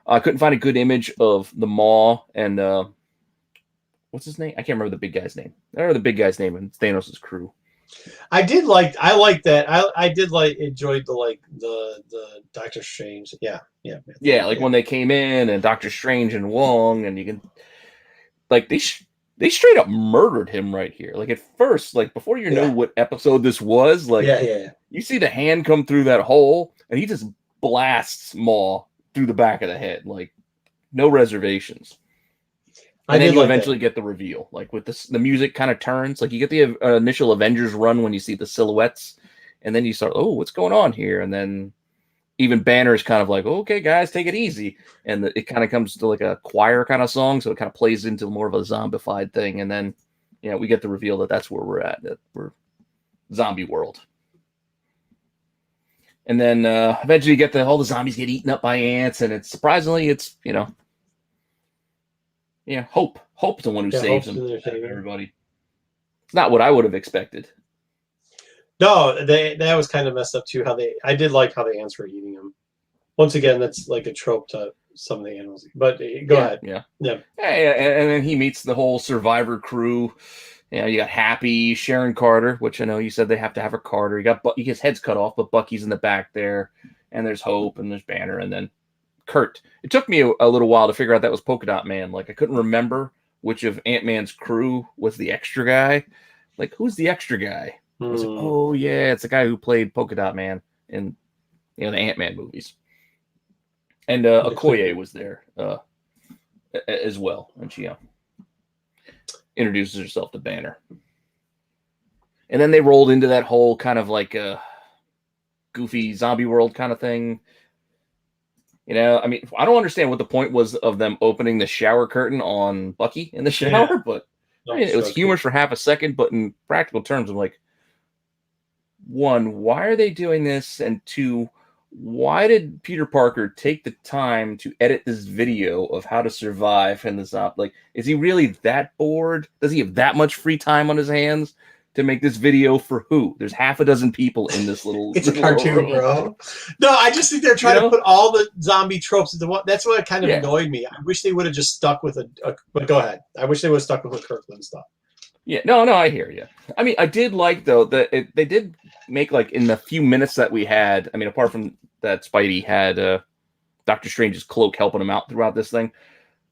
I couldn't find a good image of the Maw and what's his name? I can't remember the big guy's name. I remember the big guy's name and Thanos' crew. I like that. I did enjoyed the Doctor Strange. Yeah. When they came in and Doctor Strange and Wong, and you can they straight up murdered him right here. Like at first, like before you know what episode this was, like you see the hand come through that hole and he just blasts Maw through the back of the head, like no reservations. And then you eventually get the reveal, like with the music kind of turns, like you get the initial Avengers run when you see the silhouettes, and then you start, oh, what's going on here? And then even Banner's kind of like, okay, guys, take it easy. And it kind of comes to like a choir kind of song, so it kind of plays into more of a zombified thing. And then, we get the reveal that that's where we're at, that we're zombie world. And then eventually you get all the zombies get eaten up by ants, and it's surprisingly, it's, Hope. Hope's the one who saves them. Everybody. It's not what I would have expected. No, that was kind of messed up too. I did like how the ants were eating them. Once again, that's like a trope to some of the animals. But go ahead. Yeah. And then he meets the whole Survivor crew. You got Happy, Sharon Carter, which I know you said they have to have a Carter. You got his head's cut off, but Bucky's in the back there. And there's Hope, and there's Banner, and then Kurt. It took me a little while to figure out that was Polka Dot Man. Like, I couldn't remember which of Ant-Man's crew was the extra guy. Like, who's the extra guy? I was like, oh, yeah, it's the guy who played Polka Dot Man in the Ant-Man movies. And Okoye was there as well. And she introduces herself to Banner. And then they rolled into that whole kind of like goofy zombie world kind of thing. I mean, I don't understand what the point was of them opening the shower curtain on Bucky in the shower, but I mean, it was humorous for half a second. But in practical terms, I'm like, one, why are they doing this? And two, why did Peter Parker take the time to edit this video of how to survive in the zombie? Like, is he really that bored? Does he have that much free time on his hands to make this video for who? There's half a dozen people in this little. It's a cartoon, bro. No, I just think they're trying to put all the zombie tropes into one. That's what kind of annoyed me. I wish they would have just stuck with but go ahead. I wish they would have stuck with the Kirkland stuff. Yeah, no, I hear you. I mean, I did like, though, that they did make, like, in the few minutes that we had, I mean, apart from that Spidey had Doctor Strange's cloak helping him out throughout this thing,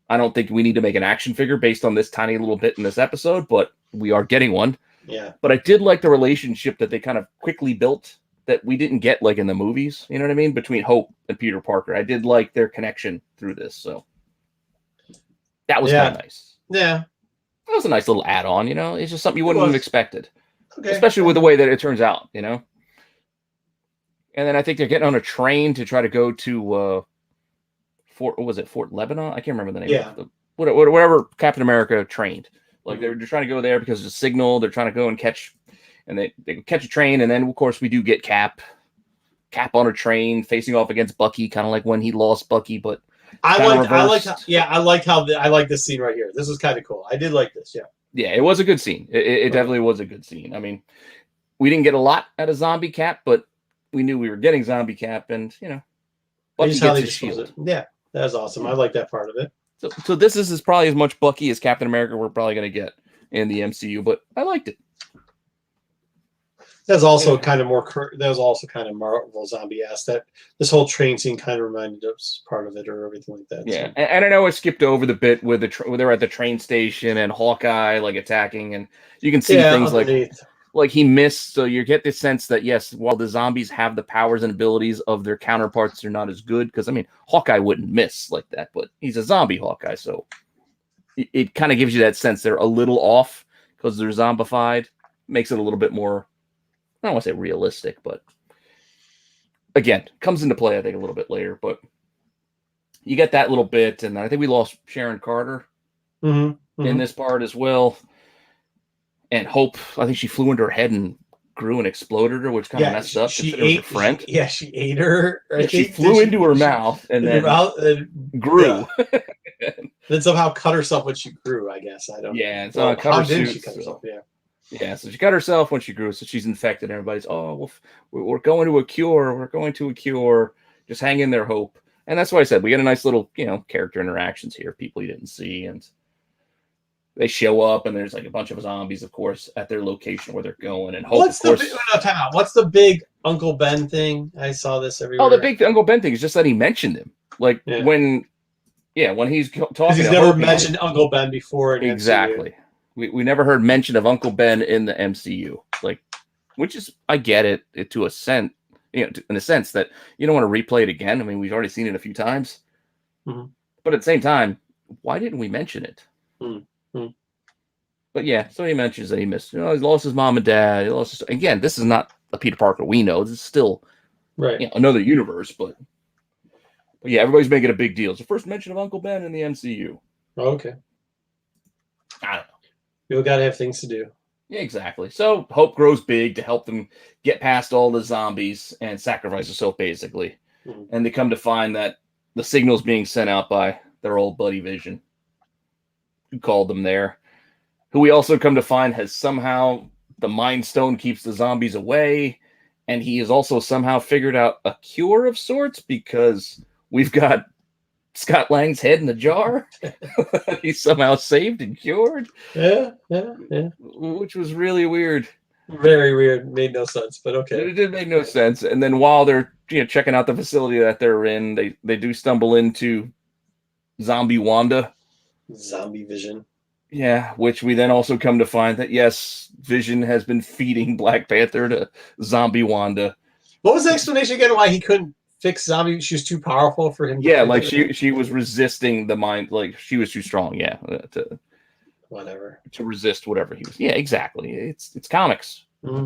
I don't think we need to make an action figure based on this tiny little bit in this episode, but we are getting one. Yeah. But I did like the relationship that they kind of quickly built that we didn't get, like, in the movies, you know what I mean, between Hope and Peter Parker. I did like their connection through this, so that was kind of nice. Yeah. That was a nice little add-on, It's just something you wouldn't have expected. Okay. Especially with the way that it turns out, And then I think they're getting on a train to try to go to Fort Lebanon? I can't remember the name of it. Whatever Captain America trained. Like, they're trying to go there because of the signal. They're trying to go and they catch a train, and then, of course, we do get Cap on a train facing off against Bucky, kind of like when he lost Bucky, but I like this scene right here. This was kind of cool. I did like this. Yeah, it was a good scene. It definitely was a good scene. I mean, we didn't get a lot out of Zombie Cap, but we knew we were getting Zombie Cap, and Bucky gets his shield. Yeah, that was awesome. I like that part of it. So this is probably as much Bucky as Captain America we're probably going to get in the MCU, but I liked it. That's also kind of Marvel zombie-esque. That this whole train scene kind of reminded us part of it or everything like that. Yeah, so. And I know I skipped over the bit where they're at the train station and Hawkeye like attacking, and you can see things like he missed. So you get this sense that yes, while the zombies have the powers and abilities of their counterparts, they're not as good. Because I mean, Hawkeye wouldn't miss like that, but he's a zombie Hawkeye, so it kind of gives you that sense they're a little off because they're zombified. Makes it a little bit more. I don't want to say realistic, but again, comes into play, I think, a little bit later. But you get that little bit, and I think we lost Sharon Carter in this part as well. And Hope, I think she flew into her head and grew and exploded her, which kind of messed up. She ate her friend. She ate her. She flew into her mouth and then grew. Yeah. Then somehow cut herself when she grew, I guess. I don't know. Yeah, so how did she cut herself? Yeah. Yeah, so she cut herself when she grew, so she's infected. Everybody's, we're going to a cure. We're going to a cure. Just hang in there, Hope. And that's why I said we get a nice little, character interactions here, people you didn't see. And they show up, and there's like a bunch of zombies, of course, at their location where they're going. And Hope, what's the big Uncle Ben thing? I saw this everywhere. Oh, the big Uncle Ben thing is just that he mentioned him. Like when he's talking. He's never mentioned Uncle Ben before. Exactly. We never heard mention of Uncle Ben in the MCU, which is, I get it to a sense, in a sense that you don't want to replay it again. I mean, we've already seen it a few times, but at the same time, why didn't we mention it? But yeah, so he mentions that he missed, he lost his mom and dad. Again, this is not a Peter Parker we know. This is still another universe, but yeah, everybody's making a big deal. It's the first mention of Uncle Ben in the MCU. Okay. I don't know. People got to have things to do. Yeah, exactly. So Hope grows big to help them get past all the zombies and sacrifice herself, basically. Mm-hmm. And they come to find that the signal's being sent out by their old buddy Vision, who called them there, who we also come to find has somehow, the Mind Stone keeps the zombies away, and he has also somehow figured out a cure of sorts, because we've got Scott Lang's head in the jar. He's somehow saved and cured. Yeah. Which was really weird. Very weird. Made no sense, but okay. It did make no sense. And then while they're checking out the facility that they're in, they do stumble into Zombie Wanda. Zombie Vision. Yeah, which we then also come to find that, yes, Vision has been feeding Black Panther to Zombie Wanda. What was the explanation again why he couldn't fix zombie? She was too powerful for him. Yeah, like she was resisting the mind, like she was too strong. Yeah, to resist whatever he was. Yeah, exactly. It's comics. Mm-hmm.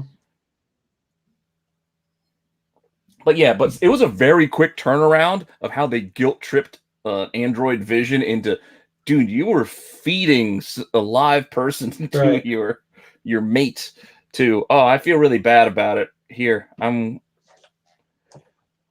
But it was a very quick turnaround of how they guilt tripped Android Vision into, dude, you were feeding a live person to your mate. To I feel really bad about it. Here, I'm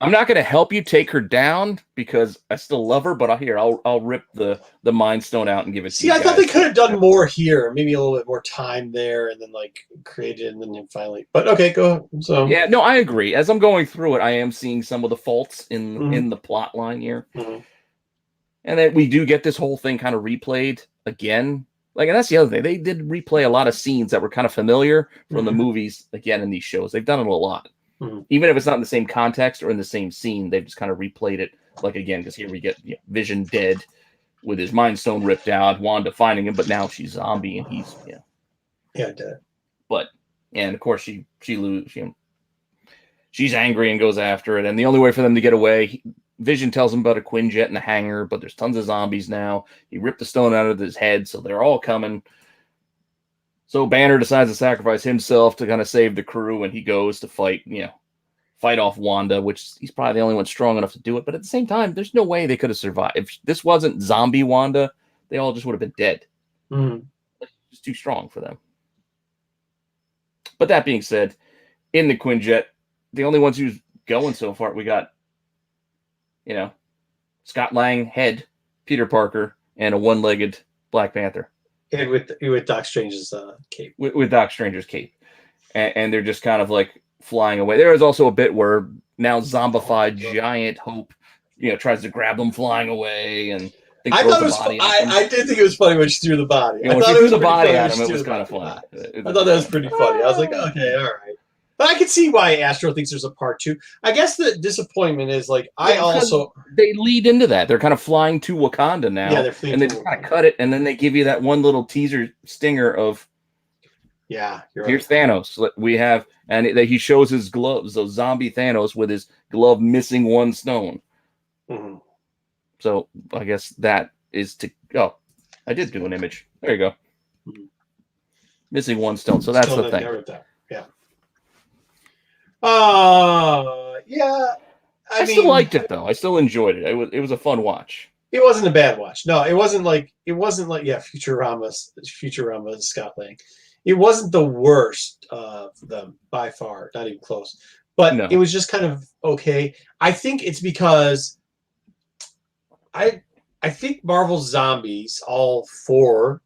not going to help you take her down because I still love her, but I'll rip the Mind Stone out and give it to you. See, I thought they could have done more here, maybe a little bit more time there, and then like created and then finally. But okay, go ahead. So yeah, no, I agree. As I'm going through it, I am seeing some of the faults in the plot line here, and then we do get this whole thing kind of replayed again. Like, and that's the other thing. They did replay a lot of scenes that were kind of familiar from the movies again in these shows. They've done it a lot. Even if it's not in the same context or in the same scene, they've just kind of replayed it like again, because here we get Vision dead with his Mind Stone ripped out, Wanda finding him, but now she's zombie and he's dead. And of course she's angry and goes after it, and the only way for them to get away, Vision tells him about a Quinjet in the hangar, but there's tons of zombies now. He ripped the stone out of his head, so they're all coming. So Banner decides to sacrifice himself to kind of save the crew, and he goes to fight off Wanda, which he's probably the only one strong enough to do it. But at the same time, there's no way they could have survived. If this wasn't zombie Wanda, they all just would have been dead. It's too strong for them. But that being said, in the Quinjet, the only ones who's going so far, we got, Scott Lang, head, Peter Parker, and a one-legged Black Panther. And with Doc Strange's cape. With Doc Strange's cape. And they're just kind of like flying away. There is also a bit where now zombified giant Hope, tries to grab them flying away. And I thought it was I did think it was funny when she threw the body. When she threw the body at him, it was kind of funny. I thought that was pretty funny. I was like, okay, all right. But I can see why Astro thinks there's a part 2. I guess the disappointment is like they lead into that. They're kind of flying to Wakanda now. Yeah, they're fleeing. And they just kind of cut it, and then they give you that one little teaser stinger of here's Thanos. We have, and he shows his gloves, so zombie Thanos with his glove missing one stone. So I guess that is I did do an image. There you go. Missing one stone. So that's the thing. I still liked it though. I still enjoyed it. It was a fun watch. It wasn't a bad watch. No, it wasn't like Futurama Scott Lang. It wasn't the worst of them by far, not even close. But It was just kind of okay. I think it's because I think Marvel's zombies, all 4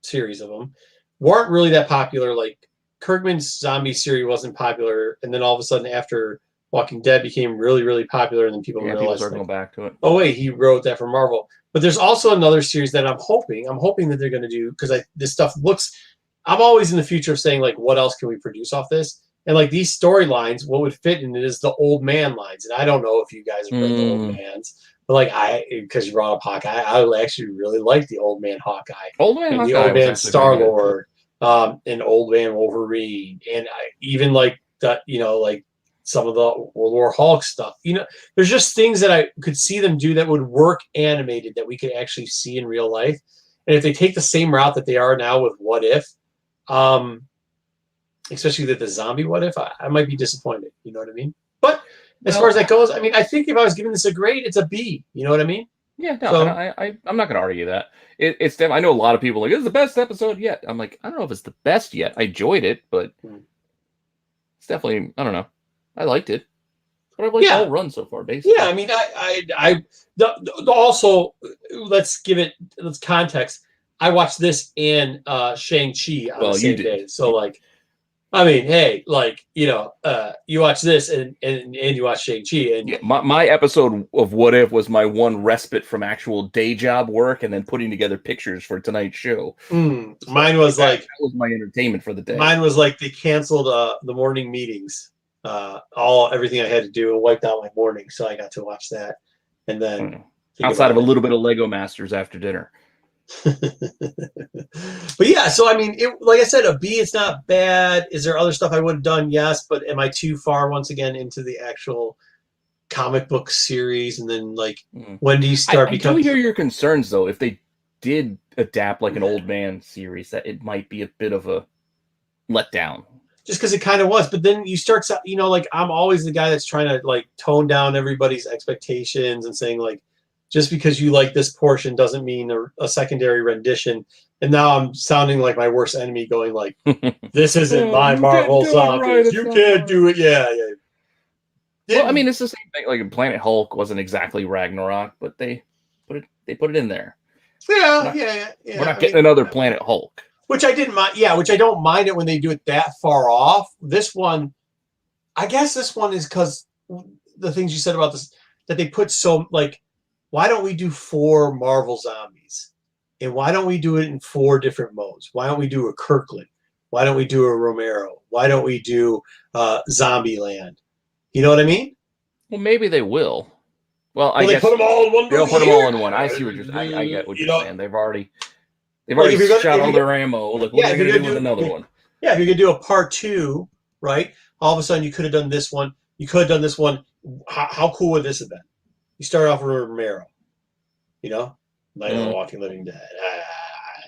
series of them, weren't really that popular. Like Kirkman's zombie series wasn't popular, and then all of a sudden after Walking Dead became really, really popular, and then people realized people going back to it. Oh wait, he wrote that for Marvel. But there's also another series that I'm hoping that they're going to do, because this stuff looks. I'm always in the future of saying like, what else can we produce off this? And like these storylines, what would fit in it is the old man lines, and I don't know if you guys have read the old mans. But like because you brought up Hawkeye, I actually really like the old man Hawkeye, the old man Star-Lord. And Old Man Wolverine, and even like that, like some of the World War Hulk stuff. There's just things that I could see them do that would work animated that we could actually see in real life. And if they take the same route that they are now with What If, especially with the zombie What If, I might be disappointed. You know what I mean? But as far as that goes, I mean, I think if I was giving this a grade, it's a B. You know what I mean? Yeah, no, so, I'm not going to argue that. It's I know a lot of people are like, it's the best episode yet. I'm like, I don't know if it's the best yet. I enjoyed it, but it's definitely, I don't know. I liked it. But I've liked the whole run so far, basically. Yeah, I mean, also, let's context. I watched this and Shang-Chi on the same day. So, like, I mean, hey, like, you know, you watch this and you watch Shang-Chi. And yeah, my episode of What If was my one respite from actual day job work and then putting together pictures for tonight's show. So mine was that was my entertainment for the day. Mine was like they canceled the morning meetings, everything I had to do, and wiped out my morning. So I got to watch that. And then outside of a little bit of Lego Masters after dinner. But yeah, so I mean, like I said, a B, it's not bad. Is there other stuff I would have done? Yes, but am I too far once again into the actual comic book series? And then, like, when do you start becoming? I do hear your concerns, though. If they did adapt like an old man series, that it might be a bit of a letdown. Just because it kind of was, but then you start, you know, like I'm always the guy that's trying to like tone down everybody's expectations and saying like, just because you like this portion doesn't mean a secondary rendition. And now I'm sounding like my worst enemy going like, this isn't my Marvel Zombies. You can't do it. Yeah. Well, I mean, it's the same thing. Like Planet Hulk wasn't exactly Ragnarok, but they put it in there. Yeah. We're not getting another Planet Hulk. Which I didn't mind. Yeah, which I don't mind it when they do it that far off. This one, I guess this one is because the things you said about this, that they put so like, why don't we do 4 Marvel Zombies? And why don't we do it in 4 different modes? Why don't we do a Kirkland? Why don't we do a Romero? Why don't we do Zombieland? You know what I mean? Well, maybe they will. Well, I guess they put them all in one. They'll put them all in one. I see what you're. I get what you're saying. They've already shot all their ammo. Look, what are they going to do with another one? Yeah, if you're going to do a part 2, right? All of a sudden, you could have done this one. You could have done this one. How cool would this have been? You start off with Romero, you know, Night of the Walking Living Dead.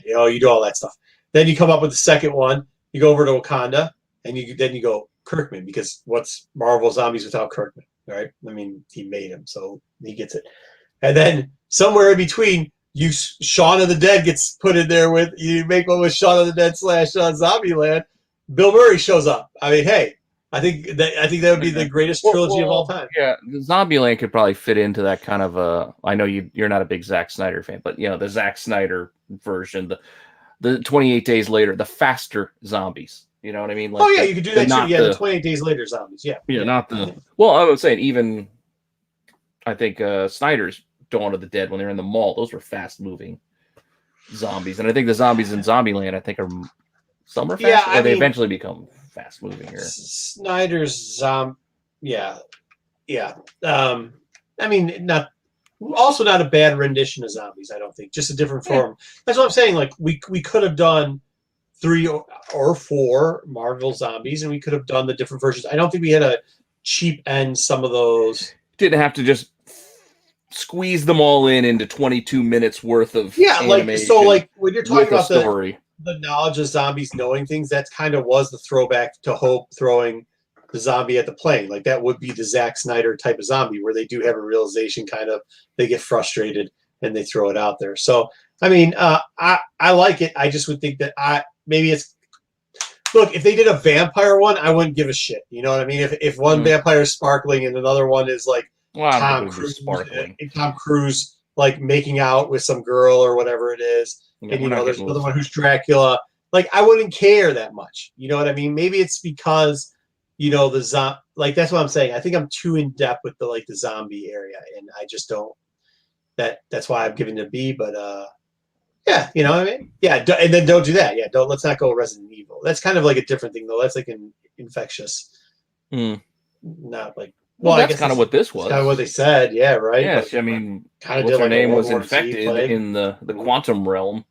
You know, you do all that stuff. Then you come up with the second one. You go over to Wakanda, and then you go Kirkman, because what's Marvel Zombies without Kirkman, right? I mean, he made him, so he gets it. And then somewhere in between, Shaun of the Dead gets put in there with, you make one with Shaun of the Dead / Zombieland. Bill Murray shows up. I mean, hey. I think that would be the greatest trilogy of all time. Yeah, Zombieland could probably fit into that kind of I know you're not a big Zack Snyder fan, but you know the Zack Snyder version, the 28 Days Later, the faster zombies. You know what I mean? Like you could do that too. Yeah, the 28 Days Later zombies. Yeah, not the. Well, I was saying even. I think Snyder's Dawn of the Dead when they're in the mall, those were fast moving zombies, and I think the zombies in Zombieland, I think some are fast, or they eventually become fast moving here. Snyder's I mean, also not a bad rendition of zombies, I don't think. Just a different form. That's what I'm saying. Like we could have done 3 or 4 Marvel Zombies, and we could have done the different versions. I don't think we had to cheap end some of those. Didn't have to just squeeze them all into 22 minutes worth of animation. Like when you're talking about the knowledge of zombies knowing things, that kind of was the throwback to Hope throwing the zombie at the plane. Like that would be the Zack Snyder type of zombie where they do have a realization, kind of they get frustrated and they throw it out there. So I mean, I like it. I just would think that maybe it's, look, if they did a vampire one, I wouldn't give a shit. You know what I mean? If one vampire is sparkling and another one is like Tom Cruise like making out with some girl or whatever it is. And you know, there's another one who's Dracula. Like, I wouldn't care that much. You know what I mean? Maybe it's because, you know, like that's what I'm saying. I think I'm too in depth with the zombie area, and I just don't. That's why I'm giving it a B. But yeah, you know what I mean? Yeah, and then don't do that. Yeah, let's not go Resident Evil. That's kind of like a different thing though. That's like an infectious. Not like. Well, that's kind of what this was. Kind of what they said. Yeah, right. Yes, I mean, what's her name was infected in the quantum realm.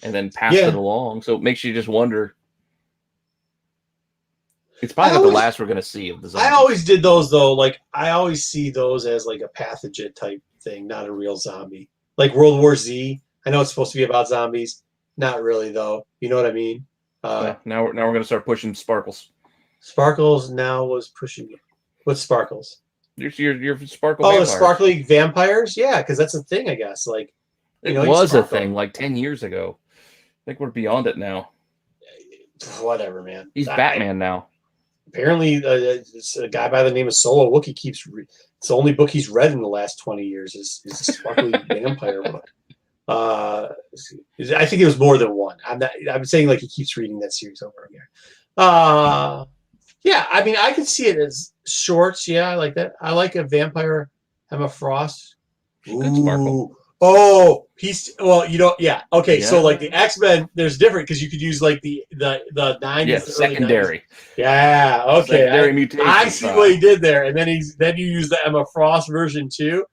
And then passed it along, so it makes you just wonder. It's probably not the last we're going to see of the zombies. I always did those though. Like I always see those as like a pathogen type thing, not a real zombie. Like World War Z. I know it's supposed to be about zombies, not really though. You know what I mean? Now we're going to start pushing Sparkles. Sparkles now was pushing. What's Sparkles? Your sparkle. Oh, vampires. the sparkly vampires. Yeah, because that's a thing, I guess. Like, it was a thing like 10 years ago. I think we're beyond it now. Whatever, man. He's Batman now. Apparently, it's a guy by the name of Solo Wookie keeps. It's the only book he's read in the last 20 years. Is a sparkly vampire book. I think it was more than one. I'm saying like he keeps reading that series over again. Yeah, I mean, I can see it as shorts. Yeah, I like that. I like a vampire Emma Frost. Good sparkle. Oh, yeah. Okay, so like the X-Men, there's different because you could use like the 90s. Yeah, secondary. 90s. Yeah, okay. Secondary mutation. I see what he did there, and then you use the Emma Frost version too.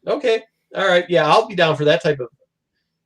Okay, all right. Yeah, I'll be down for that type of.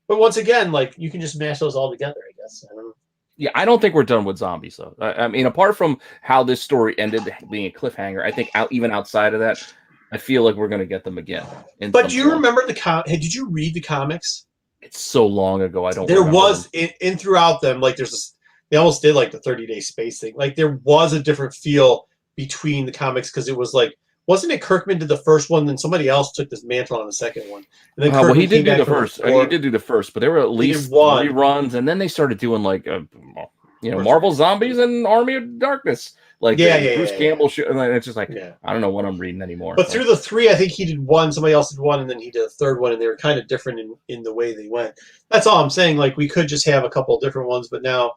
But once again, like you can just mash those all together, I guess. I don't know. Yeah, I don't think we're done with zombies though. I mean, apart from how this story ended being a cliffhanger, I think even outside of that, I feel like we're going to get them again. But do you remember Hey, did you read the comics? It's so long ago. I don't. There was in throughout them like there's this. They almost did like the 30-day space thing. Like there was a different feel between the comics because it was like. Wasn't it Kirkman did the first one, then somebody else took this mantle on the second one? And then well, he did do the first. He did do the first, but there were at least 3 runs, and then they started doing like, Marvel Zombies and Army of Darkness, like Bruce Campbell. And it's just like I don't know what I'm reading anymore. But through the 3, I think he did one, somebody else did one, and then he did a third one, and they were kind of different in the way they went. That's all I'm saying. Like we could just have a couple of different ones, but now,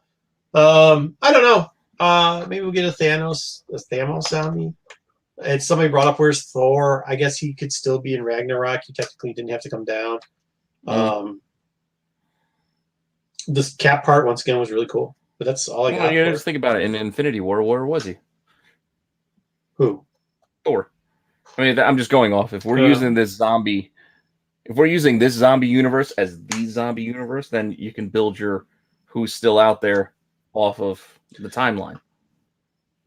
I don't know. Maybe we'll get a Thanos zombie. And somebody brought up where's Thor. I guess he could still be in Ragnarok. He technically didn't have to come down. This Cap part once again was really cool, but that's all I got. Just think about it. In Infinity War, where was he? Who? Thor. I mean, I'm just going off. If we're using this zombie universe as the zombie universe, then you can build your who's still out there off of the timeline.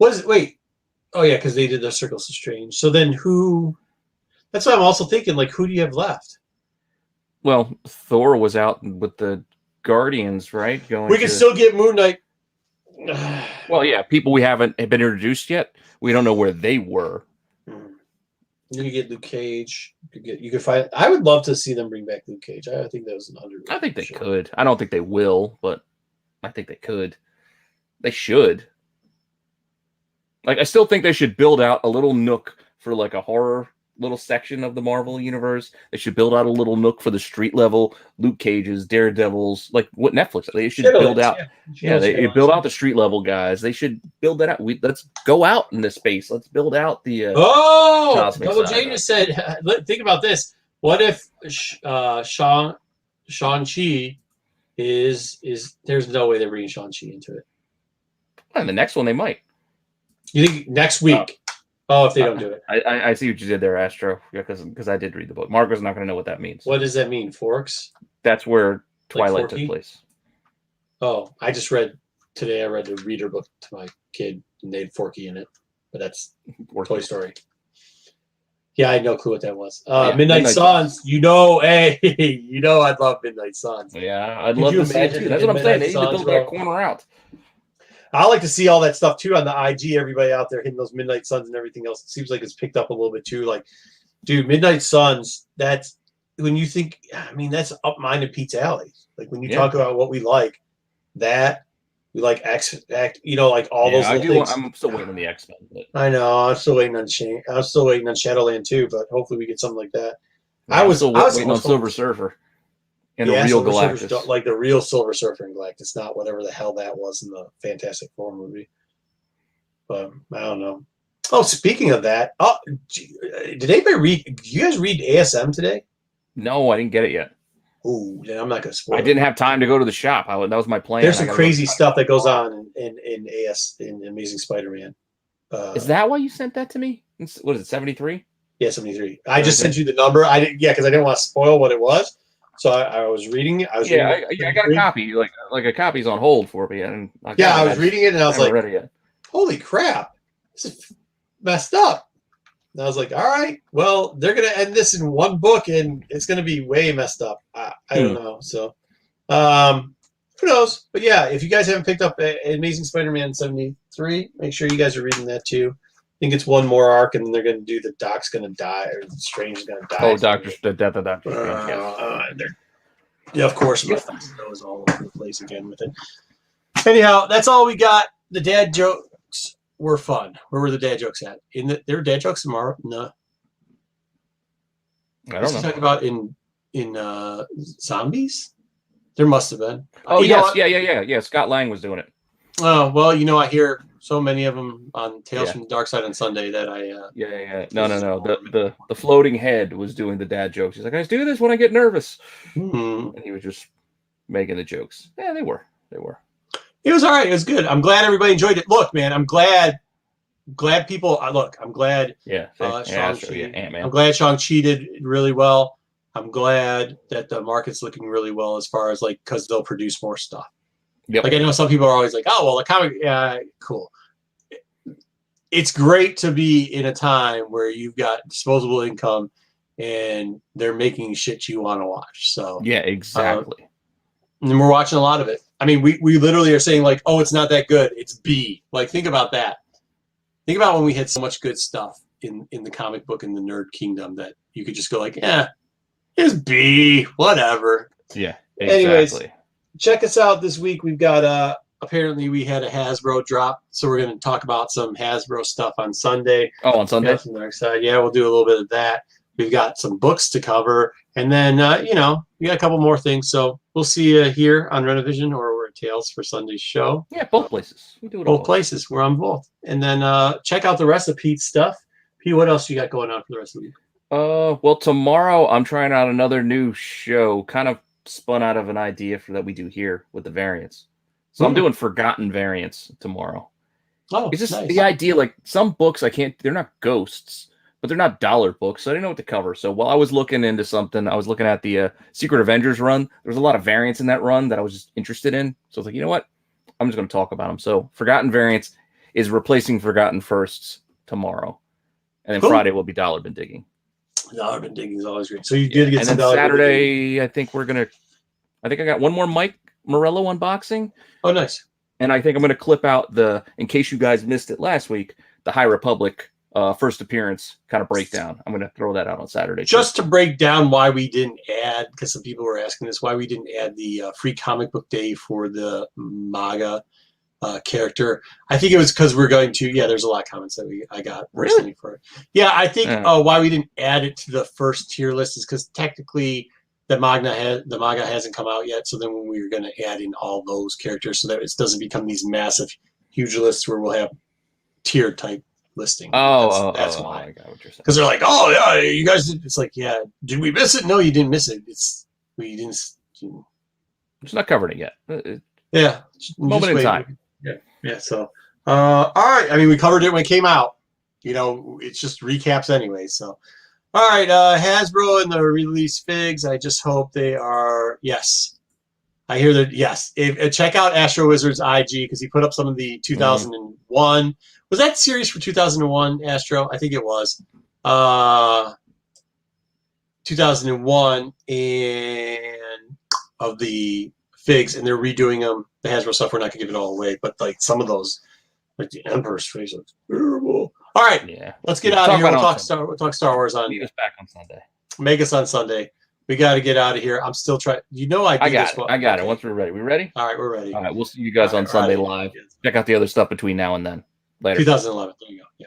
Wait. Oh, yeah, because they did the Circles of Strange. So then who... That's what I'm also thinking. Like, who do you have left? Well, Thor was out with the Guardians, right? We can still get Moon Knight. Well, yeah, people we haven't been introduced yet. We don't know where they were. You could get Luke Cage. You could find... I would love to see them bring back Luke Cage. I think that was an underrated. I think they could. I don't think they will, but I think they could. They should. Like, I still think they should build out a little nook for, like, a horror little section of the Marvel universe. They should build out a little nook for the street level Luke Cages, Daredevils, like what Netflix. They should build out. Yeah, they build out the street level guys. They should build that out. Let's go out in this space. Let's build out the. Double J just said. Think about this. What if Shang-Chi is? There's no way they're bringing Shang-Chi into it. And the next one they might. You think next week? If they don't do it. I see what you did there, Astro. Yeah, because I did read the book. Marco's not going to know what that means. What does that mean? Forks? That's where Twilight took place. Oh, I just read today. I read the reader book to my kid, and they had Forky in it, but that's Toy Story. Yeah, I had no clue what that was. Midnight Suns. Hey, I'd love Midnight Suns. Yeah, I'd love to see it too. That's what I'm saying. They need to build that corner out. I like to see all that stuff too on the IG. Everybody out there hitting those Midnight Suns and everything else. It seems like it's picked up a little bit too. Like, dude, Midnight Suns. That's when you think. I mean, that's up mine and Pete's alley. Like when you talk about what we like, that we like like all those little things. I'm still waiting on the X-Men. But... I know. I'm still waiting on Shadowland too. But hopefully we get something like that. Yeah, I was waiting on Silver Surfer. And a real Galactus. Like the real Silver Surfer and Galactus, not whatever the hell that was in the Fantastic Four movie. But I don't know. Oh, speaking of that, did anybody read? Did you guys read ASM today? No, I didn't get it yet. Ooh, yeah, I'm not going to spoil it. I didn't have time to go to the shop. That was my plan. There's some crazy stuff that goes on in Amazing Spider-Man. Is that why you sent that to me? What is it, 73? Yeah, 73. I just sent you the number. Because I didn't want to spoil what it was. So I was reading it. I got a copy. Like a copy's on hold for me. And I was reading it and I was like, holy crap, this is messed up. And I was like, all right, well, they're going to end this in one book and it's going to be way messed up. I don't know. So who knows? But yeah, if you guys haven't picked up Amazing Spider-Man 73, make sure you guys are reading that too. think it's one more arc, and then they're going to do the Doc's going to die, or Strange is going to die. Oh, the death of Doctor Strange. Yeah, of course. My nose all over the place again with it. Anyhow, that's all we got. The dad jokes were fun. Where were the dad jokes at? There were dad jokes tomorrow? No. I don't know. Talking about in zombies? There must have been. Oh, yes. Yeah. Scott Lang was doing it. Oh, well, I hear so many of them on Tales from the Dark Side on Sunday that I... No. The floating head was doing the dad jokes. He's like, I just do this when I get nervous. Mm-hmm. And he was just making the jokes. Yeah, they were. It was all right. It was good. I'm glad everybody enjoyed it. Look, man, I'm glad people... I'm glad Shang-Chi... I'm glad Shang-Chi did really well. I'm glad that the market's looking really well as far as, because they'll produce more stuff. Yep. I know some people are always like, oh, well, the comic, cool. It's great to be in a time where you've got disposable income and they're making shit you want to watch. So yeah, exactly. And we're watching a lot of it. I mean, we literally are saying oh, it's not that good. It's B. Think about that. Think about when we had so much good stuff in the comic book in the nerd kingdom that you could just go it's B, whatever. Yeah, exactly. Anyways, check us out this week. We've got apparently we had a Hasbro drop, so we're going to talk about some Hasbro stuff on Sunday. Oh, on Sunday? From the dark side. Yeah, we'll do a little bit of that. We've got some books to cover, and then we got a couple more things. So we'll see you here on Rennavision, or we're at Tales for Sunday's show. Yeah, both places. We do it both places. We're on both, and then check out the rest of Pete's stuff. Pete, what else you got going on for the rest of the week? Well, tomorrow I'm trying out another new show, kind of spun out of an idea that we do here with the variants. So I'm doing Forgotten Variants tomorrow. Oh, it's just nice. The idea, some books they're not ghosts, but they're not dollar books, so I didn't know what to cover. So while I was looking into something, I was looking at the Secret Avengers run. There was a lot of variants in that run that I was just interested in. So I was like, you know what? I'm just going to talk about them. So Forgotten Variants is replacing Forgotten Firsts tomorrow. And then Friday will be Dollar Bin Digging. Dollar Bin Digging is always great. So you did get and some then Dollar Saturday, I think I got one more Mike Morello unboxing. Oh, nice. And I think I'm going to clip out in case you guys missed it last week, the High Republic first appearance kind of breakdown. I'm going to throw that out on Saturday. Just to break down why we didn't add, because some people were asking this, why we didn't add the free comic book day for the MAGA character. I think it was because we're going to, there's a lot of comments that I got recently for it. Yeah, I think why we didn't add it to the first tier list is because technically the MAGA hasn't come out yet. So then when we were going to add in all those characters so that it doesn't become these massive, huge lists where we'll have tier type listing. That's why. I got what you're saying. Because they're like, oh yeah, you guys did. It's like, yeah, did we miss it? No, you didn't miss it. We didn't. It's not covering it yet. Yeah, moment in time. Yeah. So, all right. I mean, we covered it when it came out. It's just recaps anyway. So, all right. Hasbro and the release figs. I just hope they are. Yes, I hear that. Yes. Check out Astro Wizard's IG because he put up some of the 2001. Was that series for 2001, Astro? I think it was. 2001 and of the figs, and they're redoing them. The Hasbro stuff, we're not gonna give it all away, but some of those, the Emperor's face looks terrible. All right, let's get out of here. We'll talk Star Wars on. Meet us back on Sunday. Make us on Sunday. We got to get out of here. I'm still trying. I got it. Once we're ready, we ready? All right, we're ready. All right, we'll see you guys on Sunday live. Check out the other stuff between now and then. Later. 2011. There you go. Yeah.